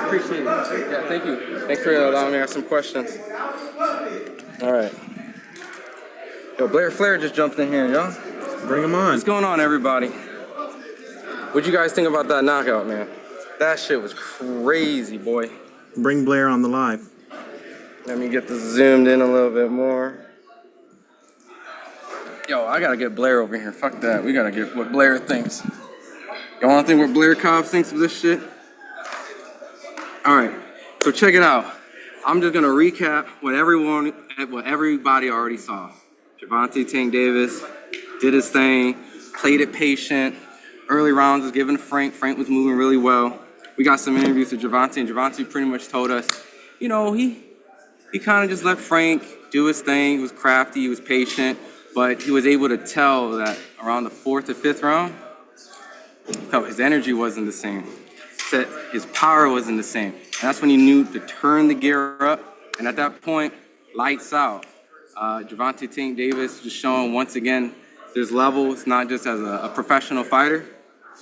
[SPEAKER 4] Appreciate it. Yeah, thank you. Thanks for allowing me to ask some questions. All right. Yo, Blair Flair just jumped in here, y'all.
[SPEAKER 18] Bring him on.
[SPEAKER 4] What's going on, everybody? What'd you guys think about that knockout, man? That shit was crazy, boy.
[SPEAKER 18] Bring Blair on the live.
[SPEAKER 4] Let me get this zoomed in a little bit more. Yo, I gotta get Blair over here. Fuck that. We gotta get what Blair thinks. Y'all wanna think what Blair Cobb thinks of this shit? All right, so check it out. I'm just gonna recap what everybody already saw. Gervonta Tank Davis did his thing, played it patient. Early rounds was given to Frank. Frank was moving really well. We got some interviews with Gervonta, and Gervonta pretty much told us, you know, he kind of just let Frank do his thing. He was crafty, he was patient, but he was able to tell that around the 4th or 5th round, his energy wasn't the same. That his power wasn't the same. And that's when he knew to turn the gear up. And at that point, lights out. Gervonta Tank Davis just showing once again, there's levels, not just as a professional fighter,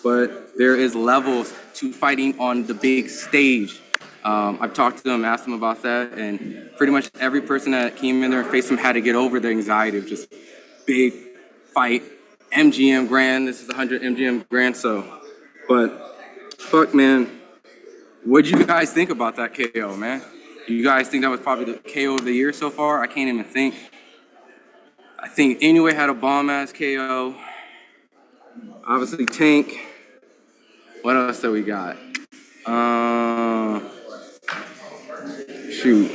[SPEAKER 4] but there is levels to fighting on the big stage. I've talked to him, asked him about that, and pretty much every person that came in there and faced him had to get over the anxiety of just big fight, MGM Grand. This is the 100 MGM Grand, but fuck, man. What'd you guys think about that KO, man? You guys think that was probably the KO of the year so far? I can't even think. I think Inoue had a bomb-ass KO. Obviously, Tank. What else do we got? Shoot.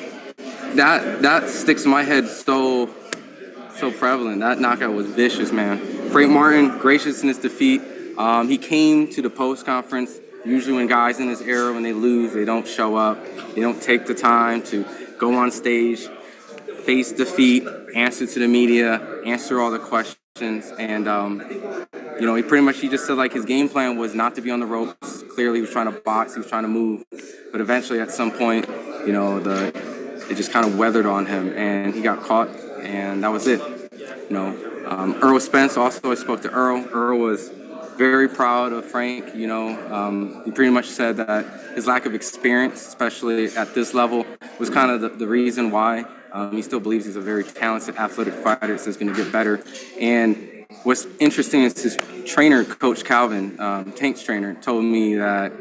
[SPEAKER 4] That sticks in my head so prevalent. That knockout was vicious, man. Frank Martin, gracious in his defeat. He came to the post-conference. Usually when guys in this era, when they lose, they don't show up. They don't take the time to go on stage, face defeat, answer to the media, answer all the questions. And, you know, he just said like his game plan was not to be on the ropes. Clearly he was trying to box, he was trying to move. But eventually at some point, you know, it just kind of weathered on him and he got caught and that was it. You know, Earl Spence also, I spoke to Earl. Earl was very proud of Frank. You know, he pretty much said that his lack of experience, especially at this level, was kind of the reason why. He still believes he's a very talented, athletic fighter, so he's going to get better. And what's interesting is his trainer, Coach Calvin, Tank's trainer, told me that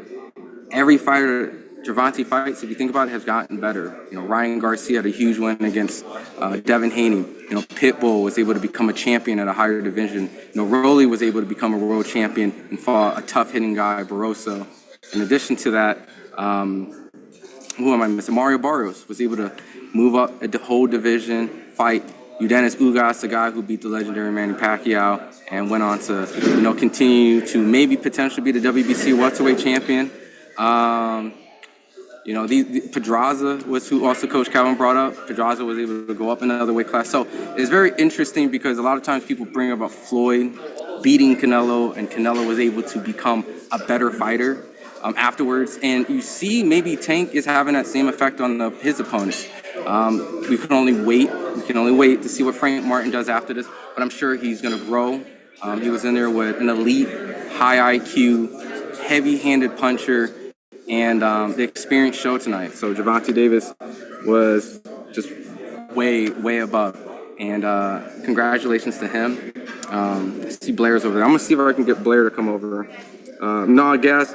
[SPEAKER 4] every fighter Gervonta fights, if you think about it, has gotten better. You know, Ryan Garcia had a huge win against Devin Haney. You know, Pitbull was able to become a champion at a higher division. You know, Rolly was able to become a world champion and fought a tough-hitting guy, Barroso. In addition to that, who am I missing? Mario Barrios was able to move up at the whole division, fight Udenis Ugas, the guy who beat the legendary Manny Pacquiao, and went on to, you know, continue to maybe potentially be the WBC welterweight champion. You know, Pedraza was who also Coach Calvin brought up. Pedraza was able to go up another weight class. So it's very interesting because a lot of times people bring about Floyd beating Canelo, and Canelo was able to become a better fighter afterwards. And you see maybe Tank is having that same effect on his opponents. We can only wait to see what Frank Martin does after this, but I'm sure he's going to grow. He was in there with an elite, high IQ, heavy-handed puncher, and the experience showed tonight. So Gervonta Davis was just way above. And congratulations to him. I see Blair's over there. I'm gonna see if I can get Blair to come over. No, gas.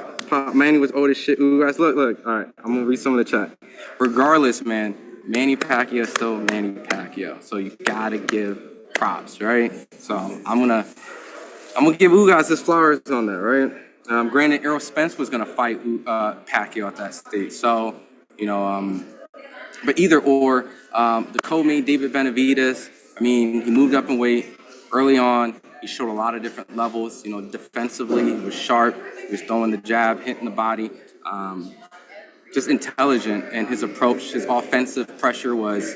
[SPEAKER 4] Manny was old as shit. Ooh, guys, look. All right, I'm gonna read some of the chat. Regardless, man, Manny Pacquiao is still Manny Pacquiao. So you gotta give props, right? So I'm gonna give Ugas his flowers on that, right? Granted, Errol Spence was gonna fight Pacquiao at that stage. So, but either or, the co-main David Benavidez, I mean, he moved up in weight early on. He showed a lot of different levels. Defensively, he was sharp. He was throwing the jab, hitting the body. Just intelligent, and his approach, his offensive pressure was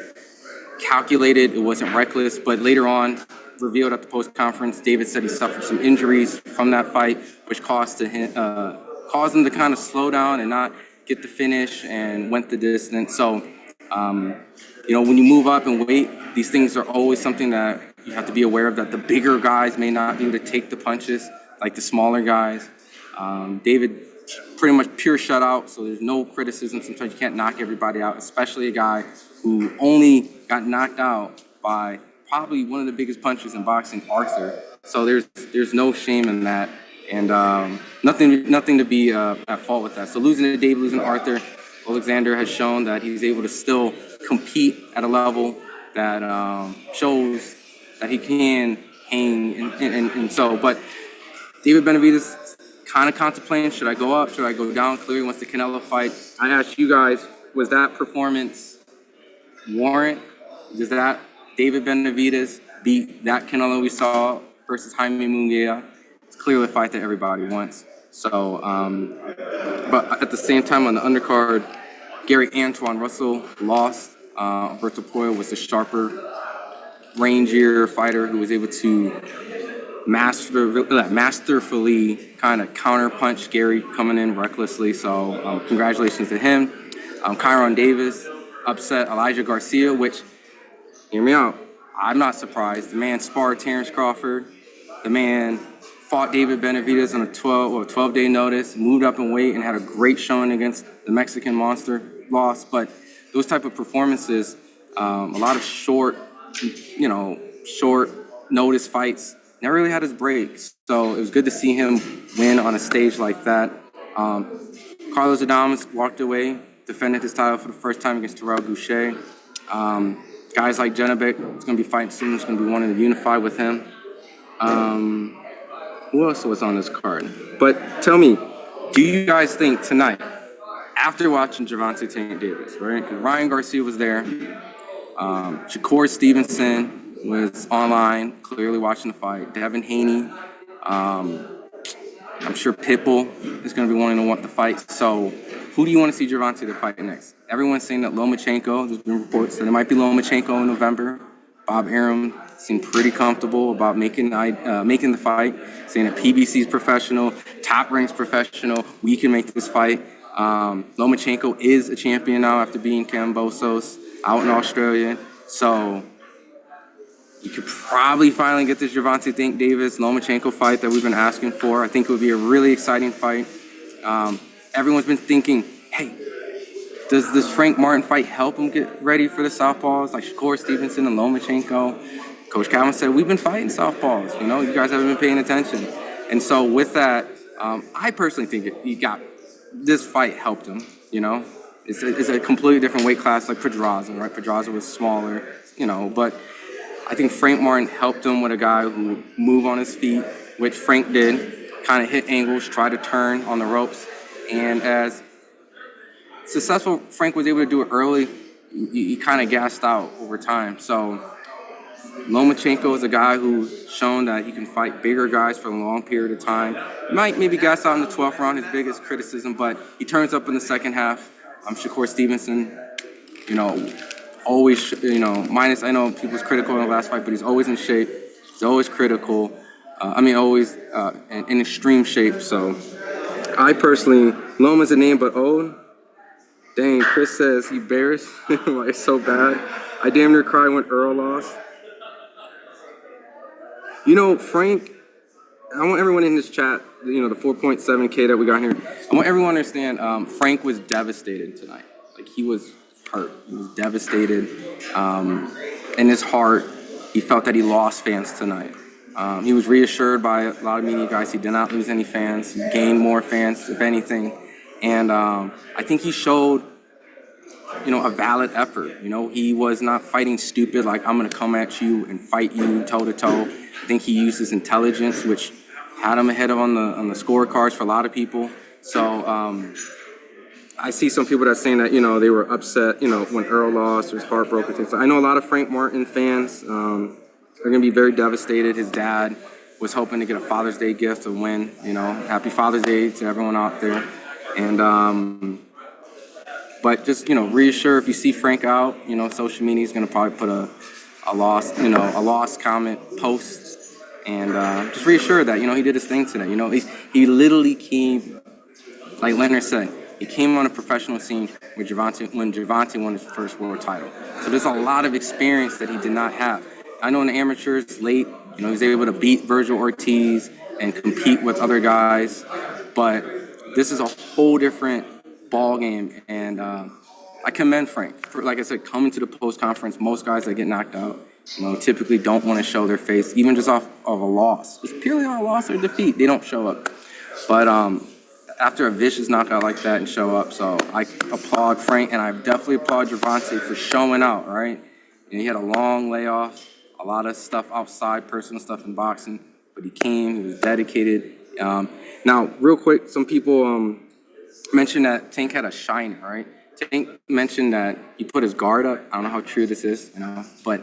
[SPEAKER 4] calculated. It wasn't reckless. But later on, revealed at the post-conference, David said he suffered some injuries from that fight, which caused him to kind of slow down and not get the finish and went the distance. So, when you move up in weight, these things are always something that you have to be aware of, that the bigger guys may not be able to take the punches like the smaller guys. David, pretty much pure shutout, so there's no criticism. Sometimes you can't knock everybody out, especially a guy who only got knocked out by probably one of the biggest punches in boxing, Arthur. So there's no shame in that, and nothing to be at fault with that. So losing to Dave, losing to Arthur, Oleksandr has shown that he's able to still compete at a level that shows that he can hang, and so. But David Benavidez kind of contemplating, should I go up, should I go down? Clearly wants the Canelo fight. I asked you guys, was that performance warrant? Does that David Benavidez beat that Canelo we saw versus Jaime Munguia? It's clearly a fight that everybody wants. So, but at the same time on the undercard, Gary Antoine Russell lost. Alberto Puello was the sharper, rangier fighter who was able to masterfully kind of counterpunch Gary coming in recklessly. So congratulations to him. Kyron Davis upset Elijah Garcia, which, hear me out, I'm not surprised. The man sparred Terrence Crawford. The man fought David Benavidez on a 12-day notice, moved up in weight and had a great showing against the Mexican monster, lost. But those type of performances, a lot of short notice fights, never really had his breaks. So it was good to see him win on a stage like that. Carlos Adames walked away, defended his title for the first time against Terrell Goucher. Guys like Janabek is going to be fighting soon. It's going to be wanting to unify with him. Who else was on this card? But tell me, do you guys think tonight, after watching Gervonta Davis, right? Ryan Garcia was there. Shakur Stevenson was online, clearly watching the fight. Devin Haney. I'm sure Pitbull is going to be wanting to want the fight. So who do you want to see Gervonta to fight next? Everyone's saying that Lomachenko, there's been reports that it might be Lomachenko in November. Bob Arum seemed pretty comfortable about making the fight, saying that PBC's professional, Top Rank's professional, we can make this fight. Lomachenko is a champion now after beating Kambosos out in Australia. So you could probably finally get this Gervonta Davis Lomachenko fight that we've been asking for. I think it would be a really exciting fight. Everyone's been thinking, hey, does this Frank Martin fight help him get ready for the southpaws like Shakur Stevenson and Lomachenko? Coach Calvin said, we've been fighting southpaws. You guys haven't been paying attention. And so with that, I personally think this fight helped him, It's a completely different weight class like Pedraza, right? Pedraza was smaller, but I think Frank Martin helped him with a guy who would move on his feet, which Frank did, kind of hit angles, try to turn on the ropes. And as successful Frank was able to do it early, he kind of gassed out over time. So Lomachenko is a guy who's shown that he can fight bigger guys for a long period of time. Might maybe gas out in the 12th round, his biggest criticism, but he turns up in the second half. Shakur Stevenson, always, minus, I know people's critical in the last fight, but he's always in shape. He's always critical. Always in extreme shape. So I personally, Loma's a name, but old. Dang, Chris says he bears. It's so bad. I damn near cried when Earl lost. Frank, I want everyone in this chat, the 4.7K that we got here, I want everyone to understand Frank was devastated tonight. Like, he was hurt. He was devastated. In his heart, he felt that he lost fans tonight. He was reassured by a lot of media guys. He did not lose any fans. He gained more fans, if anything. And I think he showed, a valid effort. He was not fighting stupid, like I'm going to come at you and fight you toe to toe. I think he used his intelligence, which had him ahead on the scorecards for a lot of people. So I see some people that are saying that, they were upset, when Earl lost, was heartbroken. Things. I know a lot of Frank Martin fans are going to be very devastated. His dad was hoping to get a Father's Day gift to win, Happy Father's Day to everyone out there. And, but just, reassure if you see Frank out, social media is going to probably put a lost comment post. And just reassure that, he did his thing today. He literally came, like Leonard said, he came on a professional scene when Gervonta won his first world title. So there's a lot of experience that he did not have. I know in the amateurs, late, he was able to beat Virgil Ortiz and compete with other guys. But this is a whole different ball game. And I commend Frank. For, like I said, coming to the post-conference, most guys that get knocked out, typically don't want to show their face, even just off of a loss. It's purely on a loss or defeat. They don't show up. But after a vicious knockout like that and show up, so I applaud Frank, and I definitely applaud Gervonta for showing out, right? He had a long layoff, a lot of stuff outside, personal stuff in boxing, but he came, he was dedicated. Now, real quick, some people mentioned that Tank had a shiner, right? Tank mentioned that he put his guard up. I don't know how true this is, but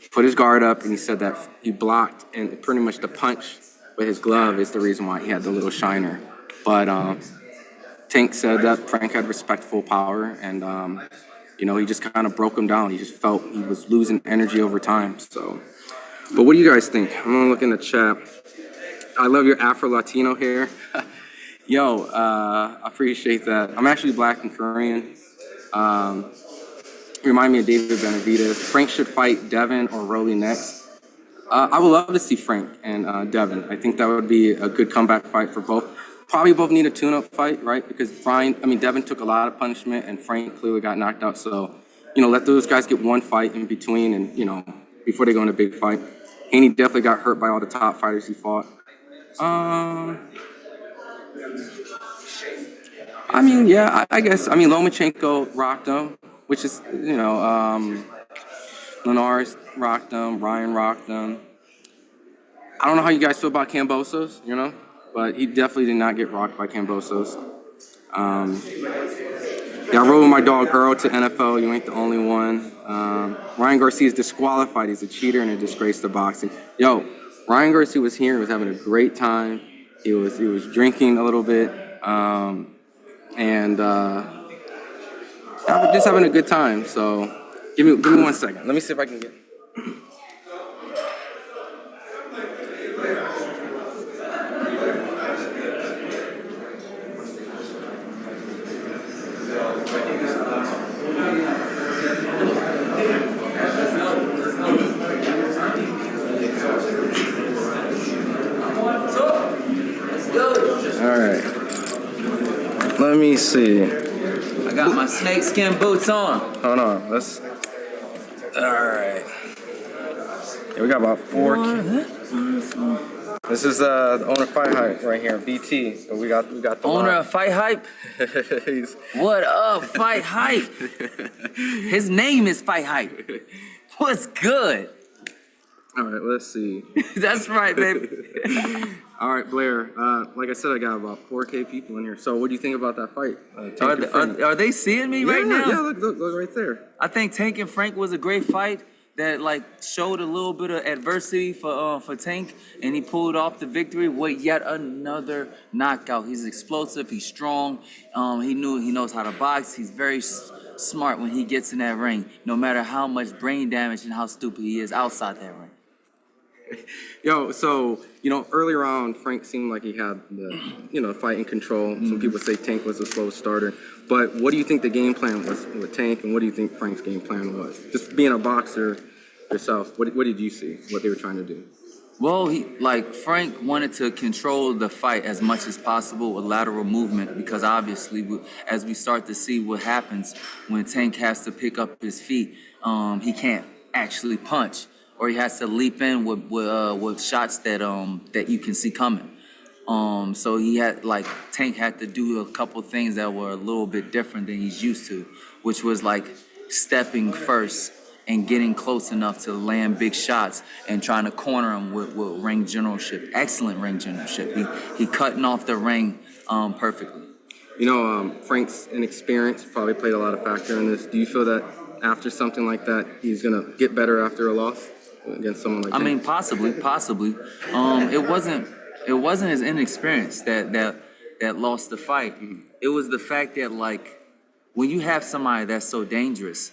[SPEAKER 4] he put his guard up and he said that he blocked, and pretty much the punch with his glove is the reason why he had the little shiner. But Tank said that Frank had respectful power, and he just kind of broke him down. He just felt he was losing energy over time. So, but what do you guys think? I'm gonna look in the chat. I love your Afro-Latino hair. Yo, I appreciate that. I'm actually Black and Korean. Remind me of David Benavidez. Frank should fight Devin or Rolly next. I would love to see Frank and Devin. I think that would be a good comeback fight for both. Probably both need a tune-up fight, right? Because Devin took a lot of punishment and Frank clearly got knocked out. So, let those guys get one fight in between and, before they go in a big fight. Haney definitely got hurt by all the top fighters he fought. I guess. Lomachenko rocked him, which is, Linares rocked him, Ryan rocked him. I don't know how you guys feel about Kambosos, but he definitely did not get rocked by Kambosos. I rode with my dog Earl to NFL. You ain't the only one. Ryan Garcia is disqualified. He's a cheater and a disgrace to boxing. Yo, Ryan Garcia was here. He was having a great time. He was drinking a little bit, and just having a good time. So give me 1 second. Let me see if I can get. All right. Let me see.
[SPEAKER 19] I got my snakeskin boots on.
[SPEAKER 4] Hold on. All right. Yeah, we got about 4. This is the owner of FightHype right here, BT. So we got the
[SPEAKER 19] owner of FightHype. What up, FightHype? His name is FightHype. What's good?
[SPEAKER 4] All right, let's see.
[SPEAKER 19] That's right, baby.
[SPEAKER 4] All right, Blair. Like I said, I got about 4K people in here. So what do you think about that fight?
[SPEAKER 19] Are they seeing me right now?
[SPEAKER 4] Yeah, look right there.
[SPEAKER 19] I think Tank and Frank was a great fight that showed a little bit of adversity for Tank, and he pulled off the victory with yet another knockout. He's explosive. He's strong. He knows how to box. He's very smart when he gets in that ring, no matter how much brain damage and how stupid he is outside that ring.
[SPEAKER 4] Yo, so, earlier on, Frank seemed like he had the, fight in control. Some people say Tank was a slow starter. But what do you think the game plan was with Tank, and what do you think Frank's game plan was? Just being a boxer yourself, what did you see, what they were trying to do?
[SPEAKER 19] Well, Frank wanted to control the fight as much as possible with lateral movement, because obviously, as we start to see what happens when Tank has to pick up his feet, he can't actually punch. or he has to leap in with shots that you can see coming. So he had Tank had to do a couple things that were a little bit different than he's used to, which was like stepping first and getting close enough to land big shots and trying to corner him with ring generalship. Excellent ring generalship. He cutting off the ring perfectly.
[SPEAKER 4] You know, Frank's inexperience probably played a lot of factor in this. Do you feel that after something like that, he's going to get better after a loss against someone like that?
[SPEAKER 19] I mean, possibly. It wasn't his inexperience that lost the fight. It was the fact that, like, when you have somebody that's so dangerous,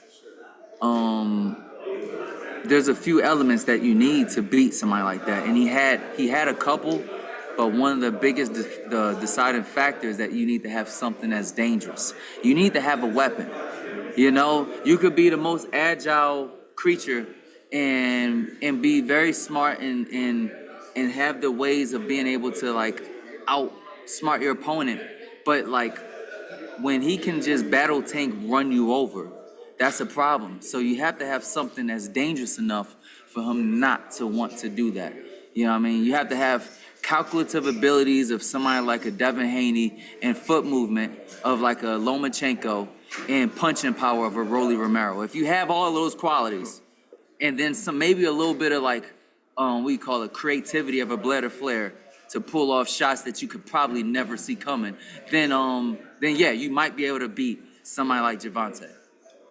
[SPEAKER 19] there's a few elements that you need to beat somebody like that. And he had a couple, but one of the biggest deciding factors that you need to have something that's dangerous. You need to have a weapon. You know, you could be the most agile creature and be very smart and have the ways of being able to like outsmart your opponent. But like when he can just battle tank run you over, that's a problem. So you have to have something that's dangerous enough for him not to want to do that. You know what I mean? You have to have calculative abilities of somebody like a Devin Haney and foot movement of like a Lomachenko and punching power of a Rolly Romero. If you have all of those qualities and then maybe a little bit of like, we call it creativity of a Blair Flair to pull off shots that you could probably never see coming, then yeah, you might be able to beat somebody like Gervonta.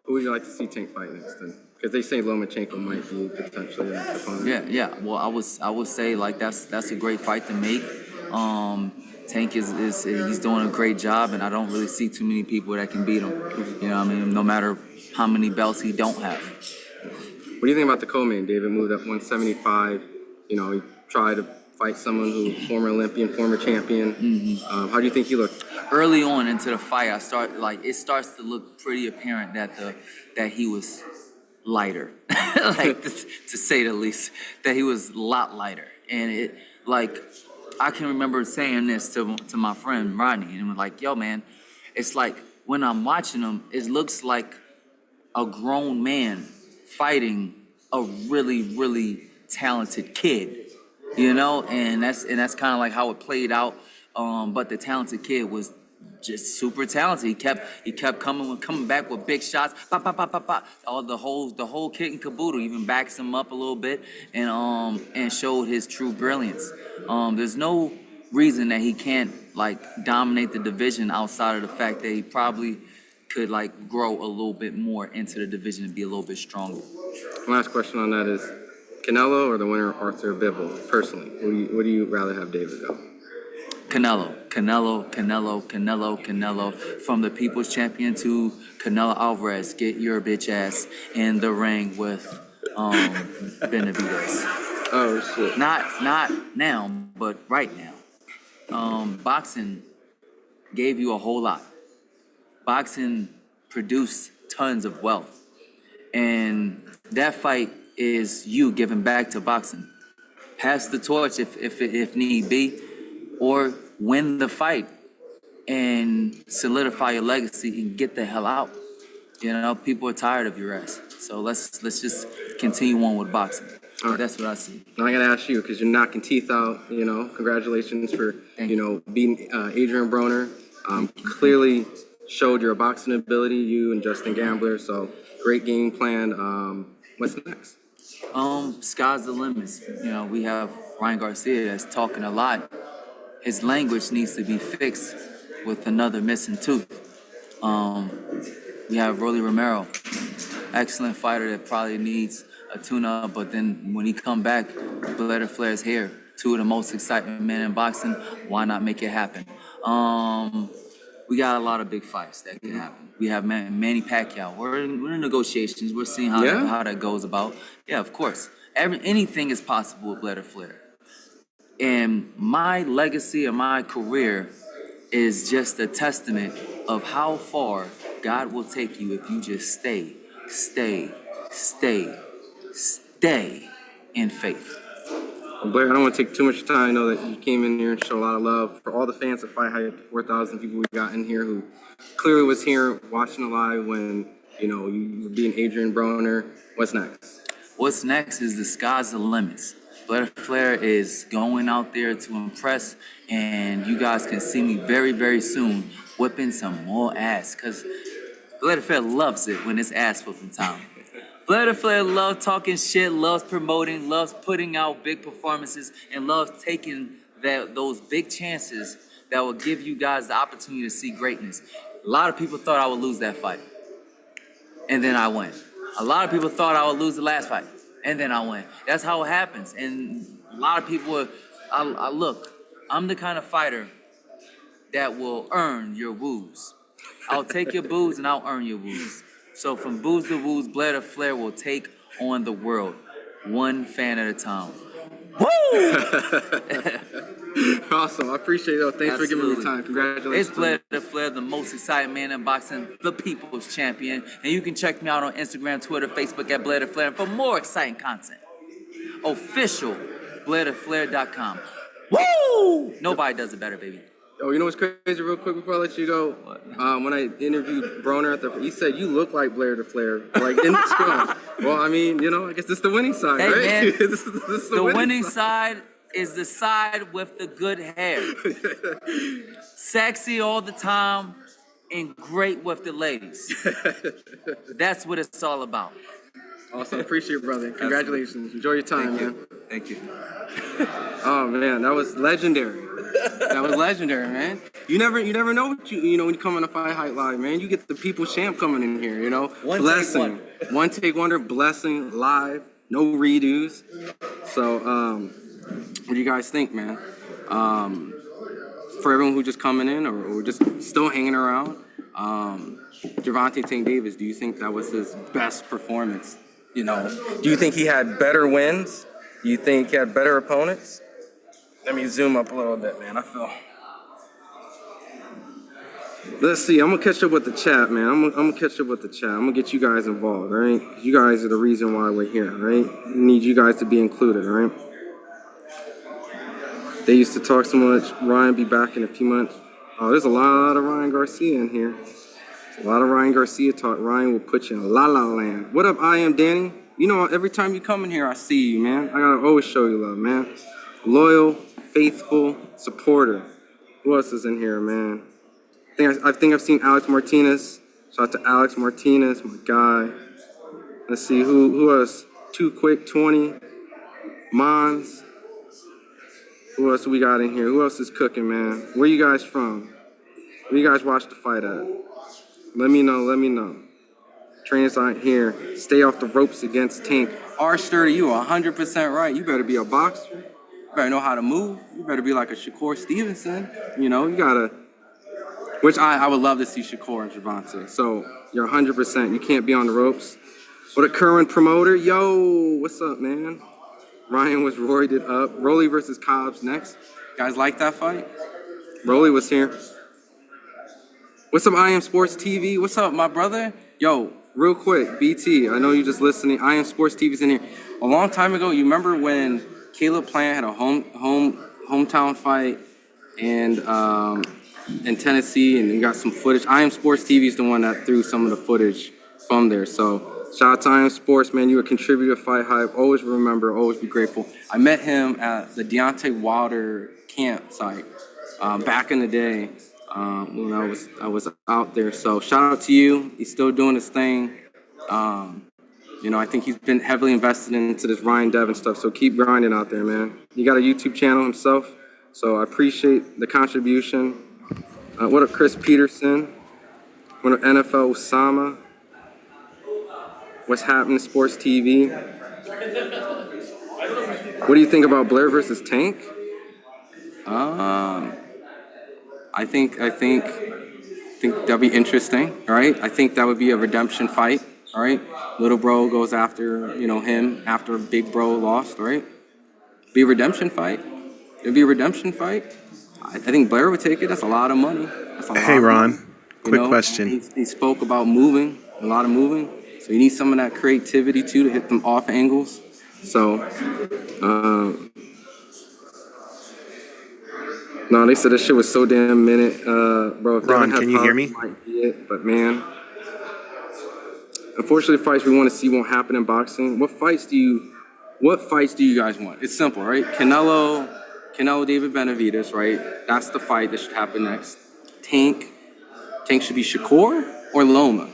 [SPEAKER 4] Who would you like to see Tank fight next then? Because they say Lomachenko might be potentially the next opponent.
[SPEAKER 19] Yeah. Well, I would say like that's a great fight to make. Tank he's doing a great job, and I don't really see too many people that can beat him. You know what I mean? No matter how many belts he don't have.
[SPEAKER 4] What do you think about the co-main? David moved up 175. You know, he tried to fight someone who former Olympian, former champion. Mm-hmm. How do you think he looked?
[SPEAKER 19] Early on into the fight, it starts to look pretty apparent that he was lighter, to say the least, that he was a lot lighter. And I can remember saying this to my friend Rodney, and he was like, yo, man, it's like when I'm watching him, it looks like a grown man fighting a really, really talented kid, you know? And that's kind of like how it played out. But the talented kid was just super talented. He kept coming back with big shots. Pop, pop, pop, pop, pop. All the whole kit and caboodle, even backs him up a little bit and showed his true brilliance. There's no reason that he can't like dominate the division outside of the fact that he probably could like grow a little bit more into the division and be a little bit stronger.
[SPEAKER 4] Last question on that is Canelo or the winner Arthur Bivol? Personally, would you rather have David go?
[SPEAKER 19] Canelo. From the People's Champion to Canelo Alvarez, get your bitch ass in the ring with Benavidez.
[SPEAKER 4] Oh shit.
[SPEAKER 19] Not now, but right now. Boxing gave you a whole lot. Boxing produced tons of wealth. And that fight is you giving back to boxing. Pass the torch if need be, or win the fight and solidify your legacy and get the hell out. You know, people are tired of your ass. So let's just continue on with boxing. All right. That's what I see.
[SPEAKER 4] Now I gotta ask you, because you're knocking teeth out, you know, congratulations for, beating Adrian Broner. Clearly showed your boxing ability, you and Justin Gambler, so great game plan. What's next?
[SPEAKER 19] Sky's the limits. You know, we have Ryan Garcia that's talking a lot. His language needs to be fixed with another missing tooth. We have Rolly Romero, excellent fighter that probably needs a tune-up, but then when he come back, Blair Flair's here. Two of the most exciting men in boxing. Why not make it happen? We got a lot of big fights that can happen. We have Manny Pacquiao. We're in negotiations. We're seeing how that goes about. Yeah, of course. Anything is possible with Blair Flair. And my legacy and my career is just a testament of how far God will take you if you just stay in faith.
[SPEAKER 4] Well, Blair, I don't want to take too much time. I know that you came in here and showed a lot of love for all the fans of FightHype, 4,000 people we got in here who clearly was here watching the live when, you were beating Adrian Broner. What's next?
[SPEAKER 19] What's next is the sky's the limits. Blair Flair is going out there to impress, and you guys can see me very, very soon whipping some more ass, because Blair Flair loves it when it's ass whooping time. Blair Flair loves talking shit, loves promoting, loves putting out big performances, and loves taking those big chances that will give you guys the opportunity to see greatness. A lot of people thought I would lose that fight, and then I win. A lot of people thought I would lose the last fight, and then I win. That's how it happens. And a lot of people, look, I'm the kind of fighter that will earn your woos. I'll take your boos and I'll earn your woos. So from boos to woos, Blair Flair will take on the world, one fan at a time. Woo!
[SPEAKER 4] Awesome. I appreciate it. Thanks for giving me time. Congratulations.
[SPEAKER 19] It's Blair Flair, the most exciting man in boxing, the people's champion. And you can check me out on Instagram, Twitter, Facebook at Blair Flair for more exciting content. Official BlairFlair.com. Woo! Nobody does it better, baby.
[SPEAKER 4] Oh, you know what's crazy? Real quick before I let you go, when I interviewed Broner he said you look like Blair Flair, like in the film. Well, I mean, I guess this is the winning side,
[SPEAKER 19] Hey,
[SPEAKER 4] right?
[SPEAKER 19] man,
[SPEAKER 4] this is
[SPEAKER 19] the winning side is the side with the good hair. Sexy all the time and great with the ladies. That's what it's all about.
[SPEAKER 4] Awesome. Appreciate it, brother. Congratulations. Enjoy your time, man.
[SPEAKER 19] Thank you.
[SPEAKER 4] Oh man, that was legendary. That was legendary, man. You never know what when you come on a FightHype Live, man. You get the people's champ coming in here, Blessing. One take wonder, blessing live, no redos. So, what do you guys think, man? For everyone who just coming in or just still hanging around, Gervonta Davis, do you think that was his best performance? Do you think he had better wins? Do you think he had better opponents? Let me zoom up a little bit, man. I feel. Let's see. I'm gonna catch up with the chat, man. I'm gonna catch up with the chat. I'm gonna get you guys involved, all right? You guys are the reason why we're here, all right? We need you guys to be included, all right? They used to talk so much. Ryan be back in a few months. Oh, there's a lot of Ryan Garcia in here. A lot of Ryan Garcia talk. Ryan will put you in la la land. What up, I am Danny? Every time you come in here, I see you, man. I gotta always show you love, man. Loyal, faithful supporter. Who else is in here, man? I think I've seen Alex Martinez. Shout out to Alex Martinez, my guy. Let's see who else. Too Quick 20. Mons. Who else we got in here? Who else is cooking, man? Where you guys from? Where you guys watch the fight at? Let me know. Trainers aren't here. Stay off the ropes against Tank. R-Sturdy, you are 100% right. You better be a boxer. You better know how to move. You better be like a Shakur Stevenson. You gotta, which I would love to see Shakur and Gervonta. So you're 100%. You can't be on the ropes. What a current promoter. Yo, what's up, man? Ryan was roided up. Rolly versus Cobbs next. Guys like that fight? Rolly was here. What's up, I Am Sports TV? What's up, my brother? Yo, real quick, BT, I know you're just listening. I Am Sports TV's in here. A long time ago, you remember when Caleb Plant had a hometown fight in Tennessee, and you got some footage. I Am Sports TV is the one that threw some of the footage from there. So shout out to I Am Sports, man. You're a contributor to FightHype. Always remember, always be grateful. I met him at the Deontay Wilder campsite back in the day. When I was out there. So shout out to you. He's still doing his thing. I think he's been heavily invested into this Ryan Devin stuff. So keep grinding out there, man. He got a YouTube channel himself. So I appreciate the contribution. What up, Chris Peterson? What up, NFL Osama? What's happening, Sports TV? What do you think about Blair versus Tank? I think that'd be interesting, all right? I think that would be a redemption fight, all right? Little bro goes after, him after big bro lost, all right? Be a redemption fight. It'd be a redemption fight. I think Blair would take it. That's a lot of money. That's a lot
[SPEAKER 18] Hey,
[SPEAKER 4] of
[SPEAKER 18] Ron,
[SPEAKER 4] money.
[SPEAKER 18] quick question.
[SPEAKER 4] He spoke about moving, a lot of moving. So you need some of that creativity, too, to hit them off angles. So, no, they said this shit was so damn minute, bro. If
[SPEAKER 18] Ron,
[SPEAKER 4] Devin had
[SPEAKER 18] can you hear
[SPEAKER 4] power,
[SPEAKER 18] me?
[SPEAKER 4] he might be it, but man, Unfortunately, fights we want to see won't happen in boxing. What fights do you guys want? It's simple, right? Canelo, David Benavidez, right? That's the fight that should happen next. Tank should be Shakur or Loma.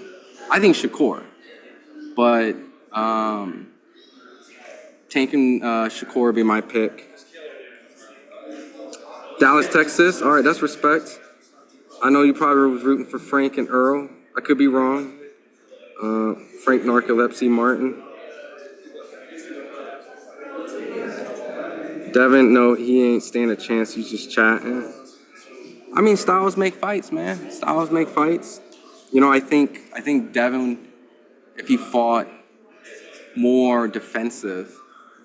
[SPEAKER 4] I think Shakur, but Tank and Shakur would be my pick. Dallas, Texas. All right, that's respect. I know you probably was rooting for Frank and Earl. I could be wrong. Frank Narcolepsy Martin. Devin, no, he ain't stand a chance. He's just chatting. I mean, styles make fights, man. Styles make fights. You know, I think Devin, if he fought more defensive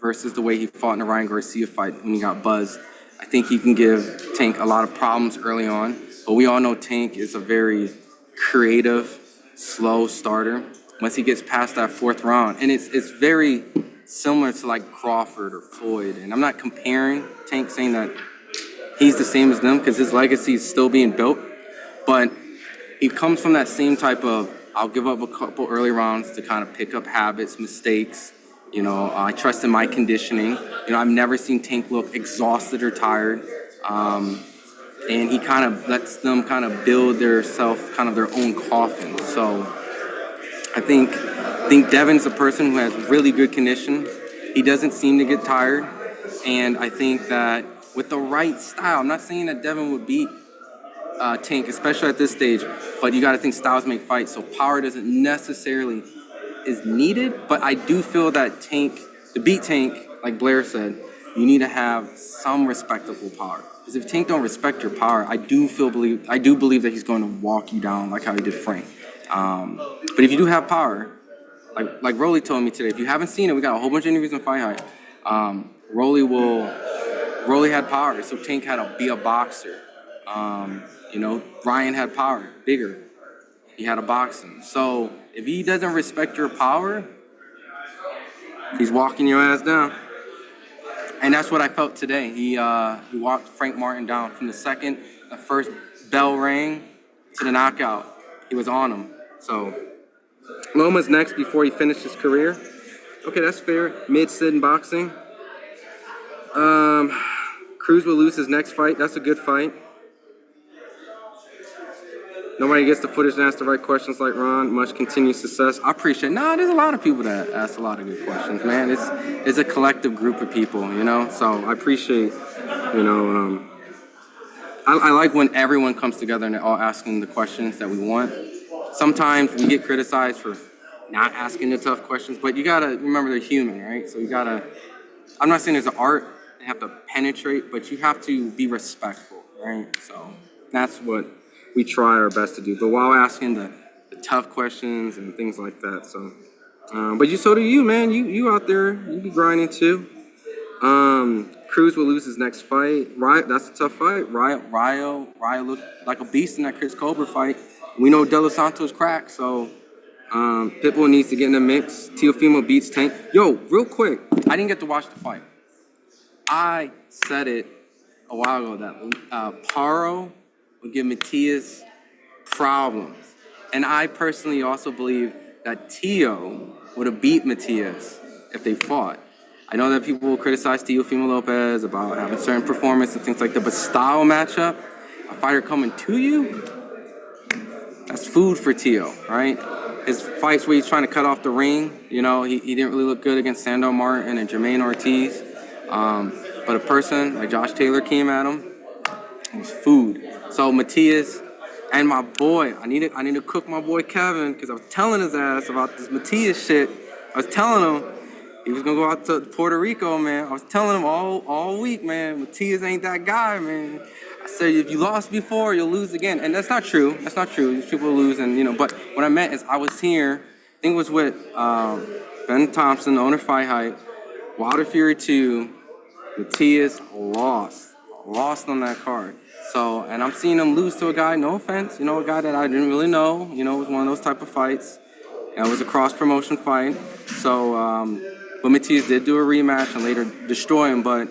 [SPEAKER 4] versus the way he fought in the Ryan Garcia fight when he got buzzed, I think he can give Tank a lot of problems early on. But we all know Tank is a very creative, slow starter once he gets past that fourth round. And it's very similar to like Crawford or Floyd. And I'm not comparing Tank, saying that he's the same as them, because his legacy is still being built. But he comes from that same type of, I'll give up a couple early rounds to kind of pick up habits, mistakes. You know, I trust in my conditioning. You know, I've never seen Tank look exhausted or tired. And he kind of lets them kind of build their own coffin. So I think Devin's a person who has really good condition. He doesn't seem to get tired. And I think that with the right style, I'm not saying that Devin would beat Tank, especially at this stage, but you got to think styles make fights. So power doesn't necessarily is needed, but I do feel that Tank, to beat Tank, like Blair said, you need to have some respectable power. Because if Tank don't respect your power, I do believe that he's going to walk you down like how he did Frank. But if you do have power, like Rolly told me today, if you haven't seen it, we got a whole bunch of interviews on FightHype. Rolly had power, so Tank had to be a boxer. You know, Ryan had power, bigger. He had a boxing. So if he doesn't respect your power, he's walking your ass down. And that's what I felt today. He walked Frank Martin down from the first bell rang to the knockout. He was on him. So Loma's next before he finished his career. Okay, that's fair. Mid-sitting boxing. Cruz will lose his next fight. That's a good fight. Nobody gets the footage and ask the right questions like Ron. Much continued success. I appreciate it. Nah, there's a lot of people that ask a lot of good questions, man. It's a collective group of people, you know? So I appreciate, you know, I like when everyone comes together and they're all asking the questions that we want. Sometimes we get criticized for not asking the tough questions, but you gotta remember they're human, right? So you gotta, I'm not saying there's an art, they have to penetrate, but you have to be respectful, right? So that's what we try our best to do, but while asking the tough questions and things like that. So, but so do you, man. You out there, you be grinding too. Cruz will lose his next fight. That's a tough fight. Ryo looked like a beast in that Chris Colbert fight. We know De Los Santos cracked, so Pitbull needs to get in the mix. Teofimo beats Tank. Yo, real quick, I didn't get to watch the fight. I said it a while ago that Paro would give Matias problems. And I personally also believe that Teo would have beat Matias if they fought. I know that people will criticize Teofimo Lopez about having certain performance and things like that, but style matchup, a fighter coming to you, that's food for Teo, right? His fights where he's trying to cut off the ring, you know, he didn't really look good against Sandor Martin and Jermaine Ortiz. But a person like Josh Taylor came at him, it was food. So Matias and my boy, I need to cook my boy Kevin, because I was telling his ass about this Matias shit. I was telling him he was gonna go out to Puerto Rico, man. I was telling him all week, man, Matias ain't that guy, man. I said, if you lost before, you'll lose again. And that's not true. That's not true. These people lose, and you know, but what I meant is I was here, I think it was with Ben Thompson, the owner of FightHype, Wilder Fury 2, Matias lost on that card. So, and I'm seeing him lose to a guy, no offense, you know, a guy that I didn't really know, you know, it was one of those type of fights. And it was a cross-promotion fight. So, but Matias did do a rematch and later destroy him, but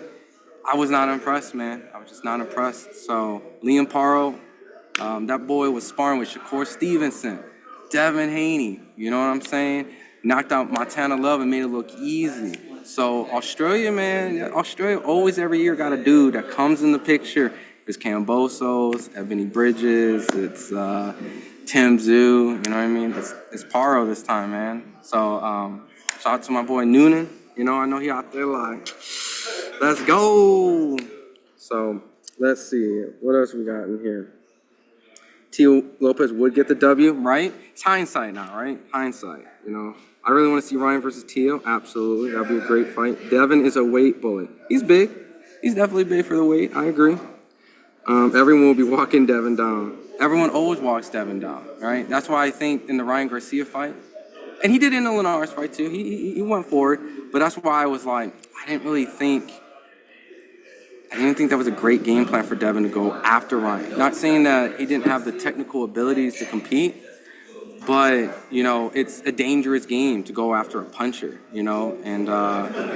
[SPEAKER 4] I was not impressed, man. I was just not impressed. So, Liam Paro, that boy was sparring with Shakur Stevenson. Devin Haney, you know what I'm saying? Knocked out Montana Love and made it look easy. So Australia, man, Australia always every year got a dude that comes in the picture. It's Cambosos, Ebony Bridges, it's Tim Zhu, you know what I mean? It's Paro this time, man. So shout out to my boy Noonan. You know, I know he out there like, let's go. So let's see, what else we got in here? Tio Lopez would get the W, right? It's hindsight now, right? Hindsight, you know. I really want to see Ryan versus Tio. Absolutely. That'd be a great fight. Devin is a weight bullet. He's big. He's definitely big for the weight. I agree. Everyone will be walking Devin down. Everyone always walks Devin down, right? That's why I think in the Ryan Garcia fight, and he did in the Linares fight too, he went forward, but that's why I was like, I didn't think that was a great game plan for Devin to go after Ryan. Not saying that he didn't have the technical abilities to compete, but, you know, it's a dangerous game to go after a puncher, you know, and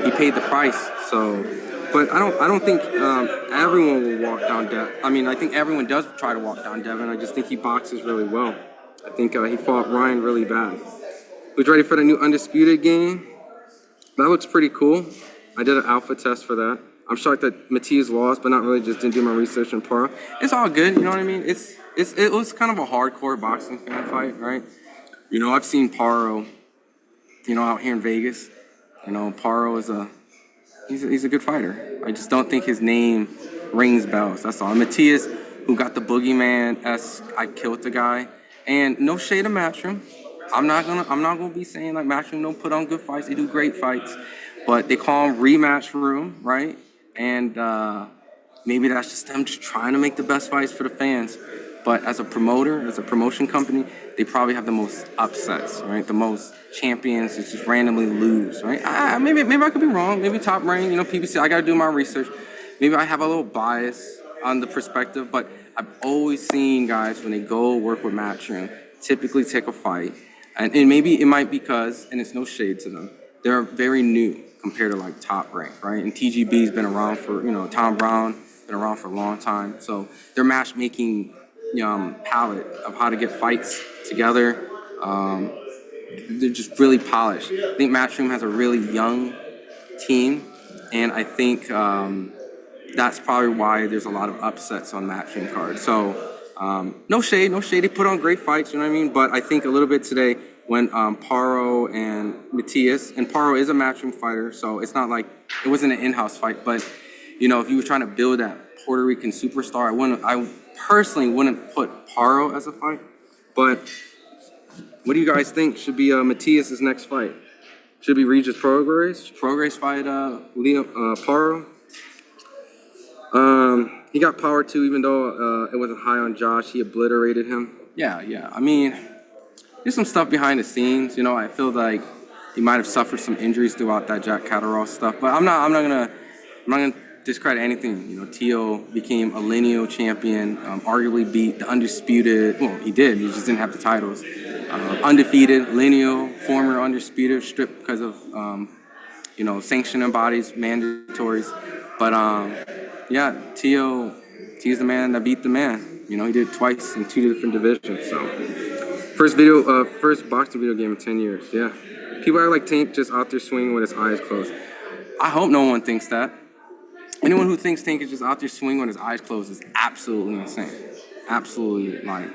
[SPEAKER 4] he paid the price. So, but I don't think everyone will walk down Devin. I mean, I think everyone does try to walk down Devin. I just think he boxes really well. I think he fought Ryan really bad. Who's ready for the new Undisputed game? That looks pretty cool. I did an alpha test for that. I'm shocked that Matias lost, but not really, just didn't do my research on Paro. It's all good, you know what I mean? It was kind of a hardcore boxing fan fight, right? You know, I've seen Paro, you know, out here in Vegas. You know, Paro is he's a good fighter. I just don't think his name rings bells. That's all. Matias, who got the boogeyman-esque, I killed the guy. And no shade of Matchroom. I'm not gonna be saying like Matchroom don't put on good fights. They do great fights, but they call them rematch room, right? And maybe that's just them just trying to make the best fights for the fans. But as a promoter, as a promotion company, they probably have the most upsets, right? The most champions that just randomly lose, right? Maybe I could be wrong. Maybe Top Rank, you know, PBC. I got to do my research. Maybe I have a little bias on the perspective, but I've always seen guys when they go work with Matchroom typically take a fight, and maybe it might be because, and it's no shade to them, they're very new compared to like Top Rank, right? And TGB's been around for, you know, Tom Brown been around for a long time, so their matchmaking palette of how to get fights together, they're just really polished. I think Matchroom has a really young team, and I think that's probably why there's a lot of upsets on Matchroom cards. So no shade. They put on great fights, you know what I mean? But I think a little bit today when Paro and Matias, and Paro is a Matchroom fighter, so it's not like it wasn't an in-house fight. But you know, if you were trying to build that Puerto Rican superstar, I personally wouldn't put Paro as a fight. But what do you guys think should be Matias' next fight? Should be Regis Prograis fight Paro? He got power too, even though it wasn't high on Josh. He obliterated him. Yeah. I mean, there's some stuff behind the scenes. You know, I feel like he might have suffered some injuries throughout that Jack Catterall stuff. But I'm not gonna discredit anything. You know, Tio became a lineal champion, arguably beat the undisputed. Well, he did. He just didn't have the titles. Undefeated, lineal, former undisputed, stripped because of you know, sanctioning bodies, mandatories. But yeah, Tio's the man that beat the man. You know, he did it twice in 2 different divisions. So first boxing video game in 10 years. Yeah, people are like Tank just out there swinging with his eyes closed. I hope no one thinks that. Anyone who thinks Tank is just out there swinging with his eyes closed is absolutely insane. Absolutely, like,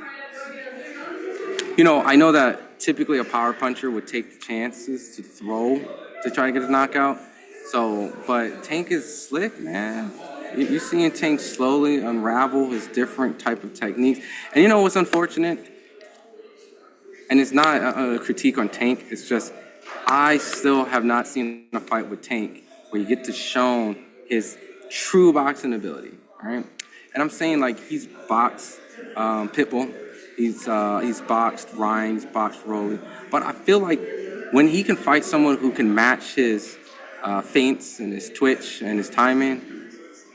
[SPEAKER 4] you know, I know that typically a power puncher would take the chances to throw to try to get a knockout. So, but Tank is slick, man. You're seeing Tank slowly unravel his different type of techniques. And you know what's unfortunate? And it's not a critique on Tank. It's just I still have not seen a fight with Tank where you get to show his true boxing ability, all right? And I'm saying, like, he's boxed Pitbull, he's boxed Ryan, he's boxed Rolly, but I feel like when he can fight someone who can match his feints and his twitch and his timing,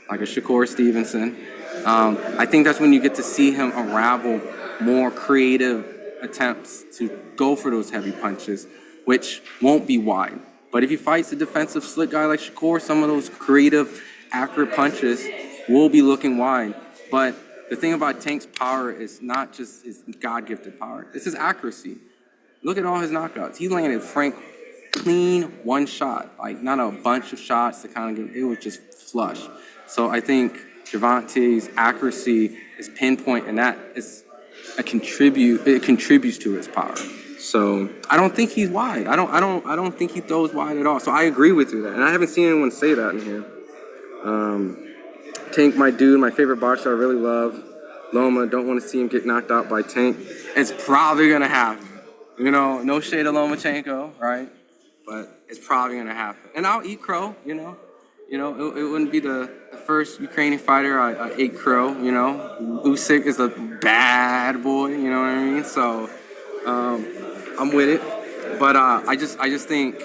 [SPEAKER 4] like a Shakur Stevenson, I think that's when you get to see him unravel more creative attempts to go for those heavy punches, which won't be wide. But if he fights a defensive slick guy like Shakur, some of those creative, accurate punches will be looking wide. But the thing about Tank's power is not just his God-gifted power, it's his accuracy. Look at all his knockouts. He landed Frank clean one shot, like not a bunch of shots to kind of get. It was just flush. So I think Gervonta's accuracy is pinpoint, and that is it contributes to his power. So I don't think he's wide. I don't think he throws wide at all. So I agree with you there, and I haven't seen anyone say that in here. Tank, my dude, my favorite boxer I really love. Loma, don't want to see him get knocked out by Tank. It's probably gonna happen. You know, no shade of Lomachenko, right? But it's probably gonna happen. And I'll eat crow. You know, it wouldn't be the first Ukrainian fighter I ate crow. You know, Usyk is a bad boy. You know what I mean? So I'm with it. But I just think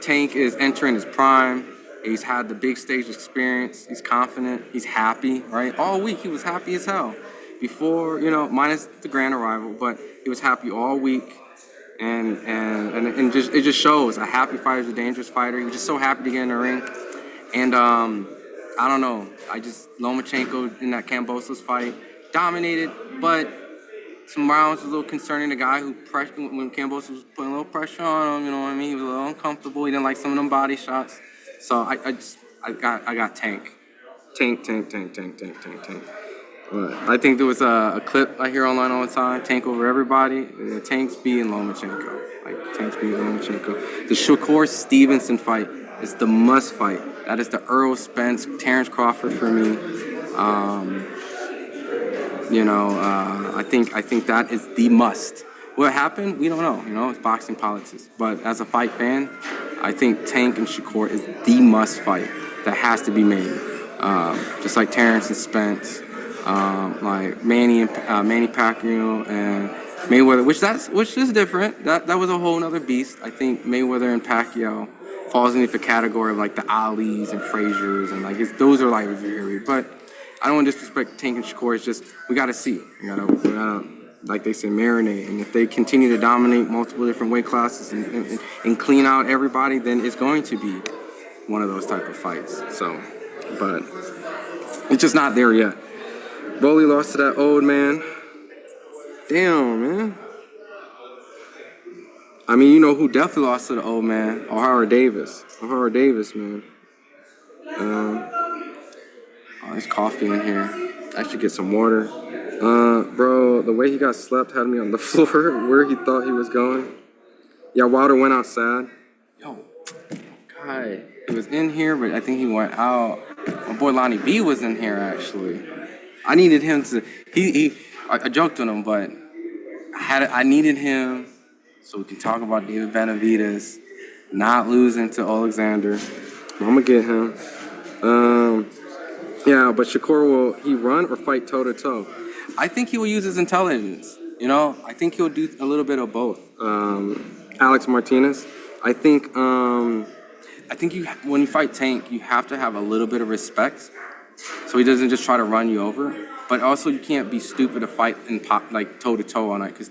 [SPEAKER 4] Tank is entering his prime. He's had the big stage experience. He's confident. He's happy, right? All week he was happy as hell. Before, you know, minus the grand arrival, but he was happy all week. And it just shows a happy fighter is a dangerous fighter. He was just so happy to get in the ring. And I don't know. Lomachenko in that Kambosos fight dominated, but some rounds was a little concerning. The guy when Kambosos was putting a little pressure on him, you know what I mean? He was a little uncomfortable. He didn't like some of them body shots. So I got Tank. Tank. I think there was a clip I hear online all the time. Tank over everybody. Tank's beating Lomachenko. Tank's beating Lomachenko. The Shakur Stevenson fight is the must fight. That is the Earl Spence, Terrence Crawford for me. I think that is the must. What happened? We don't know. You know, it's boxing politics. But as a fight fan, I think Tank and Shakur is the must fight that has to be made. Just like Terrence and Spence, like Manny Pacquiao and Mayweather, which is different. That was a whole other beast. I think Mayweather and Pacquiao falls into the category of like the Alis and Fraziers and like those are like very. But I don't want to disrespect Tank and Shakur. It's just we got to see. We gotta like they say, marinate. And if they continue to dominate multiple different weight classes and clean out everybody, then it's going to be one of those type of fights. So, but it's just not there yet. Boley lost to that old man. Damn, man. I mean, you know who definitely lost to the old man? O'Hara Davis. O'Hara Davis, man. There's coffee in here. I should get some water. Bro, the way he got slept had me on the floor where he thought he was going. Yeah, Wilder went outside. Yo, guy, he was in here, but I think he went out. My boy Lonnie B was in here, actually. I needed him to, I joked on him, but I needed him so we can talk about David Benavidez not losing to Oleksandr. I'm gonna get him. Yeah, but Shakur, will he run or fight toe-to-toe? I think he will use his intelligence. You know, I think he'll do a little bit of both. Alex Martinez, I think when you fight Tank, you have to have a little bit of respect, so he doesn't just try to run you over. But also, you can't be stupid to fight and pop like toe-to-toe all night because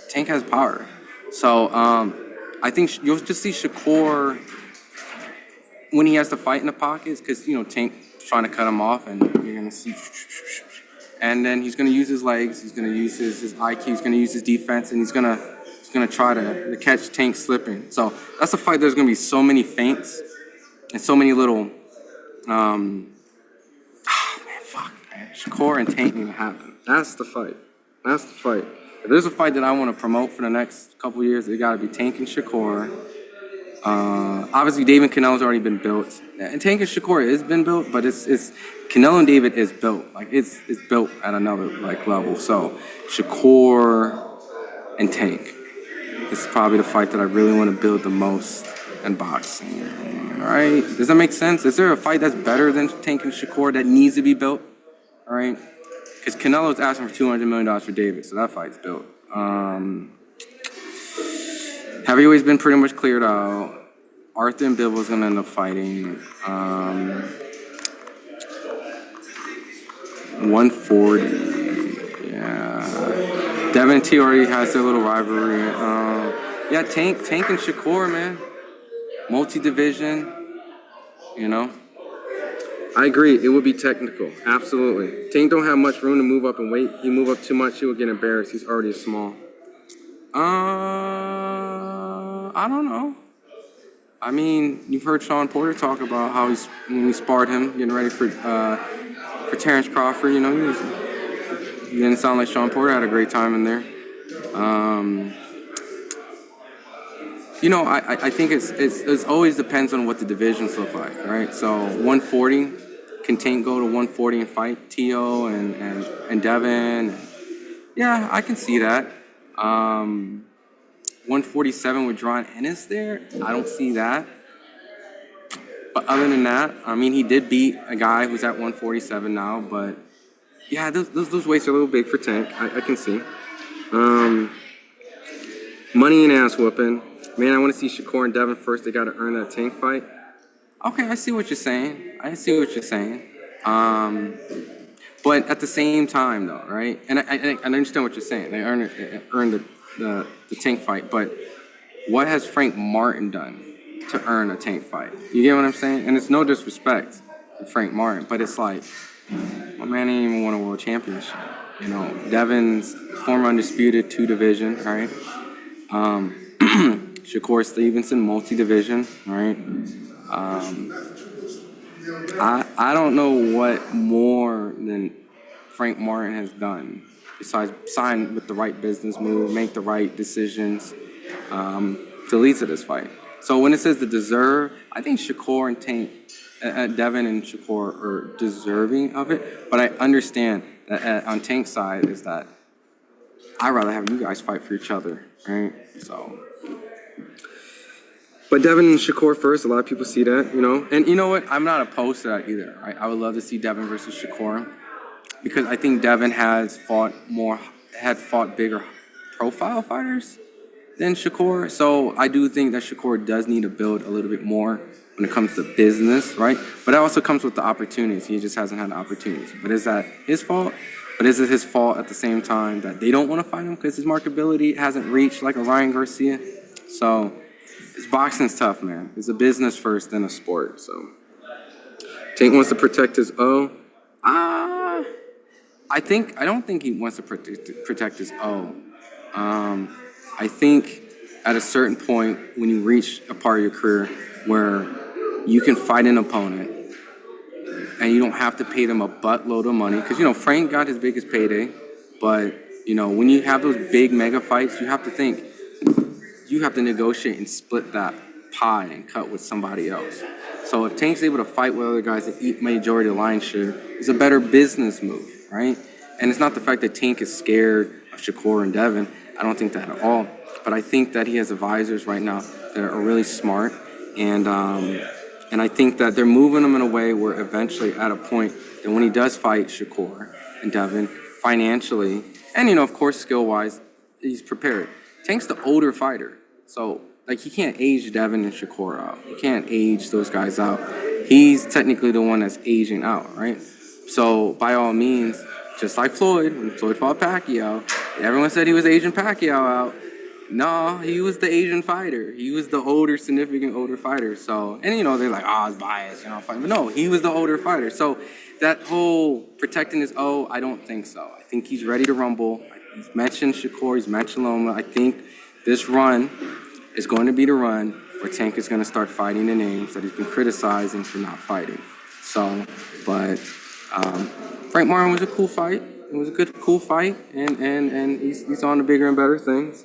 [SPEAKER 4] Tank has power. So I think you'll just see Shakur when he has to fight in the pockets because Tank trying to cut him off, and you're gonna see. And then he's going to use his legs, he's going to use his IQ, he's going to use his defense, and he's going to try to catch Tank slipping. So that's a fight. There's going to be so many feints and so many little, Shakur and Tank need to happen. That's the fight. If there's a fight that I want to promote for the next couple of years, it got to be Tank and Shakur. Obviously, David and Canelo's already been built, and Tank and Shakur has been built, but it's Canelo and David is built. Like it's built at another level. So Shakur and Tank is probably the fight that I really want to build the most in boxing. All right, does that make sense? Is there a fight that's better than Tank and Shakur that needs to be built? All right, because Canelo's asking for $200 million for David, so that fight's built. Heavyweight's been pretty much cleared out. Arthur and Bivens gonna end up fighting. 140. Yeah. Devin T already has their little rivalry. Yeah, Tank and Shakur, man. Multi-division. I agree. It would be technical. Absolutely. Tank don't have much room to move up in weight. He move up too much, he will get embarrassed. He's already small. I don't know. I mean, you've heard Sean Porter talk about how when he sparred him, getting ready for Terrence Crawford. You know, he didn't sound like Sean Porter had a great time in there. You know, I think it's always depends on what the divisions look like, right? So 140, can Tank go to 140 and fight Tio and Devin? Yeah, I can see that. 147 with John Ennis there, I don't see that. But other than that, I mean, he did beat a guy who's at 147 now, but yeah, those weights are a little big for Tank. I can see. Money and ass whooping. Man, I want to see Shakur and Devin first. They got to earn that Tank fight. Okay, I see what you're saying. But at the same time, though, right? And I understand what you're saying. They earned the Tank fight. But what has Frank Martin done to earn a Tank fight? You get what I'm saying? And it's no disrespect to Frank Martin, but it's like, my man ain't even won a world championship. You know, Devin's former undisputed 2 division, right? Shakur Stevenson, multi-division, right? I don't know what more than Frank Martin has done besides sign with the right business move, make the right decisions to lead to this fight. So when it says the deserve, I think Shakur and Tank, Devin and Shakur are deserving of it. But I understand that on Tank's side is that I'd rather have you guys fight for each other, right? So. But Devin and Shakur first, a lot of people see that, you know. And you know what? I'm not opposed to that either. Right? I would love to see Devin versus Shakur because I think Devin had fought bigger profile fighters than Shakur. So I do think that Shakur does need to build a little bit more when it comes to business, right? But it also comes with the opportunities. He just hasn't had the opportunities. But is that his fault? But is it his fault at the same time that they don't want to fight him because his marketability hasn't reached like a Ryan Garcia? So boxing's tough, man. It's a business first, then a sport. So Tank wants to protect his O. I don't think he wants to protect his O. I think at a certain point when you reach a part of your career where you can fight an opponent and you don't have to pay them a buttload of money, because, you know, Frank got his biggest payday, but, you know, when you have those big mega fights, you have to think, you have to negotiate and split that pie and cut with somebody else. So if Tank's able to fight with other guys that eat majority of the lion's share, it's a better business move, right? And it's not the fact that Tank is scared of Shakur and Devin. I don't think that at all. But I think that he has advisors right now that are really smart, and I think that they're moving him in a way where eventually at a point that when he does fight Shakur and Devin financially, and, you know, of course, skill-wise, he's prepared. Tank's the older fighter. So, like, he can't age Devin and Shakur out. He can't age those guys out. He's technically the one that's aging out, right? So, by all means, just like Floyd, when Floyd fought Pacquiao, everyone said he was aging Pacquiao out. No, he was the Asian fighter. He was the older, significant older fighter. So, and, you know, they're like, oh, it's biased, you know. But no, he was the older fighter. So that whole protecting his O, I don't think so. I think he's ready to rumble. He's mentioned Shakur, he's mentioned Loma. I think this run is going to be the run where Tank is going to start fighting the names that he's been criticizing for not fighting. So, but Frank Martin was a cool fight. It was a good, cool fight, and he's on to bigger and better things.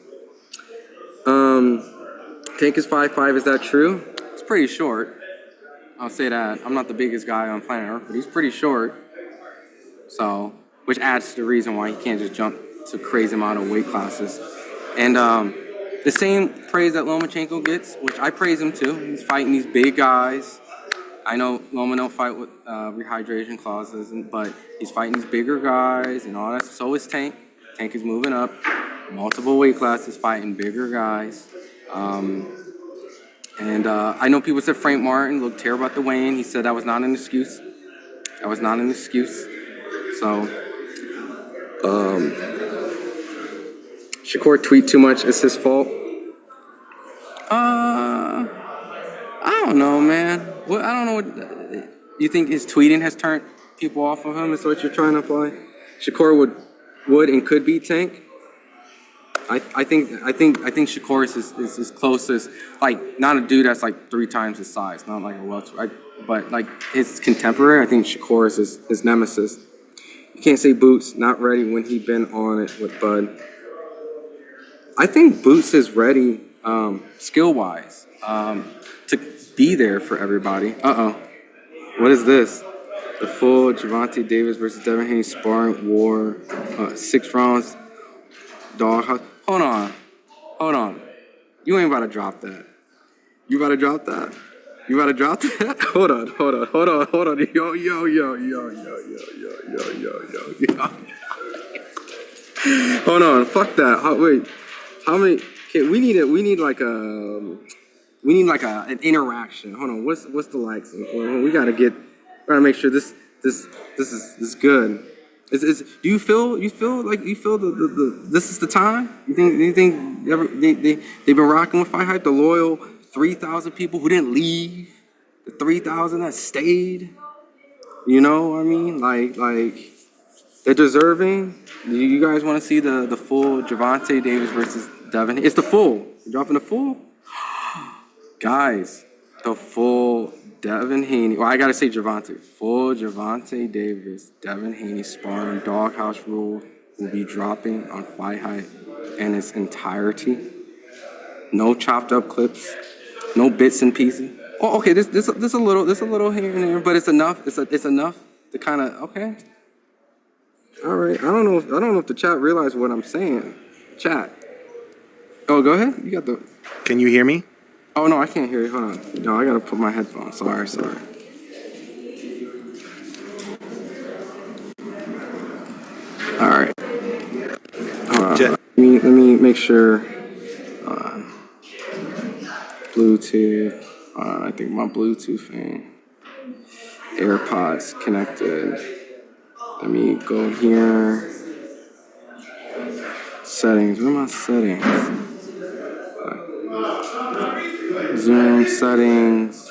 [SPEAKER 4] Tank is 5'5", is that true? It's pretty short. I'll say that. I'm not the biggest guy on planet Earth, but he's pretty short. So, which adds to the reason why he can't just jump to crazy amount of weight classes. And the same praise that Lomachenko gets, which I praise him too. He's fighting these big guys. I know Loma don't fight with rehydration clauses, but he's fighting these bigger guys and all that. So is Tank. Tank is moving up. Multiple weight classes, fighting bigger guys. I know people said Frank Martin looked terrible at the weigh-in. He said that was not an excuse. That was not an excuse. So, Shakur tweet too much. It's his fault. I don't know, man. Well, I don't know what you think. His tweeting has turned people off of him. Is what you're trying to imply? Shakur would and could beat Tank. I think Shakur is closest. Like, not a dude that's like 3 times his size, not like a welterweight, but like his contemporary. I think Shakur is his nemesis. You can't say Boots not ready when he been on it with Bud. I think Boots is ready, skill wise, to be there for everybody. What is this? The full Gervonta Davis versus Devin Haney sparring war, 6 rounds, doghouse. Hold on. You ain't about to drop that. You about to drop that? You about to drop that? Hold on. Yo. Hold on, fuck that. Wait, how many? We need like an interaction. Hold on, what's the likes? We gotta make sure this is good. Do you feel the this is the time? You think they've been rocking with FightHype, the loyal 3,000 people who didn't leave, the 3,000 that stayed. You know what I mean? Like they're deserving. Do you guys want to see the full Gervonta Davis versus Devin? It's the full. You're dropping the full, guys. The full Devin Haney. Well, I gotta say Gervonta. Full Gervonta Davis, Devin Haney sparring doghouse rule will be dropping on FightHype in its entirety. No chopped up clips, no bits and pieces. Oh, okay. This a little here and there, but it's enough. It's enough to kind of okay. All right. I don't know if the chat realized what I'm saying. Chat. Oh, go ahead. You got the.
[SPEAKER 18] Can you hear me?
[SPEAKER 4] Oh, no, I can't hear you. Hold on. No, I got to put my headphones. Sorry. All right. Let me make sure. Bluetooth. I think my Bluetooth thing. AirPods connected. Let me go here. Settings. Where are my settings? Zoom settings,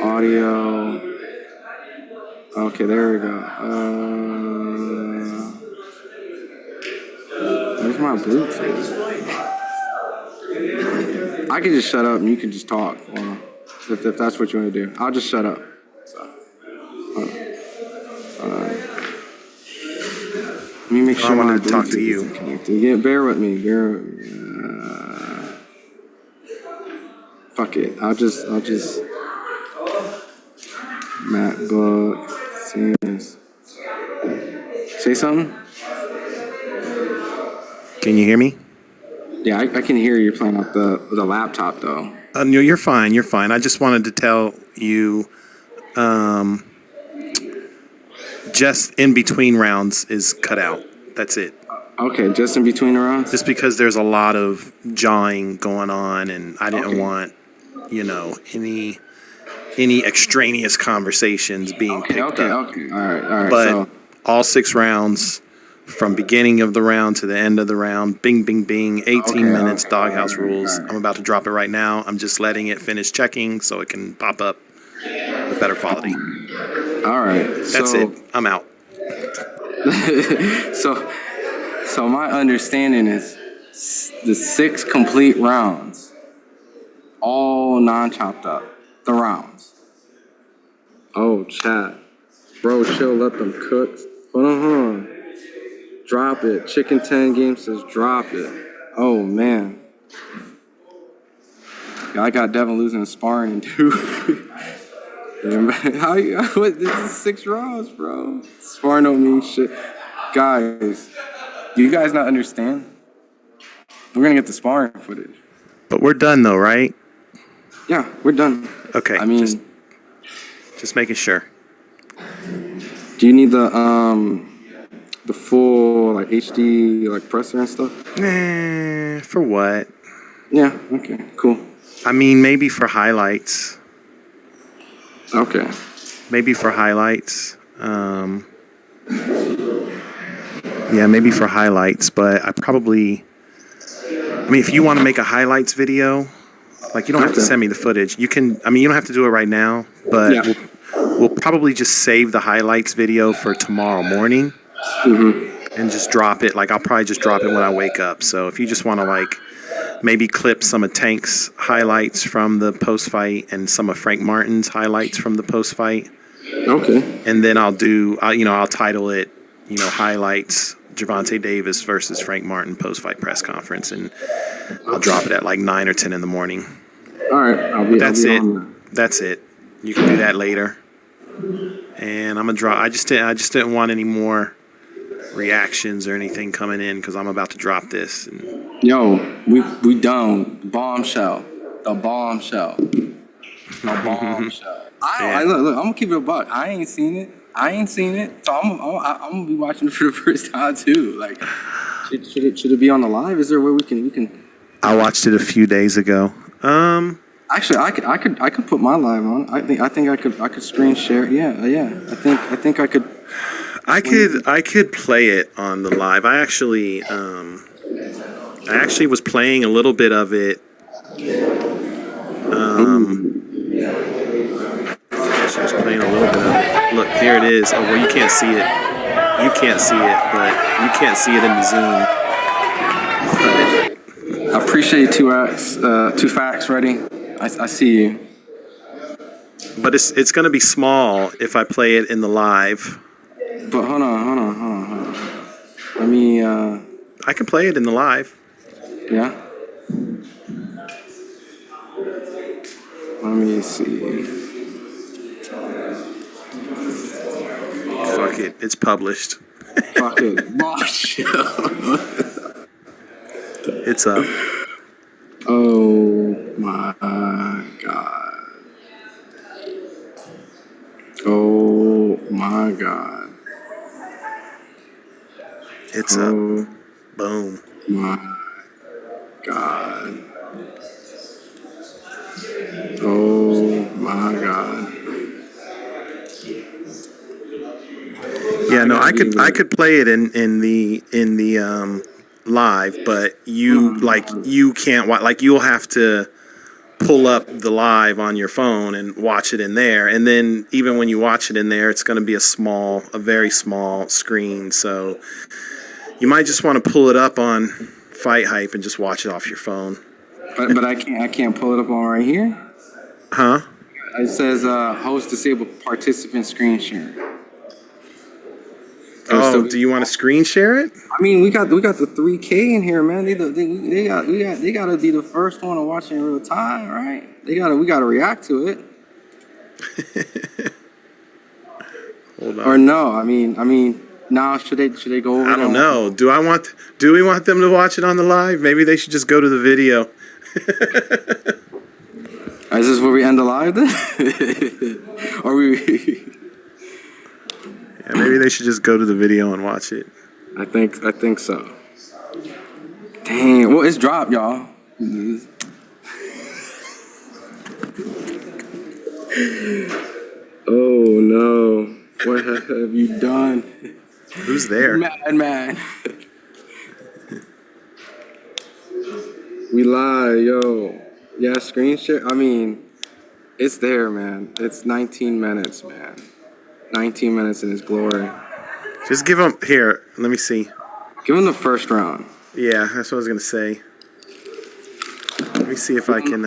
[SPEAKER 4] audio. Okay, there we go. Where's my Bluetooth? I can just shut up and you can just talk. If that's what you want to do, I'll just shut up. Let me make sure
[SPEAKER 18] I want to talk to you.
[SPEAKER 4] Yeah, bear with me. Fuck it. I'll just MacBook. Say something?
[SPEAKER 18] Can you hear me?
[SPEAKER 4] Yeah, I can hear you playing off the laptop though.
[SPEAKER 18] No, you're fine. I just wanted to tell you, just in between rounds is cut out. That's it.
[SPEAKER 4] Okay, just in between the rounds?
[SPEAKER 18] Just because there's a lot of jawing going on, and I didn't want, any extraneous conversations being picked up.
[SPEAKER 4] Okay. All right.
[SPEAKER 18] But all 6 rounds, from beginning of the round to the end of the round, bing, bing, bing, 18 minutes, doghouse rules. I'm about to drop it right now. I'm just letting it finish checking so it can pop up with better quality.
[SPEAKER 4] All right.
[SPEAKER 18] That's it. I'm out.
[SPEAKER 4] So my understanding is the 6 complete rounds, all non-chopped up, the rounds. Oh, chat. Bro, chill, let them cook. Hold on. Drop it. Chicken 10 Game says drop it. Oh, man. Yeah, I got Devin losing a sparring, dude. This is 6 rounds, bro. Sparring don't mean shit. Guys, do you guys not understand? We're going to get the sparring footage.
[SPEAKER 18] But we're done, though, right?
[SPEAKER 4] Yeah, we're done.
[SPEAKER 18] Okay.
[SPEAKER 4] I mean,
[SPEAKER 18] just making sure.
[SPEAKER 4] Do you need the full like HD like presser and stuff?
[SPEAKER 18] For what?
[SPEAKER 4] Yeah. Okay. Cool.
[SPEAKER 18] I mean, maybe for highlights.
[SPEAKER 4] Okay.
[SPEAKER 18] Maybe for highlights. Yeah, maybe for highlights, but if you want to make a highlights video, like you don't have to send me the footage. You don't have to do it right now, but we'll probably just save the highlights video for tomorrow morning.
[SPEAKER 4] Mm-hmm.
[SPEAKER 18] and just drop it. Like I'll probably just drop it when I wake up. So if you just want to like maybe clip some of Tank's highlights from the post fight and some of Frank Martin's highlights from the post fight.
[SPEAKER 4] Okay.
[SPEAKER 18] And then I'll title it, highlights Gervonta Davis versus Frank Martin post fight press conference, and I'll drop it at like 9 or 10 in the morning.
[SPEAKER 4] All right.
[SPEAKER 18] That's it. That's it. You can do that later. And I'm gonna drop. I just didn't want any more reactions or anything coming in because I'm about to drop this. And
[SPEAKER 4] Yo, we done. Bombshell. The bombshell. The bombshell. Look, I'm gonna keep it a buck. I ain't seen it. So I'm gonna be watching it for the first time too. Like, should it be on the live? Is there a way we can?
[SPEAKER 18] I watched it a few days ago.
[SPEAKER 4] Actually, I could put my live on. I think I could screen share. Yeah. I think I could.
[SPEAKER 18] I could play it on the live. I actually was playing a little bit of it. I was playing a little bit of it. Look, here it is. Oh, well, you can't see it. You can't see it, but you can't see it in the Zoom.
[SPEAKER 4] I appreciate two facts ready. I see you.
[SPEAKER 18] But it's going to be small if I play it in the live.
[SPEAKER 4] But hold on. Let me.
[SPEAKER 18] I can play it in the live.
[SPEAKER 4] Yeah. Let me see.
[SPEAKER 18] Fuck it. It's published.
[SPEAKER 4] Fuck it.
[SPEAKER 18] It's up.
[SPEAKER 4] Oh my God. Oh my God.
[SPEAKER 18] It's up. Boom.
[SPEAKER 4] My God. Oh my God.
[SPEAKER 18] Yeah, no, I could play it in the live, but you can't watch. Like you'll have to pull up the live on your phone and watch it in there. And then even when you watch it in there, it's going to be a very small screen. So you might just want to pull it up on FightHype and just watch it off your phone.
[SPEAKER 4] But I can't pull it up on right here.
[SPEAKER 18] Huh?
[SPEAKER 4] It says host disabled participant screen share.
[SPEAKER 18] Oh, do you want to screen share it?
[SPEAKER 4] I mean, we got the 3K in here, man. They gotta be the first one to watch it in real time, right? We gotta react to it.
[SPEAKER 18] Hold on.
[SPEAKER 4] Or no? I mean, now should they go over?
[SPEAKER 18] I don't know. Do we want them to watch it on the live? Maybe they should just go to the video.
[SPEAKER 4] Is this where we end the live then? Or we?
[SPEAKER 18] Yeah, maybe they should just go to the video and watch it.
[SPEAKER 4] I think so. Dang, well, it's dropped, y'all. Oh no! What have you done?
[SPEAKER 18] Who's there?
[SPEAKER 4] Man. We live, yo. Yeah, screen share. I mean, it's there, man. It's 19 minutes, man. 19 minutes in his glory.
[SPEAKER 18] Just give him here. Let me see.
[SPEAKER 4] Give him the first round.
[SPEAKER 18] Yeah, that's what I was gonna say. Let me see if I can.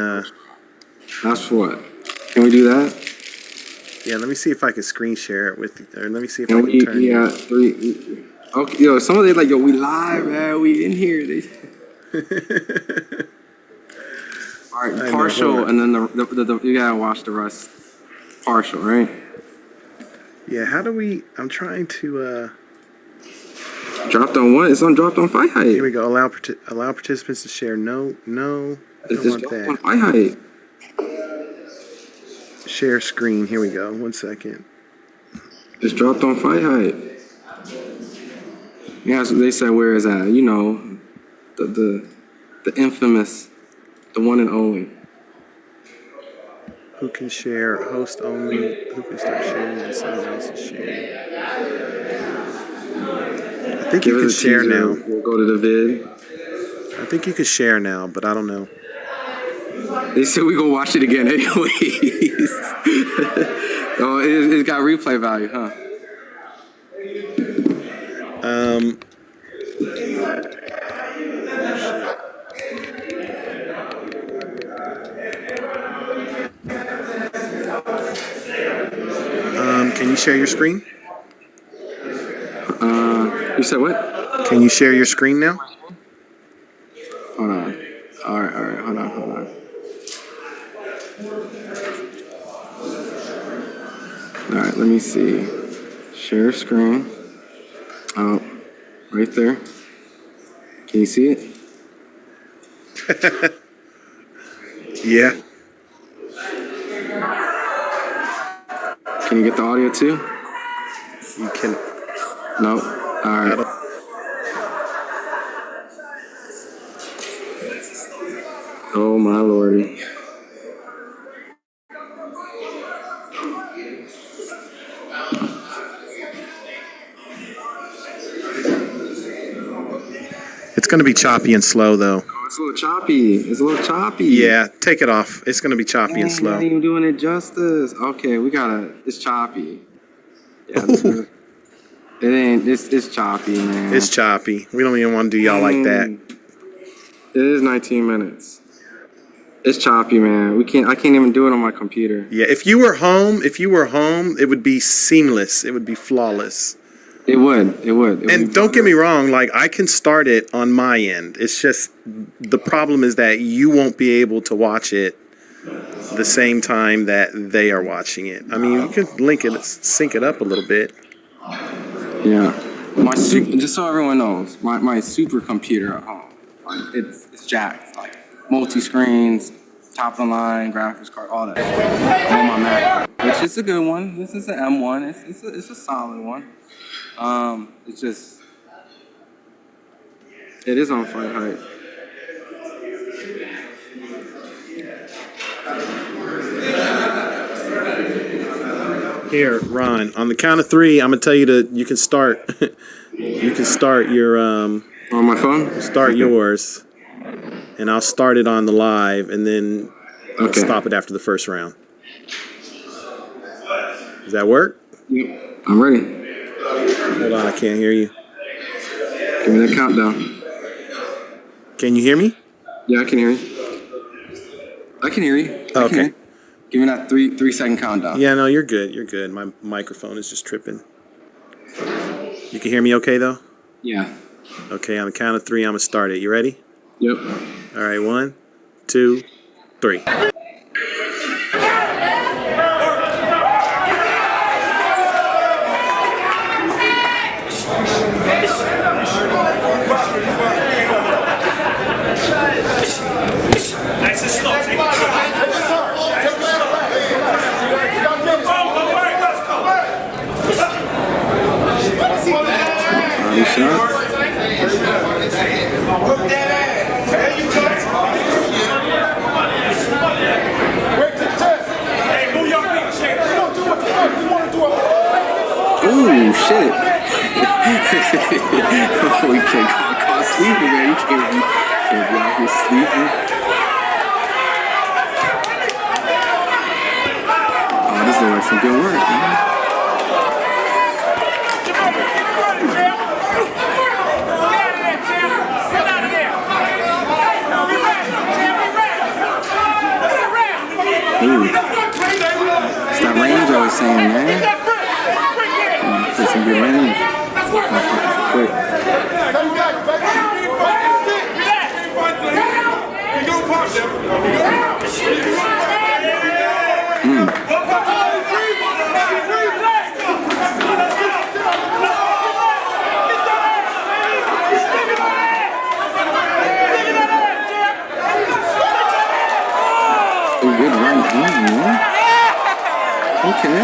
[SPEAKER 4] That's what. Can we do that?
[SPEAKER 18] Yeah, let me see if I can screen share it with. Or let me see if
[SPEAKER 4] And
[SPEAKER 18] I can turn.
[SPEAKER 4] Yeah, okay, yo, some of they like, yo, we live, man. We in here. All right, partial, and then the you gotta watch the rest. Partial, right?
[SPEAKER 18] Yeah, how do we? I'm trying to.
[SPEAKER 4] Dropped on what? It's on dropped on FightHype.
[SPEAKER 18] Here we go. Allow participants to share. No. I don't want that.
[SPEAKER 4] On FightHype.
[SPEAKER 18] Share screen. Here we go. 1 second.
[SPEAKER 4] It's dropped on FightHype. Yeah, so they said where is that? You know, the infamous, the one and only.
[SPEAKER 18] Who can share? Host only. Who can start sharing and someone else is sharing? I think you can share now.
[SPEAKER 4] We'll go to the vid.
[SPEAKER 18] I think you can share now, but I don't know.
[SPEAKER 4] They said we gonna watch it again anyways. Oh, it got replay value, huh?
[SPEAKER 18] share your screen?
[SPEAKER 4] You said what?
[SPEAKER 18] Can you share your screen now?
[SPEAKER 4] Hold on. All right, hold on. All right, let me see. Share screen. Oh, right there. Can you see it?
[SPEAKER 18] Yeah.
[SPEAKER 4] Can you get the audio too?
[SPEAKER 18] You can.
[SPEAKER 4] No. All right. Oh my lordy.
[SPEAKER 18] It's going to be choppy and slow, though.
[SPEAKER 4] It's a little choppy.
[SPEAKER 18] Yeah, take it off. It's going to be choppy and slow.
[SPEAKER 4] Not even doing it justice. Okay, it's choppy. Yeah, it ain't. It's choppy, man.
[SPEAKER 18] It's choppy. We don't even want to do y'all like that.
[SPEAKER 4] It is 19 minutes. It's choppy, man. I can't even do it on my computer.
[SPEAKER 18] Yeah, if you were home, it would be seamless. It would be flawless.
[SPEAKER 4] It would.
[SPEAKER 18] And don't get me wrong, like I can start it on my end. It's just the problem is that you won't be able to watch it the same time that they are watching it. I mean, you can sync it up a little bit.
[SPEAKER 4] Yeah. Just so everyone knows, my supercomputer at home, like it's jacked, like multi-screens, top of the line, graphics card, all that on my Mac, which is a good one. This is an M1. It's a solid one. It's just it is on FightHype.
[SPEAKER 18] Here, Ron, on the count of 3, I'm gonna tell you you can start. You can start your
[SPEAKER 4] on my phone.
[SPEAKER 18] Start yours, and I'll start it on the live, and then I'll stop it after the first round. Does that work?
[SPEAKER 4] Yeah, I'm ready.
[SPEAKER 18] Hold on, I can't hear you.
[SPEAKER 4] Give me that countdown.
[SPEAKER 18] Can you hear me?
[SPEAKER 4] Yeah, I can hear you. I can hear you.
[SPEAKER 18] Okay.
[SPEAKER 4] Give me that 3-second countdown.
[SPEAKER 18] Yeah, no, you're good. You're good. My microphone is just tripping. You can hear me okay, though?
[SPEAKER 4] Yeah.
[SPEAKER 18] Okay, on the count of 3, I'm going to start it. You ready?
[SPEAKER 4] Yep.
[SPEAKER 18] All right, 1, 2, 3.
[SPEAKER 2] Nice and slow.
[SPEAKER 4] Oh shit! Oh, we can't call sleeping, man. You can't be out here sleeping. Oh, this looks like some good work, man. Ooh. It's that range I was saying, man. Put some good range. Quick. Good right hand, man. Okay.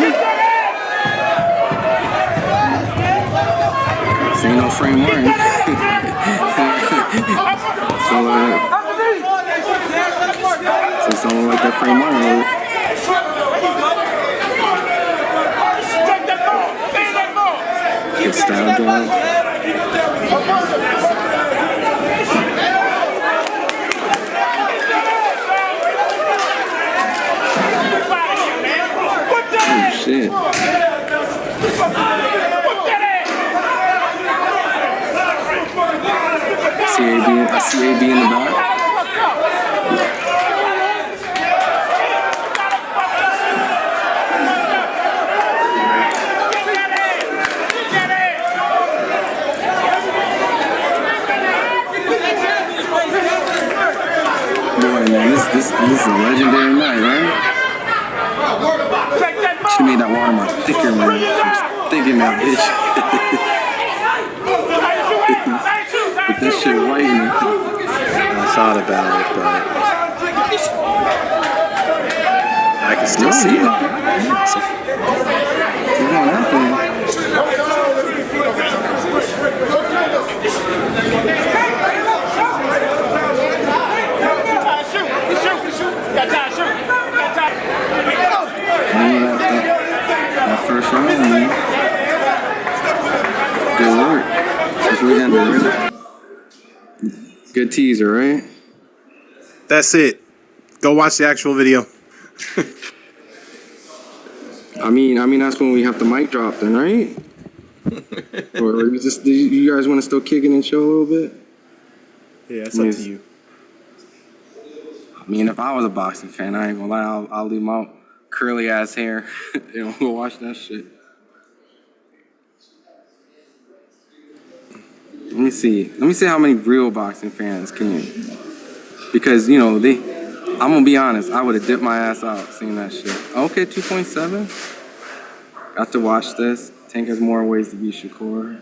[SPEAKER 4] This ain't no Frank Martin. So someone like that Frank Martin. Good style job. Shit. I see AB in the back. This is a legendary night, right? Should made that watermark thicker, man. I'm thinking that bitch. Put that shit right in it.
[SPEAKER 18] I thought about it, but I can still see it.
[SPEAKER 4] Keep going out there. That first round, man. Good work. That's what we got to do. Good teaser, right?
[SPEAKER 18] That's it. Go watch the actual video.
[SPEAKER 4] I mean, that's when we have the mic drop, then, right? Or you guys want to still kick it and show a little bit?
[SPEAKER 18] Yeah, it's up to you.
[SPEAKER 4] I mean, if I was a boxing fan, I ain't gonna lie, I'll leave my curly ass hair and go watch that shit. Let me see how many real boxing fans came. Because, you know, I'm gonna be honest, I would have dipped my ass out seeing that shit. Okay, 2.7. Got to watch this. Tank has more ways to beat Shakur.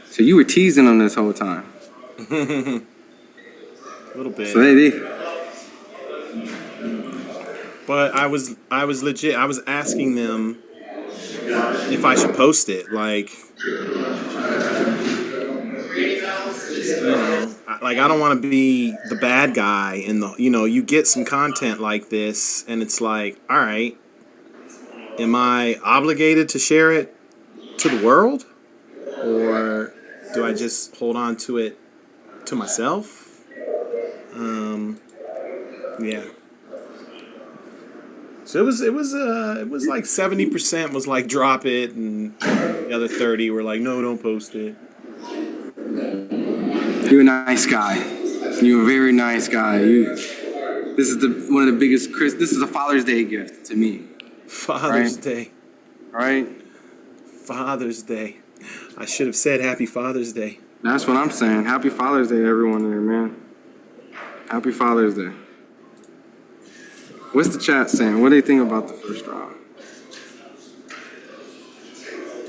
[SPEAKER 4] So you were teasing him this whole time.
[SPEAKER 18] A little bit.
[SPEAKER 4] So they
[SPEAKER 18] But I was legit. I was asking them if I should post it. Like, I don't want to be the bad guy. And you get some content like this, and it's like, all right, am I obligated to share it to the world, or do I just hold on to it to myself? Yeah. So it was like 70% was like drop it, and the other 30 were like, no, don't post it.
[SPEAKER 4] You're a nice guy. You're a very nice guy. This is one of the biggest. This is a Father's Day gift to me.
[SPEAKER 18] Father's Day.
[SPEAKER 4] Right?
[SPEAKER 18] Father's Day. I should have said Happy Father's Day.
[SPEAKER 4] That's what I'm saying. Happy Father's Day to everyone there, man. Happy Father's Day. What's the chat saying? What do they think about the first round?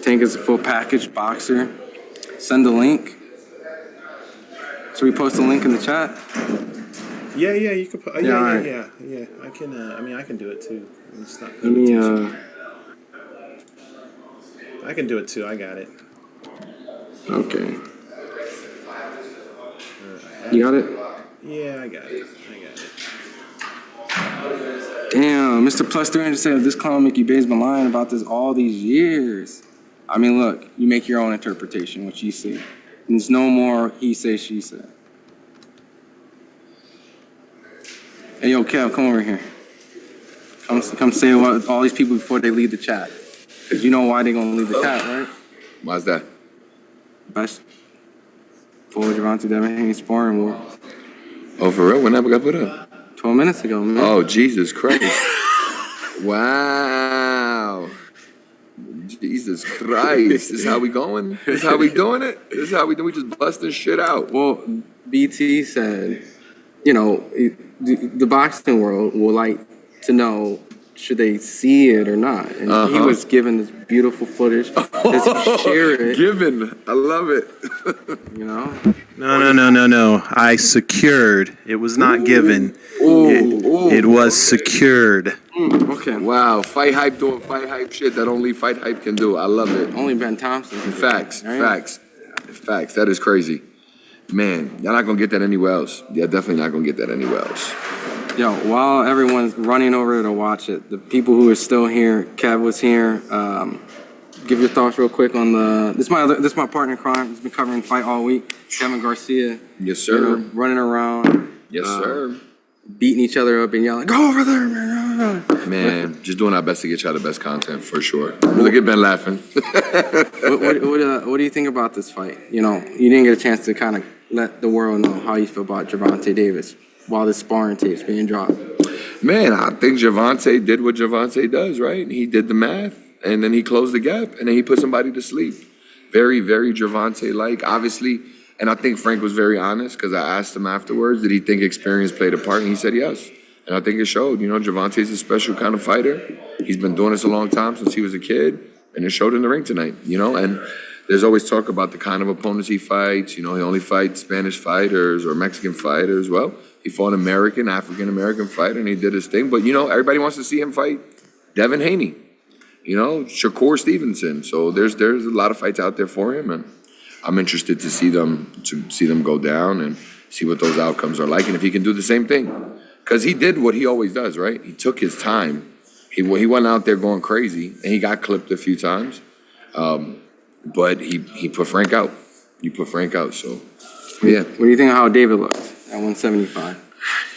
[SPEAKER 4] Tank is a full package boxer. Send a link. Should we post a link in the chat?
[SPEAKER 18] Yeah, you could.
[SPEAKER 4] Right.
[SPEAKER 18] Yeah. I can. I can do it too. It's not
[SPEAKER 4] Let me.
[SPEAKER 18] I can do it too. I got it.
[SPEAKER 4] Okay. You got it?
[SPEAKER 18] Yeah, I got it.
[SPEAKER 4] Damn, Mr. Plus 300 said this clown Mickey Bay's been lying about this all these years. I mean, look, you make your own interpretation, what you see. There's no more he say, she said. Hey, yo, Kev, come over here. Come say what all these people before they leave the chat. Because you know why they're going to leave the chat, right?
[SPEAKER 2] Why's that?
[SPEAKER 4] Best full Gervonta Davis sparring war.
[SPEAKER 2] Oh, for real? When that got put up?
[SPEAKER 4] 12 minutes ago, man.
[SPEAKER 2] Oh, Jesus Christ. Wow. Jesus Christ. This is how we going? This is how we doing it? This is how we do? We just busting shit out.
[SPEAKER 4] Well, BT said, the boxing world will like to know should they see it or not. And he was given this beautiful footage. Does he share it?
[SPEAKER 2] Given. I love it.
[SPEAKER 18] No. I secured. It was not given. It was secured.
[SPEAKER 4] Okay.
[SPEAKER 2] Wow. FightHype doing FightHype shit that only FightHype can do. I love it.
[SPEAKER 4] Only Ben Thompson.
[SPEAKER 2] Facts.
[SPEAKER 4] Right?
[SPEAKER 2] Facts. That is crazy. Man, you're not going to get that anywhere else. You're definitely not going to get that anywhere else.
[SPEAKER 4] Yo, while everyone's running over to watch it, the people who are still here, Kev was here. Give your thoughts real quick on this is my partner in crime. He's been covering the fight all week. Kevin Garcia.
[SPEAKER 2] Yes, sir.
[SPEAKER 4] Running around.
[SPEAKER 2] Yes, sir.
[SPEAKER 4] Beating each other up and yelling, "Go over there, man!"
[SPEAKER 2] Man, just doing our best to get y'all the best content for sure. Look at Ben laughing.
[SPEAKER 4] What do you think about this fight? You didn't get a chance to kind of let the world know how you feel about Gervonta Davis while this sparring tape's being dropped.
[SPEAKER 2] Man, I think Gervonta did what Gervonta does, right? He did the math, and then he closed the gap, and then he put somebody to sleep. Very, very Gervonta-like. Obviously, And I think Frank was very honest because I asked him afterwards, did he think experience played a part? And he said yes. And I think it showed. You know, Gervonta's a special kind of fighter. He's been doing this a long time since he was a kid, and it showed in the ring tonight, you know? And there's always talk about the kind of opponents he fights. You know, he only fights Spanish fighters or Mexican fighters. Well, he fought an American, African-American fighter, and he did his thing. But, you know, everybody wants to see him fight Devin Haney, you know, Shakur Stevenson. So there's a lot of fights out there for him, and I'm interested to see them go down and see what those outcomes are like, and if he can do the same thing. Because he did what he always does, right? He took his time. He went out there going crazy, and he got clipped a few times. But he put Frank out. He put Frank out, so, yeah.
[SPEAKER 4] What do you think of how David looked at 175?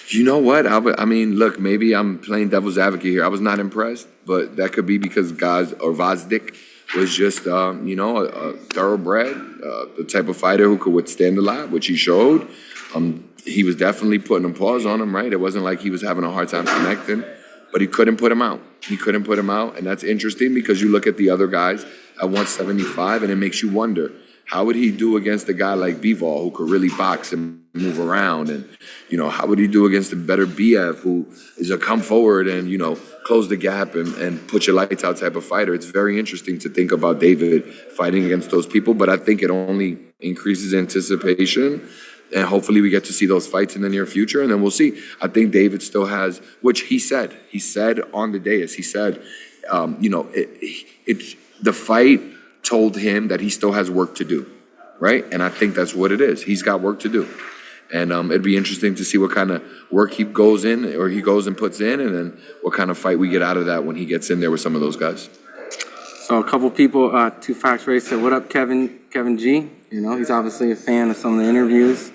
[SPEAKER 2] You know what? I mean, look, maybe I'm playing devil's advocate here. I was not impressed, but that could be because Gvozdyk was just, you know, a thoroughbred, the type of fighter who could withstand a lot, which he showed. He was definitely putting a pause on him, right? It wasn't like he was having a hard time connecting, but he couldn't put him out. He couldn't put him out, and that's interesting because you look at the other guys at 175, and it makes you wonder, how would he do against a guy like Bivol, who could really box and move around? And, you know, how would he do against a better BF, who is a come forward and, you know, close the gap and put your lights out type of fighter? It's very interesting to think about David fighting against those people, but I think it only increases anticipation. And hopefully we get to see those fights in the near future, and then we'll see. I think David still has, which he said on the dais, he said, you know, the fight told him that he still has work to do, right? And I think that's what it is. He's got work to do. And it'd be interesting to see what kind of work he goes in and puts in, and then what kind of fight we get out of that when he gets in there with some of those guys.
[SPEAKER 4] So a couple people, Two Facts Race said, what up, Kevin G? You know, he's obviously a fan of some of the interviews.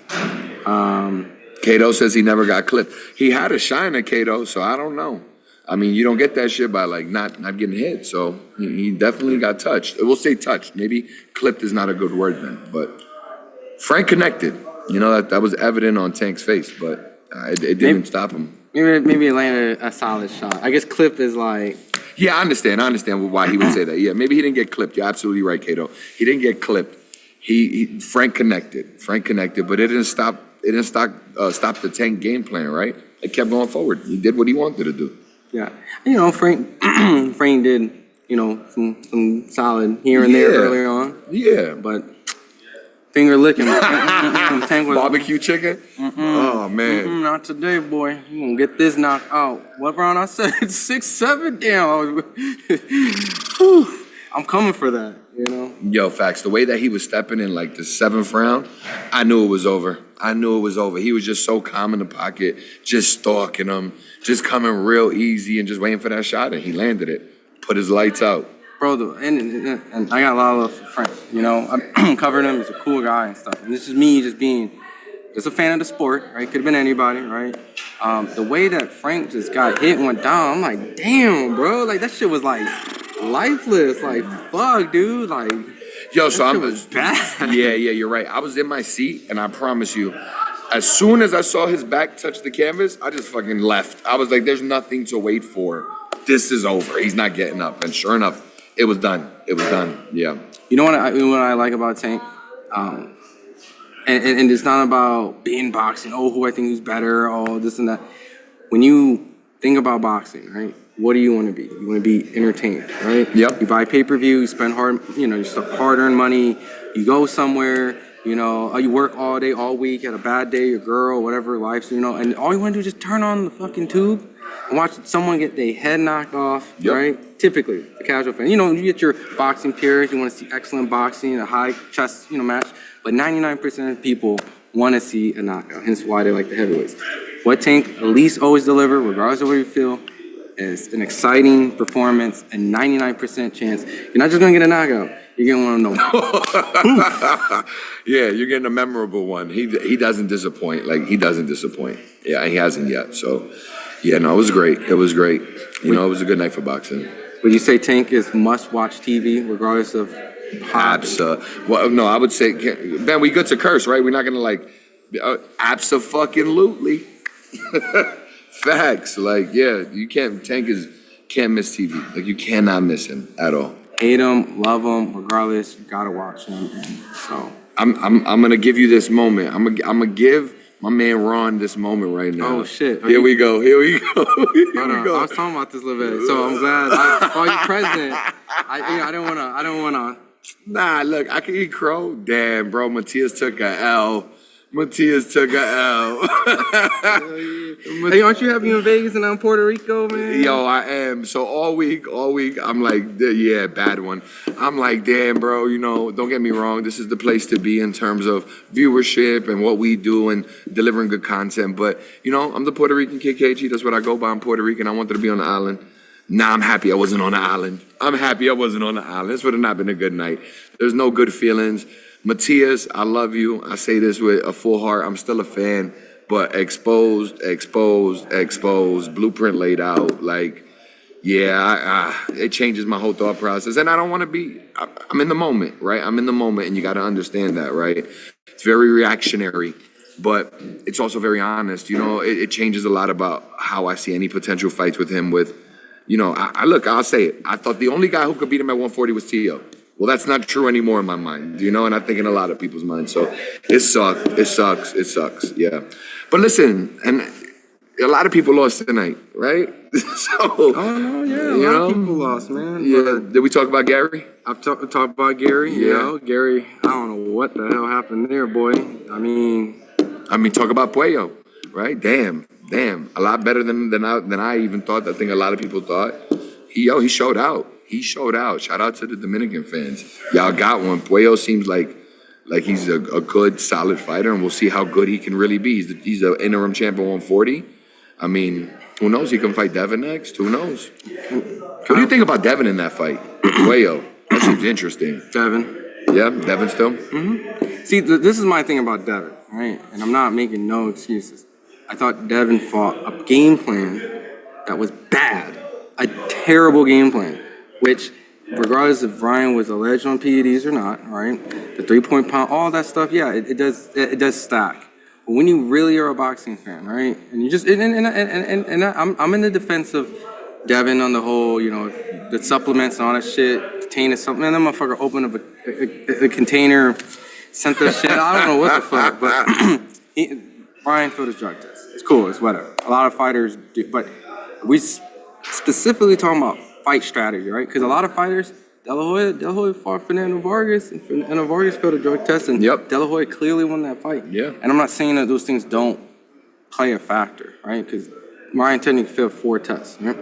[SPEAKER 2] Cato says he never got clipped. He had a shine at Cato, so I don't know. I mean, you don't get that shit by, like, not getting hit. So he definitely got touched. We'll say touched. Maybe clipped is not a good word then. But Frank connected. You know, that was evident on Tank's face, but it didn't stop him.
[SPEAKER 4] Maybe it landed a solid shot. I guess clip is like...
[SPEAKER 2] Yeah, I understand why he would say that. Yeah, maybe he didn't get clipped. You're absolutely right, Cato. He didn't get clipped. Frank connected, but it didn't stop the Tank game plan, right? It kept going forward. He did what he wanted to do.
[SPEAKER 4] Yeah, you know, Frank did, you know, some solid here and there earlier on.
[SPEAKER 2] Yeah,
[SPEAKER 4] but finger licking. Tank was,
[SPEAKER 2] barbecue chicken. Oh man,
[SPEAKER 4] not today, boy. You gonna get this knocked out? What round I said? 6-7. Damn. I'm coming for that. You know?
[SPEAKER 2] Yo, facts. The way that he was stepping in like the 7th round, I knew it was over. He was just so calm in the pocket, just stalking him, just coming real easy and just waiting for that shot, and he landed it. Put his lights out.
[SPEAKER 4] Bro, and I got a lot of love for Frank. You know, I'm covering him. He's a cool guy and stuff. And this is me just being a fan of the sport, right? Could have been anybody, right? The way that Frank just got hit and went down, I'm like, damn, bro. Like, that shit was like lifeless. Like, fuck, dude. Like,
[SPEAKER 2] yo, so I'm
[SPEAKER 4] bad.
[SPEAKER 2] Yeah, you're right. I was in my seat, and I promise you, as soon as I saw his back touch the canvas, I just fucking left. I was like, there's nothing to wait for. This is over. He's not getting up. And sure enough, it was done. Yeah.
[SPEAKER 4] You know what I like about Tank? And it's not about being boxing, who I think who's better, this and that. When you think about boxing, right, what do you want to be? You want to be entertained, right?
[SPEAKER 2] Yep.
[SPEAKER 4] You buy pay-per-view, you spend hard-earned money, you go somewhere, you know, you work all day, all week, had a bad day, your girl, whatever, life, you know, and all you want to do is just turn on the fucking tube and watch someone get their head knocked off, right? Typically, the casual fan. You know, you get your boxing peers, you want to see excellent boxing, a high chest, match, but 99% of people want to see a knockout, hence why they like the heavyweights. What Tank at least always deliver, regardless of what you feel, is an exciting performance and 99% chance you're not just going to get a knockout, you're going to want to know.
[SPEAKER 2] Yeah, you're getting a memorable one. He doesn't disappoint. He doesn't disappoint. Yeah, he hasn't yet. So, yeah, no, it was great. It was great. You know, it was a good night for boxing.
[SPEAKER 4] Would you say Tank is must-watch TV, regardless of
[SPEAKER 2] well, no, I would say, Ben, we good to curse, right? We're not going to, abso-fucking-lutely. Facts. You can't, Tank can't miss TV. You cannot miss him at all.
[SPEAKER 4] Hate him, love him, regardless, you got to watch him. And so,
[SPEAKER 2] I'm gonna give you this moment. I'm gonna give my man Ron this moment right now.
[SPEAKER 4] Oh shit!
[SPEAKER 2] Here we go. Here we go. Here
[SPEAKER 4] Hold
[SPEAKER 2] we
[SPEAKER 4] on.
[SPEAKER 2] go.
[SPEAKER 4] I was talking about this a little bit, so I'm glad. While you're present, I don't wanna.
[SPEAKER 2] Nah, look, I can eat crow. Damn, bro, Matias took a L. Matias took a L.
[SPEAKER 4] Hey, aren't you happy in Vegas and I'm in Puerto Rico, man?
[SPEAKER 2] Yo, I am. So all week, I'm like, yeah, bad one. I'm like, damn, bro, you know, don't get me wrong. This is the place to be in terms of viewership and what we do and delivering good content. But, you know, I'm the Puerto Rican kid, KG. That's what I go by. I'm Puerto Rican. I wanted to be on the island. Nah, I'm happy I wasn't on the island. I'm happy I wasn't on the island. This would have not been a good night. There's no good feelings. Matias, I love you. I say this with a full heart. I'm still a fan, but exposed, blueprint laid out. Like, yeah, it changes my whole thought process. And I don't want to be, I'm in the moment, right? I'm in the moment, and you got to understand that, right? It's very reactionary, but it's also very honest. You know, it changes a lot about how I see any potential fights with him with, you know, look, I'll say it. I thought the only guy who could beat him at 140 was T.O. Well, that's not true anymore in my mind, you know, and I think in a lot of people's minds. So it sucks, yeah. But listen, and a lot of people lost tonight, right? So,
[SPEAKER 4] oh, no, yeah, a lot of people lost, man.
[SPEAKER 2] Yeah, did we talk about Gary?
[SPEAKER 4] I've talked about Gary,
[SPEAKER 2] Yeah.
[SPEAKER 4] you know. Gary, I don't know what the hell happened there, boy. I mean,
[SPEAKER 2] talk about Puello, right? Damn, a lot better than I even thought. I think a lot of people thought. He showed out. He showed out. Shout out to the Dominican fans. Y'all got one. Puello seems like he's a good, solid fighter, and we'll see how good he can really be. He's an interim champ at 140. I mean, who knows? He can fight Devin next. Who knows? What do you think about Devin in that fight? Puello. That seems interesting.
[SPEAKER 4] Devin.
[SPEAKER 2] Yeah, Devin still?
[SPEAKER 4] Mm-hmm. See, this is my thing about Devin, right? And I'm not making no excuses. I thought Devin fought a game plan that was bad. A terrible game plan. Which, regardless if Ryan was alleged on PEDs or not, right? The 3-point pound, all that stuff, yeah, it does stack. But when you really are a boxing fan, right? And you just I'm in the defense of Devin on the whole, you know, the supplements and all that shit, container something. And that motherfucker opened up a container, sent that shit. I don't know what the fuck, but Ryan failed his drug test. It's cool. It's whatever. A lot of fighters do, but we specifically talking about fight strategy, right? Because a lot of fighters, De La Hoya fought Fernando Vargas, and Fernando Vargas failed a drug test, and De La Hoya clearly won that fight.
[SPEAKER 2] Yeah.
[SPEAKER 4] And I'm not saying that those things don't play a factor, right? Because Ryan technically failed 4 tests, right?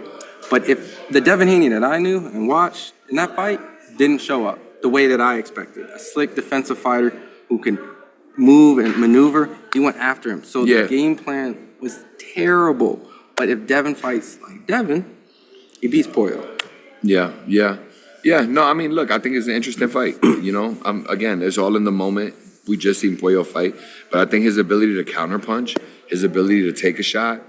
[SPEAKER 4] But if the Devin Haney that I knew and watched in that fight didn't show up the way that I expected, a slick defensive fighter who can move and maneuver, he went after him. So the game plan was terrible. But if Devin fights like Devin, he beats Puello.
[SPEAKER 2] Yeah. No, I mean, look, I think it's an interesting fight. You know, again, it's all in the moment. We just seen Puello fight, but I think his ability to counterpunch, his ability to take a shot,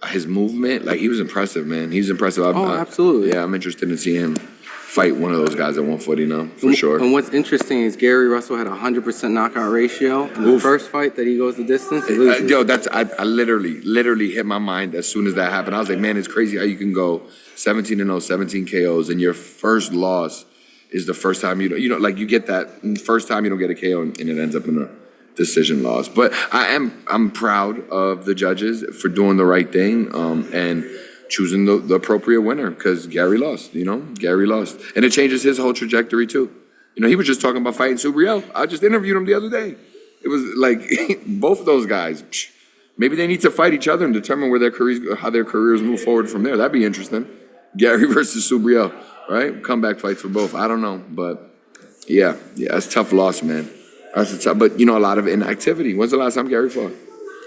[SPEAKER 2] his movement, like he was impressive, man. He's impressive.
[SPEAKER 4] Absolutely.
[SPEAKER 2] Yeah, I'm interested in seeing him fight one of those guys at 140 now, for sure.
[SPEAKER 4] And what's interesting is Gary Russell had a 100% knockout ratio in the first fight that he goes the distance. He loses.
[SPEAKER 2] Yo, I literally hit my mind as soon as that happened. I was like, man, it's crazy how you can go 17-0, 17 KOs, and your first loss is the first time you know, like you get that first time you don't get a KO and it ends up in a decision loss. But I'm proud of the judges for doing the right thing and choosing the appropriate winner, because Gary lost, Gary lost. And it changes his whole trajectory too. You know, he was just talking about fighting Subriel. I just interviewed him the other day. It was like both of those guys, maybe they need to fight each other and determine how their careers move forward from there. That'd be interesting. Gary versus Subriel, right? Comeback fights for both. I don't know, but yeah, it's a tough loss, man. But a lot of inactivity. When's the last time Gary fought?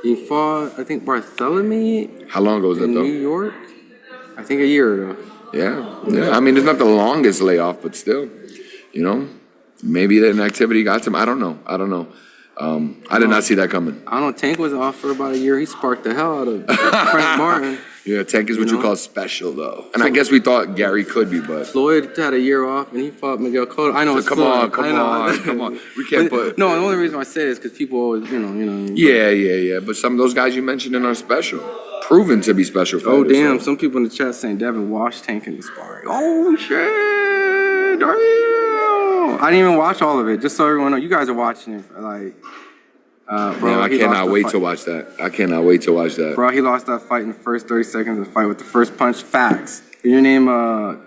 [SPEAKER 4] He fought, I think, Bartholomew.
[SPEAKER 2] How long ago was that, though?
[SPEAKER 4] In New York? I think a year ago.
[SPEAKER 2] Yeah. I mean, it's not the longest layoff, but still, maybe the inactivity got to him. I don't know. I did not see that coming.
[SPEAKER 4] I don't know. Tank was off for about a year. He sparked the hell out of Frank Martin.
[SPEAKER 2] Yeah, Tank is what you call special, though. And I guess we thought Gary could be, but
[SPEAKER 4] Floyd had a year off, and he fought Miguel Cotto. I know.
[SPEAKER 2] So come on. We can't put.
[SPEAKER 4] No, the only reason I say it is because people always,
[SPEAKER 2] Yeah. But some of those guys you mentioned in our special, proven to be special fighters.
[SPEAKER 4] Oh damn! So. Some people in the chat saying Devin washed Tank in the sparring. Oh shit! Damn! I didn't even watch all of it. Just so everyone knows, you guys are watching it. Like, bro,
[SPEAKER 2] Man, I cannot wait to watch that. I cannot wait to watch that.
[SPEAKER 4] Bro, he lost that fight in the first 30 seconds of the fight with the first punch. Facts. If you name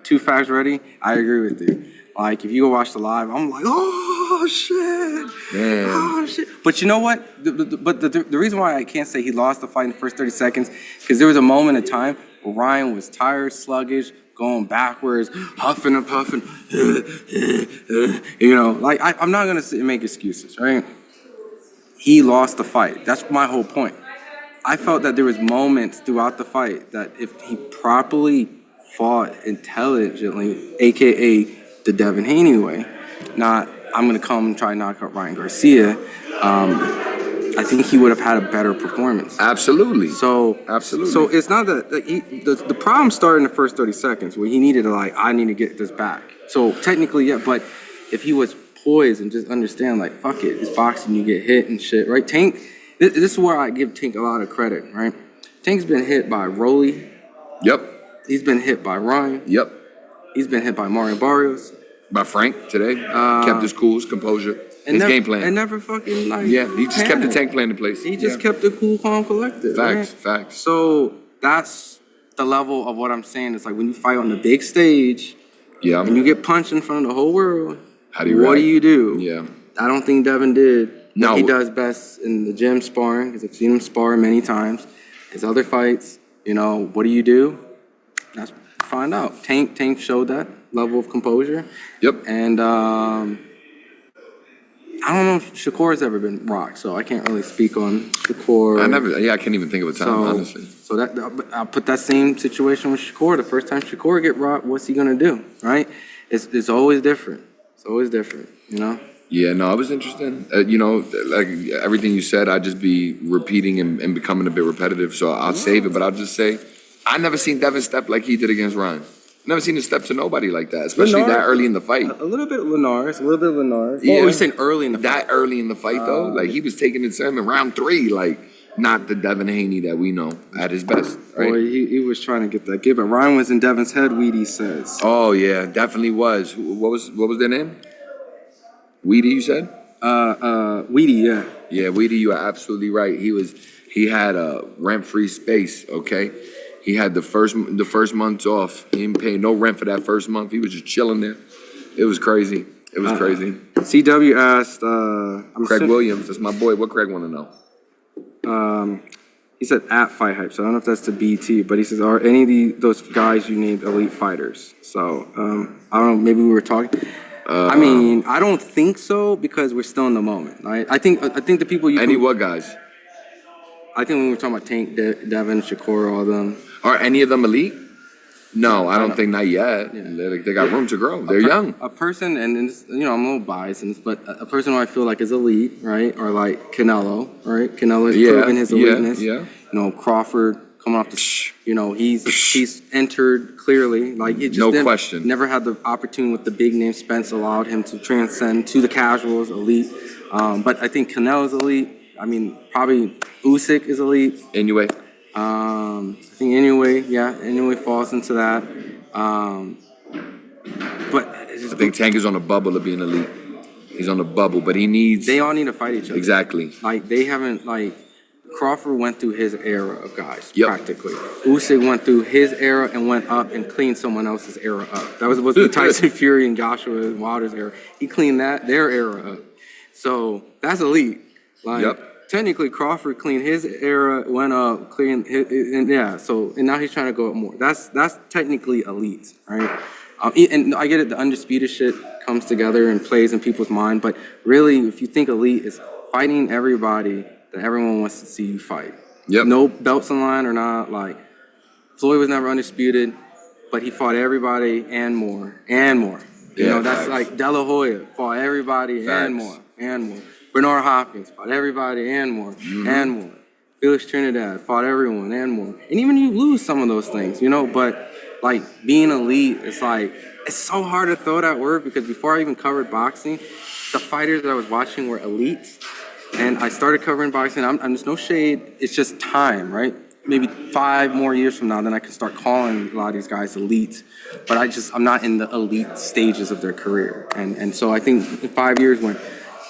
[SPEAKER 4] 2 facts ready, I agree with you. Like, if you go watch the live, I'm like, oh, shit.
[SPEAKER 2] Man.
[SPEAKER 4] Oh, shit. But you know what? The reason why I can't say he lost the fight in the first 30 seconds, because there was a moment in time where Ryan was tired, sluggish, going backwards, huffing and puffing. You know, like, I'm not going to sit and make excuses, right? He lost the fight. That's my whole point. I felt that there was moments throughout the fight that if he properly fought intelligently, a.k.a. the Devin Haney way, not I'm going to come and try to knock out Ryan Garcia, I think he would have had a better performance.
[SPEAKER 2] Absolutely.
[SPEAKER 4] So it's not that like, the problem started in the first 30 seconds where he needed to I need to get this back. So technically, yeah, but if he was poised and just understand like, fuck it, it's boxing, you get hit and shit, right? Tank, this is where I give Tank a lot of credit, right? Tank's been hit by Rolly.
[SPEAKER 2] Yep.
[SPEAKER 4] He's been hit by Ryan.
[SPEAKER 2] Yep.
[SPEAKER 4] He's been hit by Mario Barrios.
[SPEAKER 2] By Frank today. Kept his cool, his composure, his game plan.
[SPEAKER 4] And never fucking
[SPEAKER 2] Yeah, he just kept the tank plan in place.
[SPEAKER 4] He just kept it cool, calm, collected.
[SPEAKER 2] Facts.
[SPEAKER 4] So that's the level of what I'm saying. It's like when you fight on the big stage, and you get punched in front of the whole world.
[SPEAKER 2] How do you
[SPEAKER 4] What
[SPEAKER 2] react?
[SPEAKER 4] do you do?
[SPEAKER 2] Yeah.
[SPEAKER 4] I don't think Devin did.
[SPEAKER 2] No.
[SPEAKER 4] What he does best in the gym sparring, because I've seen him spar many times. His other fights, you know, what do? That's find out. Tank showed that level of composure.
[SPEAKER 2] Yep.
[SPEAKER 4] And I don't know if Shakur's ever been rocked, so I can't really speak on Shakur.
[SPEAKER 2] I can't even think of a time, honestly.
[SPEAKER 4] So I'll put that same situation with Shakur. The first time Shakur get rocked, what's he gonna do, right? It's always different. It's always different, you know?
[SPEAKER 2] Yeah, no, it was interesting. You know, like everything you said, I'd just be repeating and becoming a bit repetitive, so I'll save it, but I'll just say, I never seen Devin step like he did against Ryan. Never seen him step to nobody like that, especially that early in the fight.
[SPEAKER 4] A little bit of Linares.
[SPEAKER 2] Yeah.
[SPEAKER 4] Oh, you're saying early in the fight?
[SPEAKER 2] That early in the fight, though, like he was taking it to him in round 3, like not the Devin Haney that we know at his best, right?
[SPEAKER 4] Boy, he was trying to get that give, but Ryan was in Devin's head, Weedy says.
[SPEAKER 2] Oh, yeah, definitely was. What was their name? Weedy, you said?
[SPEAKER 4] Weedy, yeah.
[SPEAKER 2] Yeah, Weedy, you are absolutely right. He had a rent-free space, okay? He had the first months off. He didn't pay no rent for that first month. He was just chilling there. It was crazy. It was crazy.
[SPEAKER 4] CW asked,
[SPEAKER 2] Craig Williams, that's my boy. What Craig want to know?
[SPEAKER 4] He said at FightHype, so I don't know if that's the BT, but he says, are any of those guys you named elite fighters? So I don't know, maybe we were talking. I mean, I don't think so because we're still in the moment, right? I think the people you
[SPEAKER 2] what guys?
[SPEAKER 4] I think when we were talking about Tank, Devin, Shakur, all of them.
[SPEAKER 2] Are any of them elite? No, I don't think not yet. Yeah. They got room to grow. They're young.
[SPEAKER 4] A person, and this, you know, I'm a little biased in this, but a person who I feel like is elite, right? Or like Canelo, right? Canelo has proven his eliteness.
[SPEAKER 2] Yeah.
[SPEAKER 4] You know, Crawford coming off the, you know, he's entered clearly. Like he just
[SPEAKER 2] no question.
[SPEAKER 4] Never had the opportunity with the big name. Spence allowed him to transcend to the casuals, elite. But I think Canelo's elite. I mean, probably Usyk is elite.
[SPEAKER 2] Anyway.
[SPEAKER 4] I think Anyway falls into that. But
[SPEAKER 2] I think Tank is on a bubble of being elite. He's on a bubble, but he needs.
[SPEAKER 4] They all need to fight each other.
[SPEAKER 2] Exactly.
[SPEAKER 4] Like they haven't Crawford went through his era of guys practically. Usyk went through his era and went up and cleaned someone else's era up. That was supposed to be Tyson Fury and Joshua Wilder's era. He cleaned their era up. So that's elite. Technically, Crawford cleaned his era, went up, cleaned his, and now he's trying to go up more. That's technically elite, right? And I get it, the undisputed shit comes together and plays in people's mind, but really, if you think elite is fighting everybody that everyone wants to see you fight.
[SPEAKER 2] Yep.
[SPEAKER 4] No belts on line or not, like, Floyd was never undisputed, but he fought everybody and more, and more. You know, that's like De La Hoya fought everybody and more, and more. Bernard Hopkins fought everybody and more, and more. Felix Trinidad fought everyone and more. And even you lose some of those things, you know, but like being elite, it's like, it's so hard to throw that word because before I even covered boxing, the fighters that I was watching were elites. And I started covering boxing. I'm just no shade. It's just time, right? maybe 5 more years from now, then I can start calling a lot of these guys elite. But I'm not in the elite stages of their career. And so I think in 5 years when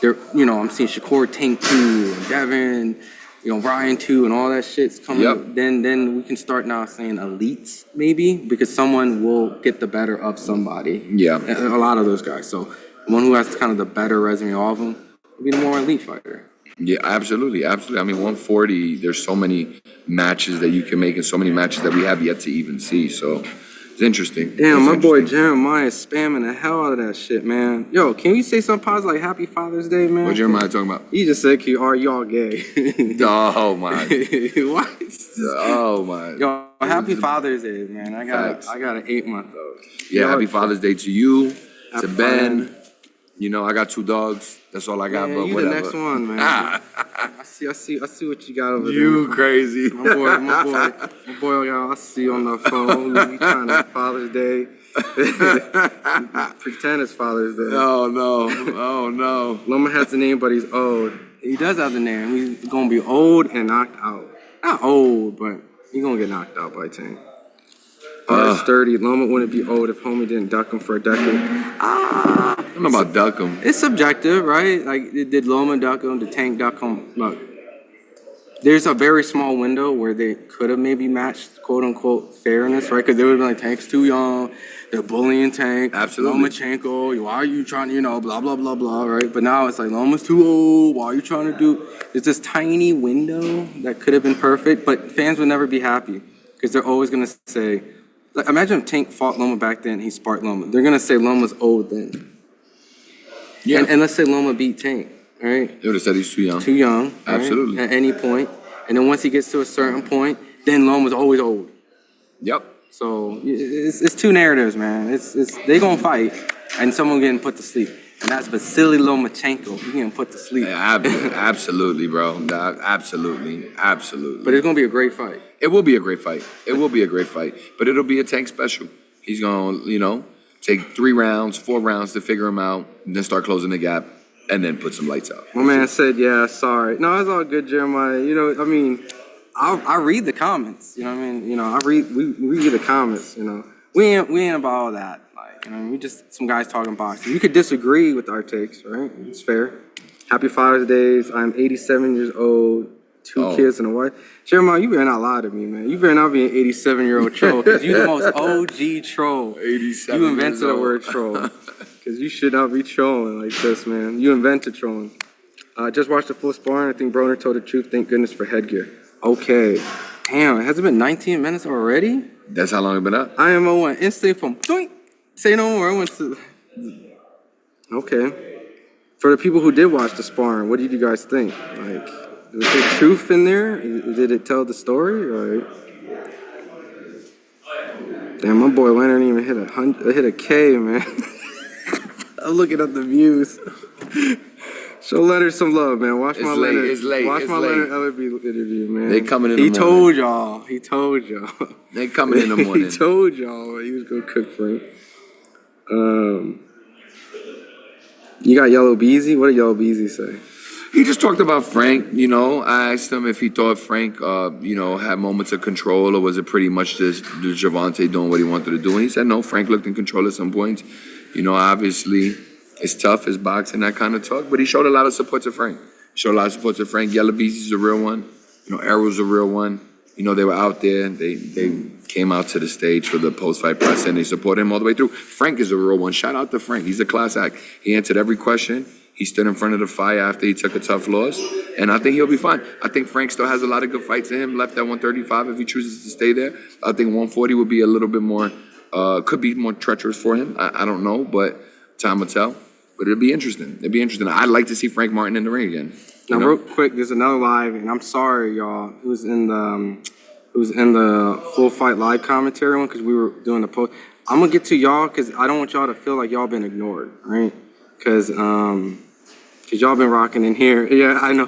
[SPEAKER 4] they're, I'm seeing Shakur Tank 2, and Devin, Ryan 2, and all that shit's coming up, then we can start now saying elites, maybe, because someone will get the better of somebody.
[SPEAKER 2] Yeah.
[SPEAKER 4] A lot of those guys. So the one who has kind of the better resume of all of them will be the more elite fighter.
[SPEAKER 2] Yeah, absolutely. I mean, 140, there's so many matches that you can make and so many matches that we have yet to even see. So it's interesting.
[SPEAKER 4] Damn, my boy Jeremiah is spamming the hell out of that shit, man. Yo, can you say something positive like Happy Father's Day, man?
[SPEAKER 2] What Jeremiah talking about?
[SPEAKER 4] He just said, are y'all gay?
[SPEAKER 2] Oh, my.
[SPEAKER 4] What?
[SPEAKER 2] Oh, my.
[SPEAKER 4] Yo, Happy Father's Day, man. I got an 8-month-old.
[SPEAKER 2] Yeah, Happy Father's Day to you, to Ben.
[SPEAKER 4] Fun.
[SPEAKER 2] I got 2 dogs. That's all I got,
[SPEAKER 4] Man,
[SPEAKER 2] but
[SPEAKER 4] you
[SPEAKER 2] whatever.
[SPEAKER 4] the next one, man. I see what you got over there.
[SPEAKER 2] You crazy.
[SPEAKER 4] My boy, I see you on the phone. You trying to Father's Day. Pretend it's Father's Day.
[SPEAKER 2] Oh, no.
[SPEAKER 4] Loma has the name, but he's old. He does have the name. He's going to be old and knocked out. Not old, but he's going to get knocked out by Tank. Sturdy. Loma wouldn't be old if homie didn't duck him for a decade.
[SPEAKER 2] I don't know about duck him.
[SPEAKER 4] It's subjective, right? Like, did Loma duck him? Did Tank duck him? Look, there's a very small window where they could have maybe matched, quote-unquote, fairness, right? Because they would have been like, Tank's too young. They're bullying Tank.
[SPEAKER 2] Absolutely.
[SPEAKER 4] Lomachenko, why are you trying to, blah, blah, blah, blah, right? But now it's like, Loma's too old. Why are you trying to do? There's this tiny window that could have been perfect, but fans would never be happy because they're always going to say, like, imagine if Tank fought Loma back then, he sparked Loma. They're going to say Loma's old then.
[SPEAKER 2] Yeah.
[SPEAKER 4] And let's say Loma beat Tank, right?
[SPEAKER 2] They would have said he's too young.
[SPEAKER 4] Too young. Right?
[SPEAKER 2] Absolutely.
[SPEAKER 4] At any point. And then once he gets to a certain point, then Loma's always old.
[SPEAKER 2] Yep.
[SPEAKER 4] So it's 2 narratives, man. They going to fight, and someone getting put to sleep. And that's Vasily Lomachenko. He's getting put to sleep.
[SPEAKER 2] Yeah, absolutely, bro. Absolutely.
[SPEAKER 4] But it's going to be a great fight.
[SPEAKER 2] It will be a great fight. But it'll be a Tank special. He's going to, take 3 rounds, 4 rounds to figure him out, and then start closing the gap, and then put some lights out.
[SPEAKER 4] My man said, yeah, sorry. No, it's all good, Jeremiah. I read the comments. We read the comments, We ain't about all that. We just some guys talking boxing. You could disagree with our takes, right? It's fair. Happy Father's Day. I'm 87 years old, 2 kids and a wife. Jeremiah, you better not lie to me, man. You better not be an 87-year-old troll, because you're the most OG troll.
[SPEAKER 2] 87
[SPEAKER 4] You invented the word troll. Because you should not be trolling like this, man. You invented trolling. Just watched the full sparring. I think Broner told the truth. Thank goodness for headgear. Okay. Damn, has it been 19 minutes already?
[SPEAKER 2] That's how long it's been up.
[SPEAKER 4] IMO went instantly from doink. Say no more. I went to. Okay. For the people who did watch the sparring, what did you guys think? Like, was there truth in there? Did it tell the story? Or... Damn, my boy Leonard didn't even hit a K, man. I'm looking at the views. Show Leonard some love, man. Watch my Leonard Ellerby interview, man.
[SPEAKER 2] They coming in the morning.
[SPEAKER 4] He told y'all.
[SPEAKER 2] They coming in the morning.
[SPEAKER 4] He told y'all he was gonna cook for him. You got Yellow Beezy? What did Yellow Beezy say?
[SPEAKER 2] He just talked about Frank, I asked him if he thought Frank, had moments of control, or was it pretty much just Gervonta doing what he wanted to do? And he said, no, Frank looked in control at some points. Obviously, it's tough, it's boxing, that kind of talk, but he showed a lot of support to Frank. Yellow Beezy's a real one. Arrow's a real one. They were out there. They came out to the stage for the post-fight press, and they supported him all the way through. Frank is a real one. Shout out to Frank. He's a class act. He answered every question. He stood in front of the fire after he took a tough loss, and I think he'll be fine. I think Frank still has a lot of good fights in him left at 135 if he chooses to stay there. I think 140 would be a little bit more, could be more treacherous for him. I don't know, but time will tell. But it'll be interesting. I'd like to see Frank Martin in the ring again.
[SPEAKER 4] Now, real quick, there's another live, and I'm sorry, y'all. It was in the full fight live commentary one because we were doing the post. I'm gonna get to y'all because I don't want y'all to feel like y'all been ignored, right? Because y'all been rocking in here. Yeah, I know.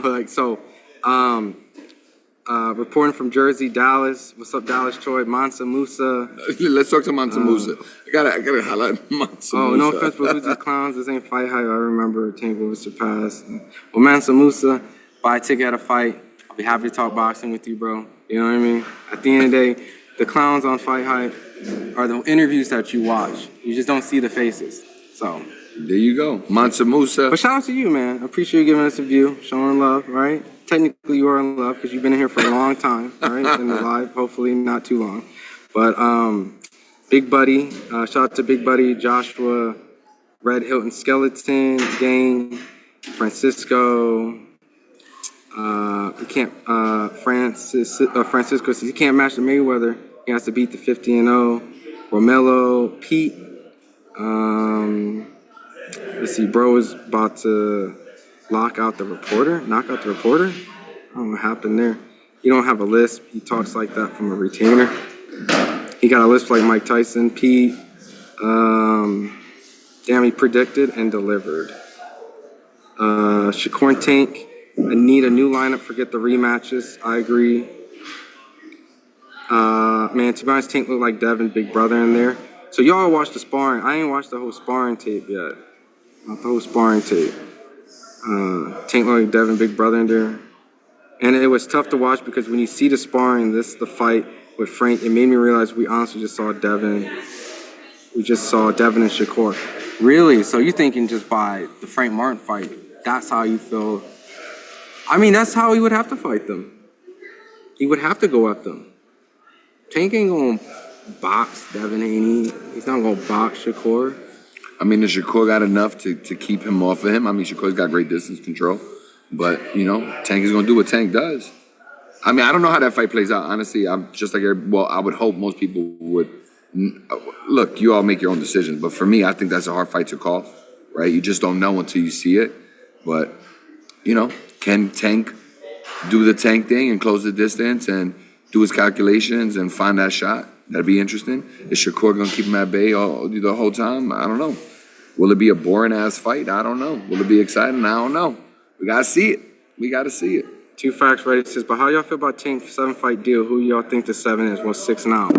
[SPEAKER 4] Reporting from Jersey, Dallas. What's up, Dallas? Troy, Mansa Musa.
[SPEAKER 2] Let's talk to Mansa Musa. I gotta highlight Mansa Musa.
[SPEAKER 4] Oh, no offense, but who's these clowns? This ain't FightHype. I remember Tank was surpassed. Well, Mansa Musa, buy a ticket at a fight. I'll be happy to talk boxing with you, bro. You know what I mean? At the end of the day, the clowns on FightHype are the interviews that you watch. You just don't see the faces. So
[SPEAKER 2] there you go, Mansa Musa.
[SPEAKER 4] But shout out to you, man. I appreciate you giving us a view, showing love, right? Technically, you are in love because you've been in here for a long time, right? In the live, hopefully not too long. But Big Buddy, shout out to Big Buddy, Joshua, Red Hilton Skeleton Gang, Francisco. He can't. Francisco says he can't match the Mayweather. He has to beat the 50-0. Romello, Pete. Let's see, bro is about to knock out the reporter. I don't know what happened there. He don't have a lisp. He talks like that from a retainer. He got a lisp like Mike Tyson. Pete. Damn, he predicted and delivered. Shakur and Tank. I need a new lineup. Forget the rematches. I agree. Man, to be honest, Tank looked like Devin, Big Brother in there. So y'all watched the sparring. I ain't watched the whole sparring tape yet. Not the whole sparring tape. Tank looked like Devin, Big Brother in there. And it was tough to watch because when you see the sparring, this is the fight with Frank, it made me realize we honestly just saw Devin. We just saw Devin and Shakur. Really? So you're thinking just by the Frank Martin fight, that's how you feel? I mean, that's how he would have to fight them. He would have to go at them. Tank ain't going to box Devin, ain't he? He's not going to box Shakur.
[SPEAKER 2] I mean, has Shakur got enough to keep him off of him? I mean, Shakur's got great distance control. But, you know, Tank is going to do what Tank does. I mean, I don't know how that fight plays out. Honestly, I'm just like, well, I would hope most people would. Look, you all make your own decisions. But for me, I think that's a hard fight to call, right? You just don't know until you see it. But, you know, can Tank do the Tank thing and close the distance and do his calculations and find that shot? That'd be interesting. Is Shakur going to keep him at bay the whole time? I don't know. Will it be a boring-ass fight? I don't know. Will it be exciting? I don't know. We got to see it. We got to see it.
[SPEAKER 4] Two facts ready says, but how y'all feel about Tank's 7-fight deal? Who y'all think the 7 is? What's 6 now?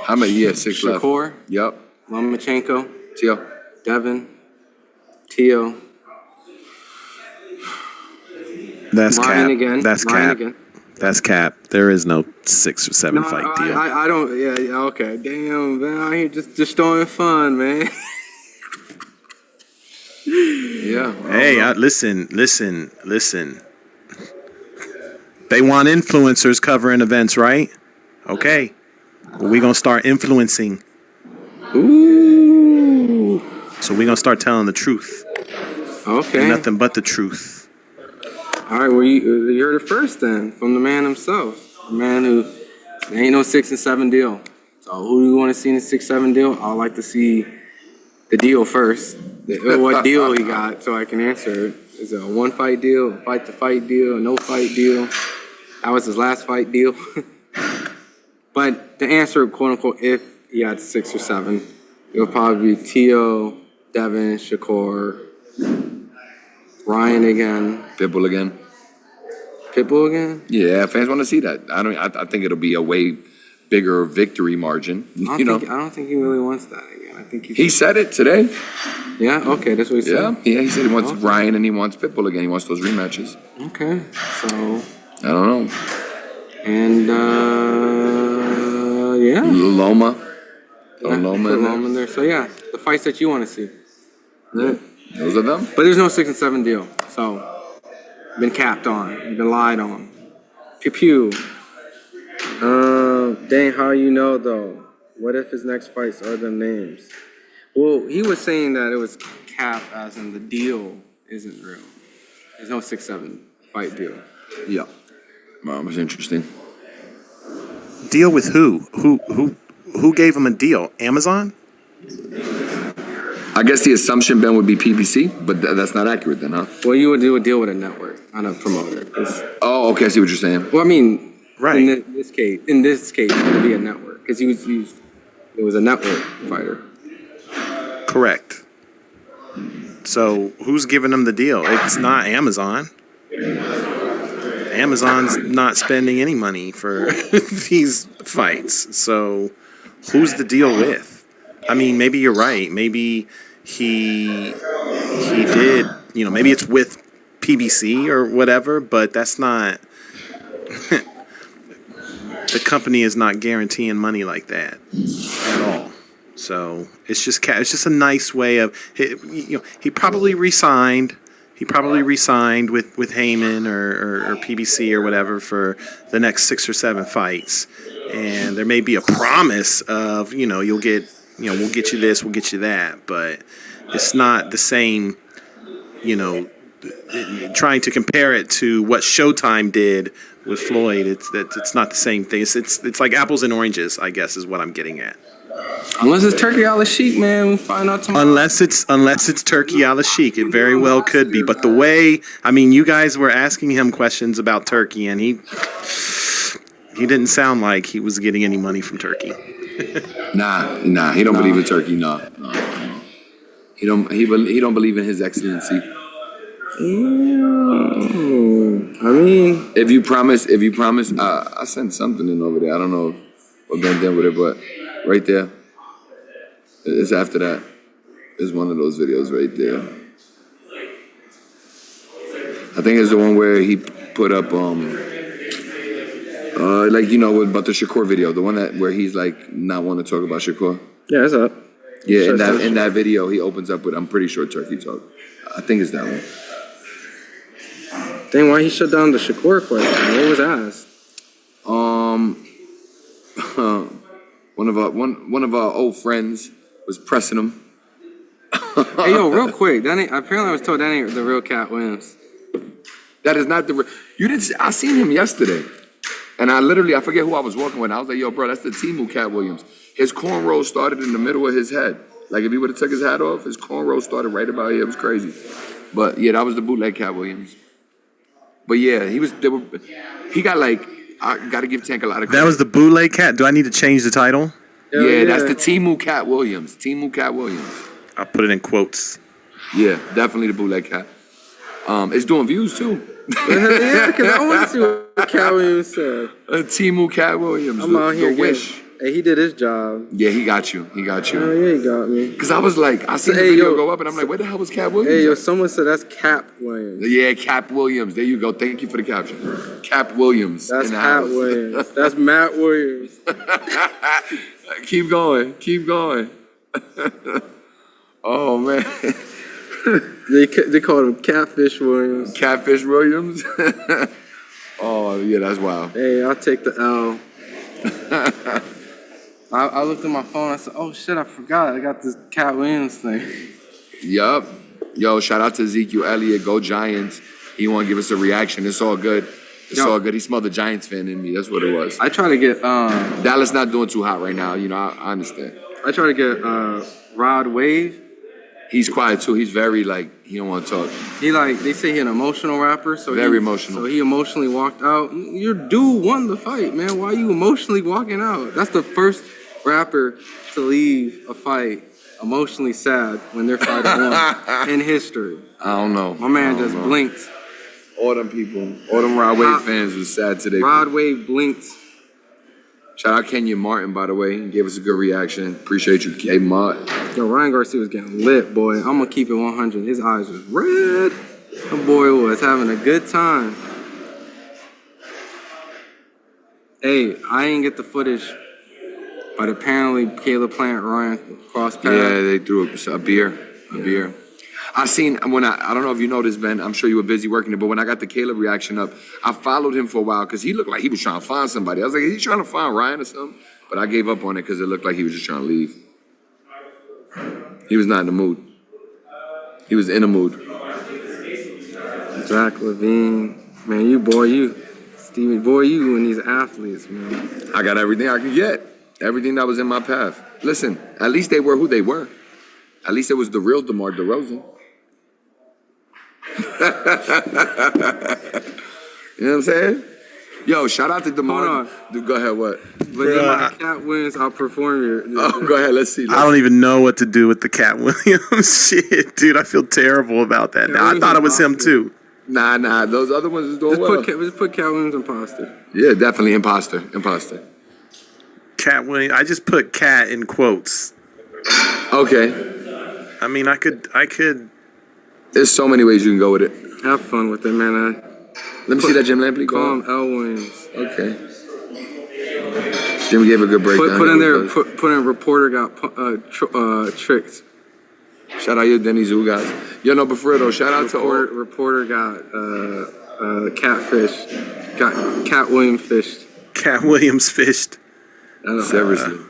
[SPEAKER 2] How many? Yeah, 6 left.
[SPEAKER 4] Shakur.
[SPEAKER 2] Yep.
[SPEAKER 4] Lomachenko.
[SPEAKER 2] Tio.
[SPEAKER 4] Devin. Tio.
[SPEAKER 18] That's
[SPEAKER 4] Ryan
[SPEAKER 18] cap.
[SPEAKER 4] again.
[SPEAKER 18] That's
[SPEAKER 4] Ryan
[SPEAKER 18] cap.
[SPEAKER 4] again.
[SPEAKER 18] That's cap. There is no 6 or 7 fight deal.
[SPEAKER 4] I don't. Yeah. Okay. Damn, man. Out here just throwing fun, man.
[SPEAKER 2] Yeah.
[SPEAKER 18] Hey, listen. They want influencers covering events, right? Okay. Well, we're going to start influencing.
[SPEAKER 4] Ooh.
[SPEAKER 18] So we're going to start telling the truth.
[SPEAKER 4] Okay.
[SPEAKER 18] And nothing but the truth.
[SPEAKER 4] All right, well, you heard it first then, from the man himself. The man who, there ain't no 6 and 7 deal. So who do you want to see in the 6-7 deal? I'd like to see the deal first. What deal he got, so I can answer it. Is it a 1-fight deal, a fight-to-fight deal, a no-fight deal? That was his last fight deal. But the answer, quote-unquote, if he had 6 or 7, it would probably be Tio, Devin, Shakur, Ryan again.
[SPEAKER 2] Pitbull again.
[SPEAKER 4] Pitbull again?
[SPEAKER 2] Yeah, fans want to see that. I think it'll be a way bigger victory margin. I
[SPEAKER 4] don't think he really wants that again. I think
[SPEAKER 2] he said it today.
[SPEAKER 4] Yeah. Okay, that's what he said.
[SPEAKER 2] Yeah. He said he wants Ryan and he wants Pitbull again. He wants those rematches.
[SPEAKER 4] Okay. So
[SPEAKER 2] I don't know.
[SPEAKER 4] And yeah.
[SPEAKER 2] Loma.
[SPEAKER 4] Loma in there. So yeah, the fights that you want to see.
[SPEAKER 2] Yeah. Those are them.
[SPEAKER 4] But there's no 6 and 7 deal. So been capped on. You've been lied on. Pew pew. Dang, how you know though? What if his next fights are the names? Well, he was saying that it was capped as in the deal isn't real. There's no 6-7 fight deal.
[SPEAKER 2] Yeah. Well, it was interesting.
[SPEAKER 18] Deal with who? Who gave him a deal? Amazon?
[SPEAKER 2] I guess the assumption, Ben, would be PBC, but that's not accurate then, huh?
[SPEAKER 4] Well, you would do a deal with a network, not a promoter.
[SPEAKER 2] Oh, okay, I see what you're saying.
[SPEAKER 4] Well, I mean,
[SPEAKER 18] right.
[SPEAKER 4] In this case, it would be a network because it was a network fighter.
[SPEAKER 18] Correct. So who's giving him the deal? It's not Amazon. Amazon's not spending any money for these fights. So who's the deal with? I mean, maybe you're right. Maybe he did, maybe it's with PBC or whatever, but that's not the company is not guaranteeing money like that at all. So it's just a nice way of, he probably re-signed. He probably re-signed with Heyman or PBC or whatever for the next 6 or 7 fights. And there may be a promise of, you'll get, we'll get you this, we'll get you that. But it's not the same, trying to compare it to what Showtime did with Floyd. It's not the same thing. It's like apples and oranges, I guess, is what I'm getting at.
[SPEAKER 4] Unless it's turkey a la chic, man, we'll find out tomorrow.
[SPEAKER 18] Unless it's turkey a la chic, it very well could be. But the way, you guys were asking him questions about Turkey, and he didn't sound like he was getting any money from Turkey.
[SPEAKER 2] Nah, he don't believe in Turkey. No. He don't believe in His Excellency. If you promise, I sent something in over there. I don't know what been done with it, but right there, it's after that. It's one of those videos right there. I think it's the one where he put up, about the Shakur video, the one where he's like not want to talk about Shakur.
[SPEAKER 4] Yeah, it's up.
[SPEAKER 2] Yeah, in that video, he opens up with, I'm pretty sure, Turkey talk. I think it's that one.
[SPEAKER 4] Dang, why he shut down the Shakur question? What was asked?
[SPEAKER 2] One of our old friends was pressing him.
[SPEAKER 4] Hey, yo, real quick. Apparently I was told that ain't the real Cat Williams.
[SPEAKER 2] That is not the real. You didn't see, I seen him yesterday. And I forget who I was walking with. I was like, yo, bro, that's the Timu Cat Williams. His cornrow started in the middle of his head. Like, if he would have took his hat off, his cornrow started right about here. It was crazy. But, yeah, that was the bootleg Cat Williams. But, yeah, he got, like, I got to give Tank a lot of credit.
[SPEAKER 18] That was the bootleg cat? Do I need to change the title?
[SPEAKER 2] Yeah, that's the Timu Cat Williams. Timu Cat Williams.
[SPEAKER 18] I'll put it in quotes.
[SPEAKER 2] Yeah, definitely the bootleg cat. It's doing views, too.
[SPEAKER 4] Yeah, because I want to see what Cat Williams said.
[SPEAKER 2] Timu Cat Williams.
[SPEAKER 4] I'm out here.
[SPEAKER 2] Wish.
[SPEAKER 4] Hey, he did his job.
[SPEAKER 2] Yeah, he got you.
[SPEAKER 4] Oh, yeah, he got me.
[SPEAKER 2] Because I was like, I seen the video go up, and I'm like, where the hell was Cat Williams?
[SPEAKER 4] Hey, yo, someone said that's Cap Williams.
[SPEAKER 2] Yeah, Cap Williams. There you go. Thank you for the caption. Cap Williams.
[SPEAKER 4] That's Pat Williams. That's Matt Williams.
[SPEAKER 2] Keep going. Oh, man.
[SPEAKER 4] They called him Catfish Williams.
[SPEAKER 2] Catfish Williams? Oh, yeah, that's wild.
[SPEAKER 4] Hey, I'll take the L. I looked at my phone. I said, oh, shit, I forgot. I got this Cat Williams thing.
[SPEAKER 2] Yup. Yo, shout out to Ezekiel Elliott. Go Giants. He want to give us a reaction. It's all good. All good. He smelled the Giants fan in me. That's what it was.
[SPEAKER 4] I try to get...
[SPEAKER 2] Dallas not doing too hot right now. I understand.
[SPEAKER 4] I try to get Rod Wave.
[SPEAKER 2] He's quiet, too. He's very, he don't want to talk.
[SPEAKER 4] They say he's an emotional rapper. So
[SPEAKER 2] very emotional.
[SPEAKER 4] So he emotionally walked out. Your dude won the fight, man. Why are you emotionally walking out? That's the first rapper to leave a fight emotionally sad when their fighter won in history.
[SPEAKER 2] I don't know.
[SPEAKER 4] My man just blinked.
[SPEAKER 2] All them people, all them Rod Wave fans was sad today.
[SPEAKER 4] Rod Wave blinked.
[SPEAKER 2] Shout out Kenyon Martin, by the way. He gave us a good reaction. Appreciate you, K. Martin.
[SPEAKER 4] Yo, Ryan Garcia was getting lit, boy. I'm going to keep it 100. His eyes was red. The boy was having a good time. Hey, I didn't get the footage, but apparently Caleb Plant, Ryan crossed paths.
[SPEAKER 2] Yeah, they threw a beer. I seen, I don't know if you know this, Ben, I'm sure you were busy working it, but when I got the Caleb reaction up, I followed him for a while because he looked like he was trying to find somebody. I was like, is he trying to find Ryan or something? But I gave up on it because it looked like he was just trying to leave. He was not in the mood. He was in the mood.
[SPEAKER 4] Zach Levine, man, Stevie, you and these athletes, man.
[SPEAKER 2] I got everything I could get. Everything that was in my path. Listen, at least they were who they were. At least it was the real DeMar DeRozan. You know what I'm saying? Yo, shout out to DeMar. Go ahead, what?
[SPEAKER 4] But then my Cat Williams outperformed you.
[SPEAKER 2] Oh, go ahead, let's see.
[SPEAKER 18] I don't even know what to do with the Cat Williams shit. Dude, I feel terrible about that. Now, I thought it was him, too.
[SPEAKER 2] Nah, those other ones is doing well.
[SPEAKER 4] Just put Cat Williams imposter.
[SPEAKER 2] Yeah, definitely imposter.
[SPEAKER 18] Cat Williams. I just put cat in quotes.
[SPEAKER 2] Okay.
[SPEAKER 18] I mean, I could.
[SPEAKER 2] There's so many ways you can go with it.
[SPEAKER 4] Have fun with it, man.
[SPEAKER 2] Let me see that Jim Lampley
[SPEAKER 4] call him L. Williams.
[SPEAKER 2] Okay. Jim gave a good breakdown.
[SPEAKER 4] Put in there. Put in reporter got tricked.
[SPEAKER 2] Shout out your Denny Zoo guys. Yo, no, but for real though, shout out to all.
[SPEAKER 4] Reporter got catfish. Got Cat Williams fished.
[SPEAKER 18] Cat Williams fished.
[SPEAKER 2] Seriously.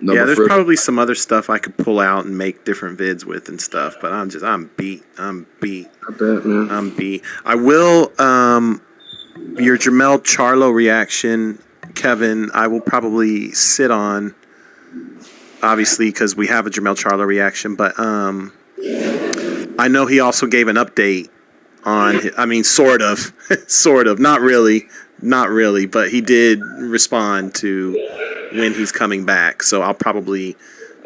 [SPEAKER 2] No,
[SPEAKER 18] yeah,
[SPEAKER 2] but
[SPEAKER 18] there's
[SPEAKER 2] for-
[SPEAKER 18] probably some other stuff I could pull out and make different vids with and stuff, but I'm beat.
[SPEAKER 4] I bet, man.
[SPEAKER 18] I'm beat. I will, your Jermell Charlo reaction, Kevin, I will probably sit on, obviously, because we have a Jermell Charlo reaction, but I know he also gave an update on, I mean, sort of, not really, but he did respond to when he's coming back. So I'll probably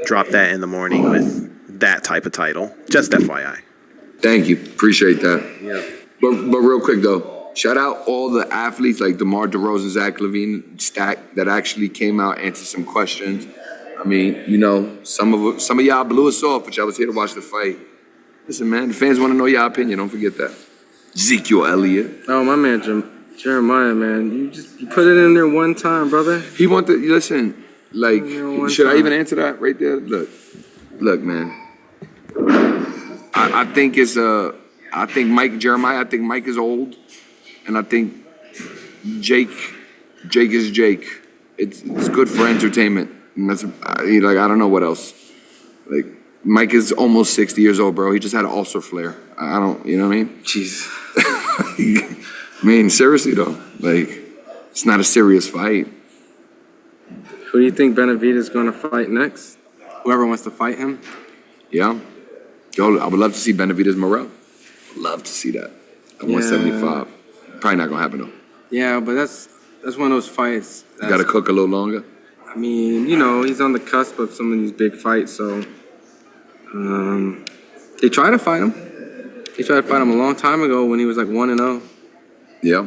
[SPEAKER 18] drop that in the morning with that type of title. Just FYI.
[SPEAKER 2] Thank you. Appreciate that.
[SPEAKER 18] Yeah.
[SPEAKER 2] But real quick though, shout out all the athletes like DeMar DeRozan, Zach LaVine, Stack that actually came out, answered some questions. I mean, you know, some of y'all blew us off, but y'all was here to watch the fight. Listen, man, the fans want to know your opinion. Don't forget that. Ezekiel Elliott.
[SPEAKER 4] Oh, my man, Jeremiah, man, you put it in there one time, brother.
[SPEAKER 2] He wanted. Listen, like, should I even answer that right there? Look, man. I think it's I think Jeremiah. I think Mike is old, and I think Jake is Jake. It's good for entertainment. And that's like I don't know what else. Like Mike is almost 60 years old, bro. He just had an ulcer flare. I don't, you know what I mean?
[SPEAKER 4] Jeez.
[SPEAKER 2] I mean, seriously though, like it's not a serious fight.
[SPEAKER 4] Who do you think Benavidez is going to fight next? Whoever wants to fight him.
[SPEAKER 2] Yeah. Yo, I would love to see Benavidez Morel. Love to see that at 175. Probably not gonna happen though.
[SPEAKER 4] Yeah, but that's one of those fights.
[SPEAKER 2] You got to cook a little longer.
[SPEAKER 4] I mean, you know, he's on the cusp of some of these big fights, so they tried to fight him. They tried to fight him a long time ago when he was like 1-0.
[SPEAKER 2] Yeah.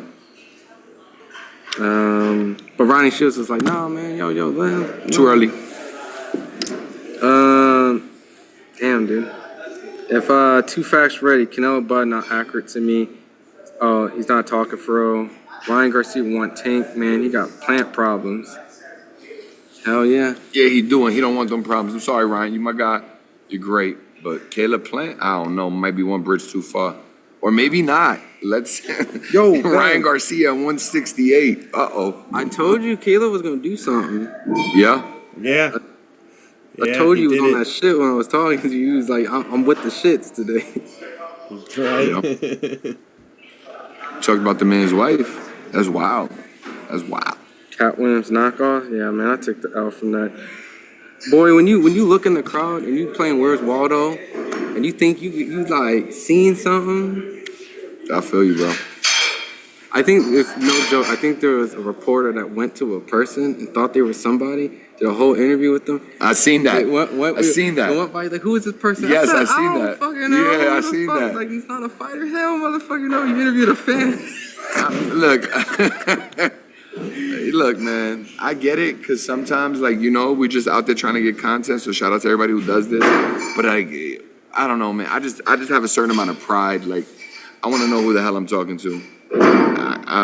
[SPEAKER 4] But Ronnie Shields was like, nah, man, yo, let him.
[SPEAKER 2] Too early.
[SPEAKER 4] Damn, dude. If Two Facts Ready, Canelo Bud not accurate to me. Oh, he's not talking for real. Ryan Garcia want Tank, man. He got plant problems. Hell yeah.
[SPEAKER 2] Yeah, he doing. He don't want them problems. I'm sorry, Ryan. You my guy. You're great. But Caleb Plant, I don't know. Might be one bridge too far. Or maybe not. Let's.
[SPEAKER 4] Yo,
[SPEAKER 2] Ryan Garcia 168. Uh-oh.
[SPEAKER 4] I told you Caleb was going to do something.
[SPEAKER 2] Yeah?
[SPEAKER 7] Yeah.
[SPEAKER 4] I told you he was on that shit when I was talking to you. He was like, I'm with the shits today.
[SPEAKER 7] Right.
[SPEAKER 2] Talked about the man's wife. That's wild. That's wild.
[SPEAKER 4] Cat Williams knockoff? Yeah, man, I took the L from that. Boy, when you look in the crowd and you playing Where's Waldo and you think you like seeing something.
[SPEAKER 2] I feel you, bro.
[SPEAKER 4] I think it's no joke. I think there was a reporter that went to a person and thought they were somebody. Did a whole interview with them.
[SPEAKER 2] I seen that.
[SPEAKER 4] I
[SPEAKER 2] seen that.
[SPEAKER 4] Went by, like, who is this person?
[SPEAKER 2] Yes, I
[SPEAKER 4] said,
[SPEAKER 2] seen
[SPEAKER 4] I
[SPEAKER 2] that.
[SPEAKER 4] don't fucking know.
[SPEAKER 2] Yeah, I seen that.
[SPEAKER 4] Like, he's not a fighter. Hell, motherfucker, no. You interviewed a fan.
[SPEAKER 2] Look, man, I get it because sometimes, like, you know, we're just out there trying to get content. So shout out to everybody who does this. But I don't know, man. I just have a certain amount of pride. Like, I want to know who the hell I'm talking to.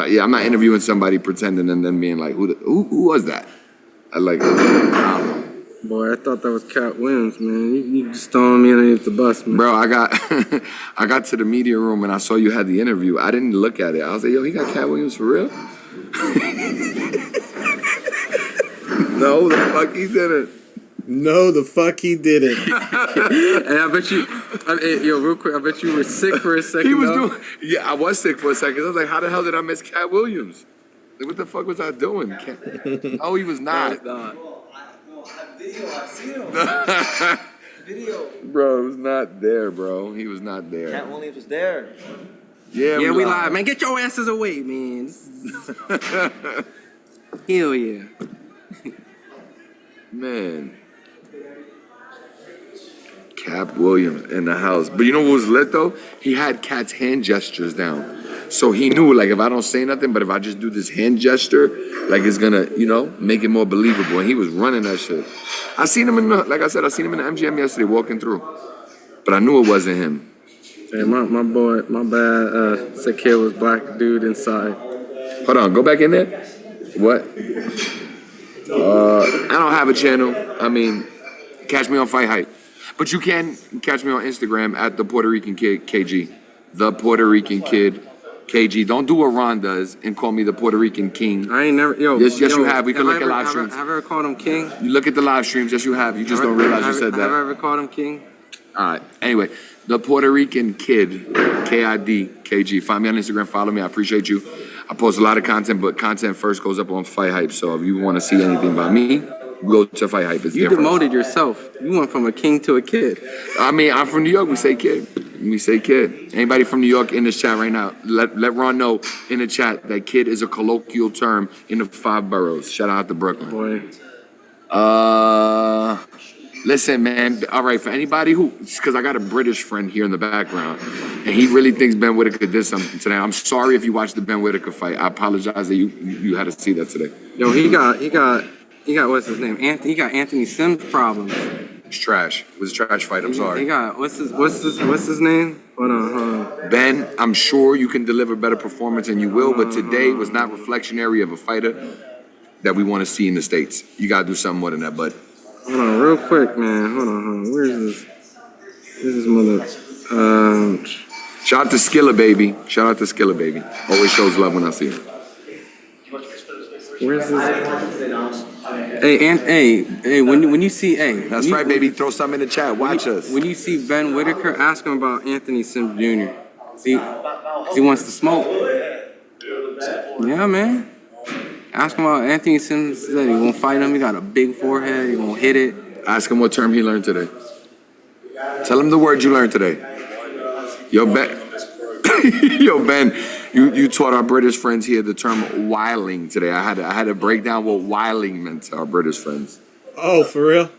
[SPEAKER 2] Yeah, I'm not interviewing somebody pretending and then being like, who was that? I don't know.
[SPEAKER 4] Boy, I thought that was Cat Williams, man. You just throwing me underneath the bus, man.
[SPEAKER 2] Bro, I got to the media room and I saw you had the interview. I didn't look at it. I was like, yo, he got Cat Williams for real? No, the fuck he didn't.
[SPEAKER 7] No, the fuck he didn't.
[SPEAKER 4] And I bet you, yo, real quick, I bet you were sick for a second.
[SPEAKER 2] He was doing, yeah, I was sick for a second. I was like, how the hell did I miss Cat Williams? Like, what the fuck was I doing? Oh, he was not.
[SPEAKER 20] Video.
[SPEAKER 2] Bro, it was not there, bro. He was not there.
[SPEAKER 20] Cat Williams was there.
[SPEAKER 2] Yeah,
[SPEAKER 4] we live, man. Get your asses away, man. Hell yeah.
[SPEAKER 2] Man. Cap Williams in the house. But you know what was lit, though? He had Cat's hand gestures down. So he knew, like, if I don't say nothing, but if I just do this hand gesture, like, it's gonna, you know, make it more believable. And he was running that shit. I seen him like I said, I seen him in the MGM yesterday walking through. But I knew it wasn't him.
[SPEAKER 4] Hey, my boy, my bad, said kid was black dude inside.
[SPEAKER 2] Hold on, go back in there. What? I don't have a channel. I mean, catch me on FightHype. But you can catch me on Instagram at the Puerto Rican Kid KG. The Puerto Rican Kid KG. Don't do what Ron does and call me the Puerto Rican King.
[SPEAKER 4] I ain't never, yo.
[SPEAKER 2] Yes,
[SPEAKER 4] yo,
[SPEAKER 2] you have. We can look at live
[SPEAKER 4] have
[SPEAKER 2] streams.
[SPEAKER 4] I ever called him King?
[SPEAKER 2] You look at the live streams. Yes, you have. You just don't realize you said that.
[SPEAKER 4] Have I ever called him King?
[SPEAKER 2] All right. Anyway, the Puerto Rican Kid, KID, KG. Find me on Instagram. Follow me. I appreciate you. I post a lot of content, but content first goes up on FightHype. So if you want to see anything about me, go to FightHype. It's
[SPEAKER 4] You
[SPEAKER 2] different.
[SPEAKER 4] demoted yourself. You went from a king to a kid.
[SPEAKER 2] I mean, I'm from New York. We say kid. We say kid. Anybody from New York in this chat right now, let Ron know in the chat that kid is a colloquial term in the 5 boroughs. Shout out to Brooklyn.
[SPEAKER 4] Boy.
[SPEAKER 2] Listen, man. All right, for anybody who, because I got a British friend here in the background, and he really thinks Ben Whitaker did something today. I'm sorry if you watched the Ben Whitaker fight. I apologize that you had to see that today.
[SPEAKER 4] Yo, he got what's his name? He got Anthony Sims problems.
[SPEAKER 2] It's trash. It was a trash fight. I'm sorry.
[SPEAKER 4] He got what's his name? Hold on.
[SPEAKER 2] Ben, I'm sure you can deliver better performance, and you will. But today was not reflectionary of a fighter that we want to see in the States. You gotta do something more than that, bud.
[SPEAKER 4] Hold on, real quick, man. Hold on. Where's this? Where's this mother?
[SPEAKER 2] Shout out to Skilla Baby. Shout out to Skilla Baby. Always shows love when I see her.
[SPEAKER 4] Where's this? Hey, when you see,
[SPEAKER 2] That's right, baby. Throw something in the chat. Watch us.
[SPEAKER 4] When you see Ben Whitaker, ask him about Anthony Sims Jr. See, he wants to smoke. Yeah, man. Ask him about Anthony Sims. He won't fight him. He got a big forehead. He won't hit it.
[SPEAKER 2] Ask him what term he learned today. Tell him the word you learned today. Yo, Ben. Yo, Ben. You taught our British friends here the term wiling today. I had to break down what wiling meant to our British friends.
[SPEAKER 7] Oh, for real?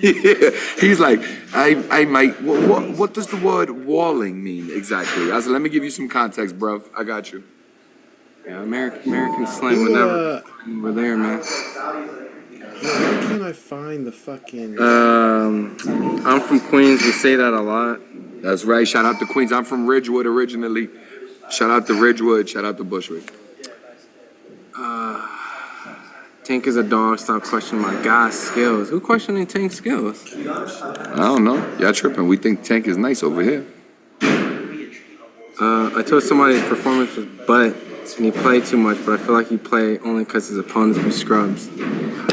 [SPEAKER 2] Yeah. He's like, I might. What does the word walling mean exactly? I said, let me give you some context, bro. I got you.
[SPEAKER 4] Yeah, American slang would never. We're there, man.
[SPEAKER 7] Where can I find the fucking...
[SPEAKER 4] I'm from Queens. We say that a lot.
[SPEAKER 2] That's right. Shout out to Queens. I'm from Ridgewood originally. Shout out to Ridgewood. Shout out to Bushwick.
[SPEAKER 4] Tank is a dog. Stop questioning my guy's skills. Who questioning Tank's skills?
[SPEAKER 2] I don't know. Y'all tripping. We think Tank is nice over here.
[SPEAKER 4] I told somebody his performance was butt and he played too much, but I feel like he played only because his opponents be scrubs.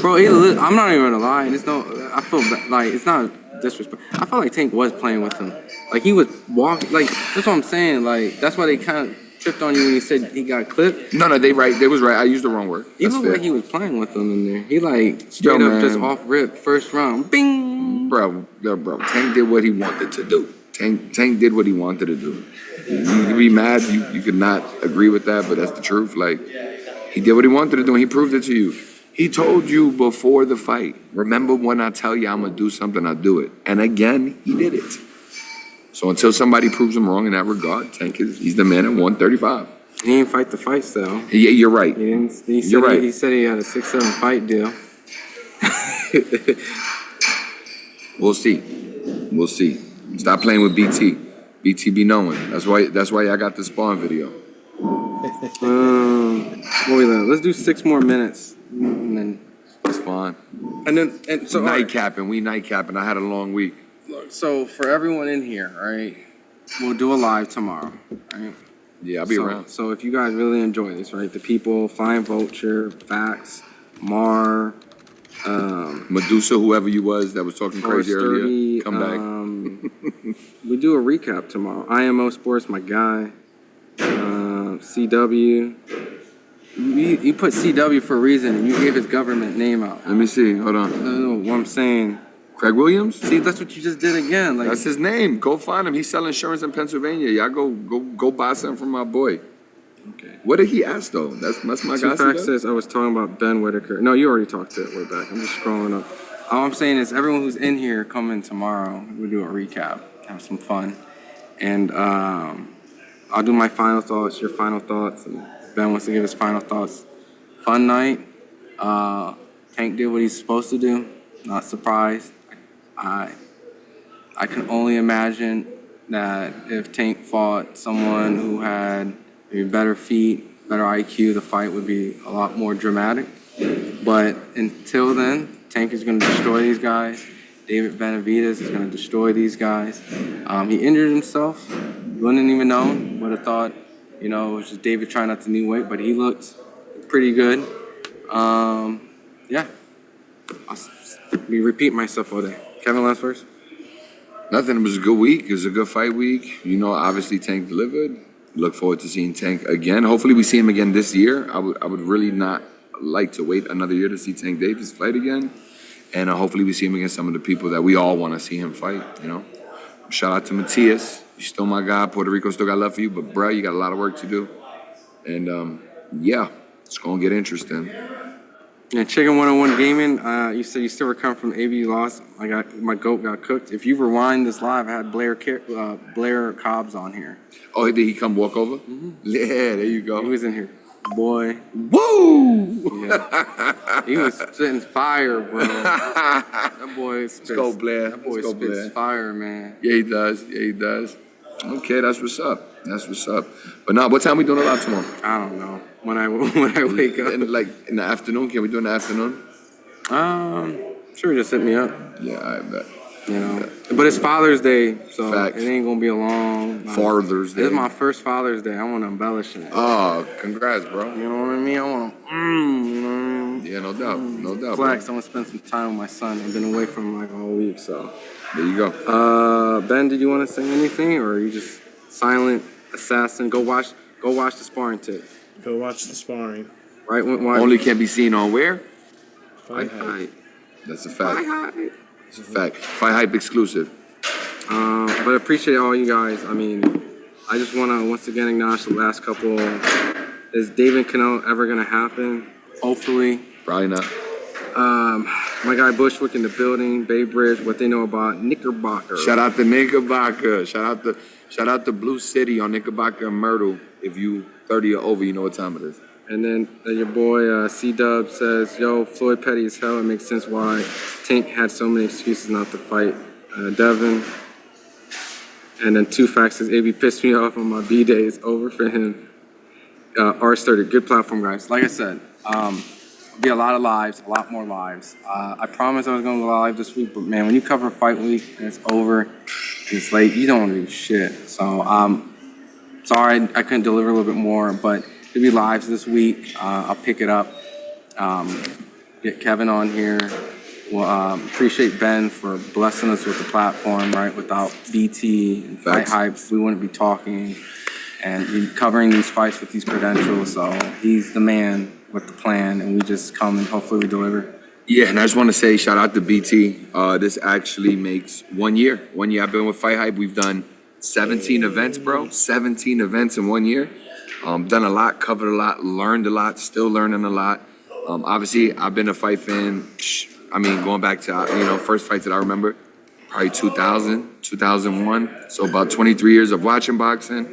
[SPEAKER 4] Bro, I'm not even gonna lie. I feel like it's not disrespect. I felt like Tank was playing with him. Like he was walking. Like that's what I'm saying. Like that's why they kind of tripped on you when you said he got clipped.
[SPEAKER 2] No, they right. They was right. I used the wrong word.
[SPEAKER 4] He looked like he was playing with them in there. He like straight up just off rip first round. Bing.
[SPEAKER 2] Bro. Tank did what he wanted to do. Tank did what he wanted to do. You could be mad. You could not agree with that, but that's the truth. Like he did what he wanted to do, and he proved it to you. He told you before the fight, remember when I tell you I'm going to do something, I do it. And again, he did it. So until somebody proves him wrong in that regard, he's the man at 135.
[SPEAKER 4] He didn't fight the fights, though.
[SPEAKER 2] Yeah, you're right.
[SPEAKER 4] You're right. He said he had a 6-7 fight deal.
[SPEAKER 2] We'll see. Stop playing with BT. BT be knowing. That's why I got the Spawn video.
[SPEAKER 4] Let's do 6 more minutes. And then
[SPEAKER 2] that's fine.
[SPEAKER 4] And so
[SPEAKER 2] night capping. We night capping. I had a long week.
[SPEAKER 4] Look, so for everyone in here, right? We'll do a live tomorrow, right?
[SPEAKER 2] Yeah, I'll be around.
[SPEAKER 4] So if you guys really enjoy this, right? The people, Flying Vulture, Vax, Mar,
[SPEAKER 2] Medusa, whoever you was that was talking crazy earlier, come back.
[SPEAKER 4] We do a recap tomorrow. IMO Sports, my guy. CW. You put CW for a reason, and you gave his government name out.
[SPEAKER 2] Let me see. Hold on.
[SPEAKER 4] No, what I'm saying.
[SPEAKER 2] Craig Williams?
[SPEAKER 4] See, that's what you just did again. Like
[SPEAKER 2] that's his name. Go find him. He's selling insurance in Pennsylvania. Y'all go buy something from my boy. Okay. What did he ask though? That's my guy.
[SPEAKER 4] Fact says I was talking about Ben Whitaker. No, you already talked to it way back. I'm just scrolling up. All I'm saying is everyone who's in here come in tomorrow. We'll do a recap, have some fun, and I'll do my final thoughts, your final thoughts, and Ben wants to give his final thoughts. Fun night. Tank did what he's supposed to do. Not surprised. I can only imagine that if Tank fought someone who had maybe better feet, better IQ, the fight would be a lot more dramatic. But until then, Tank is going to destroy these guys. David Benavidez is going to destroy these guys. He injured himself. Wouldn't even know. Would have thought, you know, it was just David trying not to knee weight, but he looked pretty good. Yeah. I'll repeat myself all day. Kevin, last first.
[SPEAKER 2] Nothing. It was a good week. It was a good fight week. You know, obviously Tank delivered. Look forward to seeing Tank again. Hopefully we see him again this year. I would really not like to wait another year to see Tank Davis fight again. And hopefully we see him against some of the people that we all want to see him fight, you know. Shout out to Matias. You're still my guy. Puerto Rico still got love for you. But, bro, you got a lot of work to do. And, yeah, it's going to get interesting.
[SPEAKER 4] Yeah, Chicken 101 Gaming, you said you still recover from AB loss. My goat got cooked. If you rewind this live, I had Blair Cobbs on here.
[SPEAKER 2] Oh, did he come walk over? Mm-hmm. Yeah, there you go.
[SPEAKER 4] He was in here. Boy.
[SPEAKER 2] Woo!
[SPEAKER 4] Yeah. He was spitting fire, bro. That boy spits.
[SPEAKER 2] Let's go, Blair.
[SPEAKER 4] That boy spits fire, man.
[SPEAKER 2] Yeah, he does. Yeah, he does. Okay, that's what's up. That's what's up. But now, what time we doing it live tomorrow?
[SPEAKER 4] I don't know. When I wake up.
[SPEAKER 2] In the afternoon? Can we do in the afternoon?
[SPEAKER 4] Sure, just hit me up.
[SPEAKER 2] Yeah, I bet.
[SPEAKER 4] You know, but it's Father's Day, so it ain't gonna be a long.
[SPEAKER 2] Father's Day.
[SPEAKER 4] This is my first Father's Day. I want to embellish it.
[SPEAKER 2] Oh, congrats, bro.
[SPEAKER 4] You know what I mean? I want to. You know what I mean?
[SPEAKER 2] Yeah, no doubt, no doubt.
[SPEAKER 4] Flex. I want to spend some time with my son. I've been away from him like all week, so.
[SPEAKER 2] There you go.
[SPEAKER 4] Ben, did you want to say anything, or are you just silent assassin? Go watch the sparring tape.
[SPEAKER 7] Go watch the sparring.
[SPEAKER 4] Right.
[SPEAKER 2] Only can be seen on where?
[SPEAKER 7] FightHype.
[SPEAKER 2] That's a fact.
[SPEAKER 4] FightHype.
[SPEAKER 2] It's a fact. FightHype exclusive.
[SPEAKER 4] But I appreciate all you guys. I mean, I just want to once again acknowledge the last couple. Is David Canelo ever going to happen? Hopefully.
[SPEAKER 2] Probably not.
[SPEAKER 4] My guy Bushwick in the building, Bay Bridge, what they know about Knickerbocker.
[SPEAKER 2] Shout out to Knickerbocker. Shout out to Blue City on Knickerbocker and Myrtle. If you 30 or over, you know what time it is.
[SPEAKER 4] And then your boy C-Dub says, yo, Floyd petty as hell. It makes sense why Tank had so many excuses not to fight Devin. And then 2 facts says, AB pissed me off on my B-day. It's over for him. R30, good platform, guys. Like I said, be a lot of lives, a lot more lives. I promised I was going to go live this week, but man, when you cover fight week and it's over and it's late, you don't want to do shit. So sorry I couldn't deliver a little bit more, but it'll be lives this week. I'll pick it up. Get Kevin on here. Well, appreciate Ben for blessing us with the platform, right? Without BT and FightHype, we wouldn't be talking and covering these fights with these credentials. So he's the man with the plan, and we just come and hopefully we deliver.
[SPEAKER 2] Yeah, and I just want to say shout out to BT. This actually makes 1 year. 1 year I've been with FightHype. We've done 17 events, bro. 17 events in 1 year. Done a lot, covered a lot, learned a lot, still learning a lot. Obviously, I've been a fight fan. I mean, going back to, first fights that I remember, probably 2000, 2001. So about 23 years of watching boxing.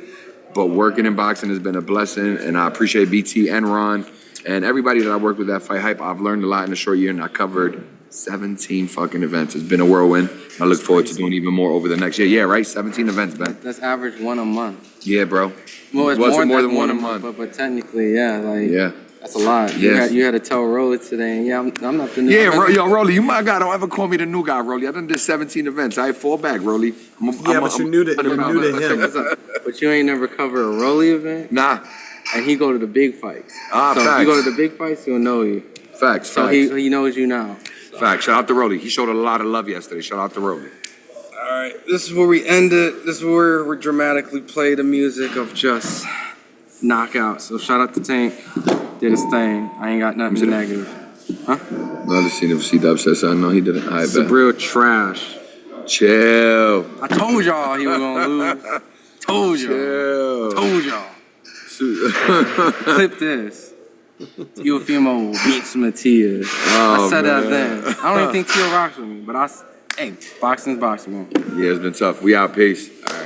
[SPEAKER 2] But working in boxing has been a blessing, and I appreciate BT and Ron and everybody that I work with at FightHype. I've learned a lot in a short year, and I covered 17 fucking events. It's been a whirlwind. I look forward to doing even more over the next year. Yeah, right? 17 events, Ben.
[SPEAKER 4] That's average 1 a month.
[SPEAKER 2] Yeah, bro.
[SPEAKER 4] Well, it's
[SPEAKER 2] more
[SPEAKER 4] more
[SPEAKER 2] than one a month.
[SPEAKER 4] But technically, yeah,
[SPEAKER 2] yeah.
[SPEAKER 4] That's a lot.
[SPEAKER 2] Yes.
[SPEAKER 4] You had to tell Rolly today. Yeah, I'm not the new
[SPEAKER 2] guy. Yeah, yo, Rolly, you my guy. Don't ever call me the new guy, Rolly. I done did 17 events. I fall back, Rolly.
[SPEAKER 7] But you're new to him.
[SPEAKER 4] But you ain't never covered a Rolly event?
[SPEAKER 2] Nah.
[SPEAKER 4] And he go to the big fights. So
[SPEAKER 2] facts.
[SPEAKER 4] if you go to the big fights, he'll know you.
[SPEAKER 2] Facts,
[SPEAKER 4] So he knows you now.
[SPEAKER 2] Facts. Shout out to Rolly. He showed a lot of love yesterday. Shout out to Rolly.
[SPEAKER 4] All right, this is where we end it. This is where we dramatically play the music of just knockout. So shout out to Tank. Did his thing. I ain't got nothing negative. Huh?
[SPEAKER 2] Another scene of C-Dub says something. No, he didn't.
[SPEAKER 4] It's a real trash.
[SPEAKER 2] Chill.
[SPEAKER 4] I told y'all he was gonna lose. Told y'all. Told y'all. Clip this. Eufemo beats Matias. I said that then. I don't even think Tio rocks with me, but hey, boxing's boxing, man.
[SPEAKER 2] Yeah, it's been tough. We out. Peace. All right.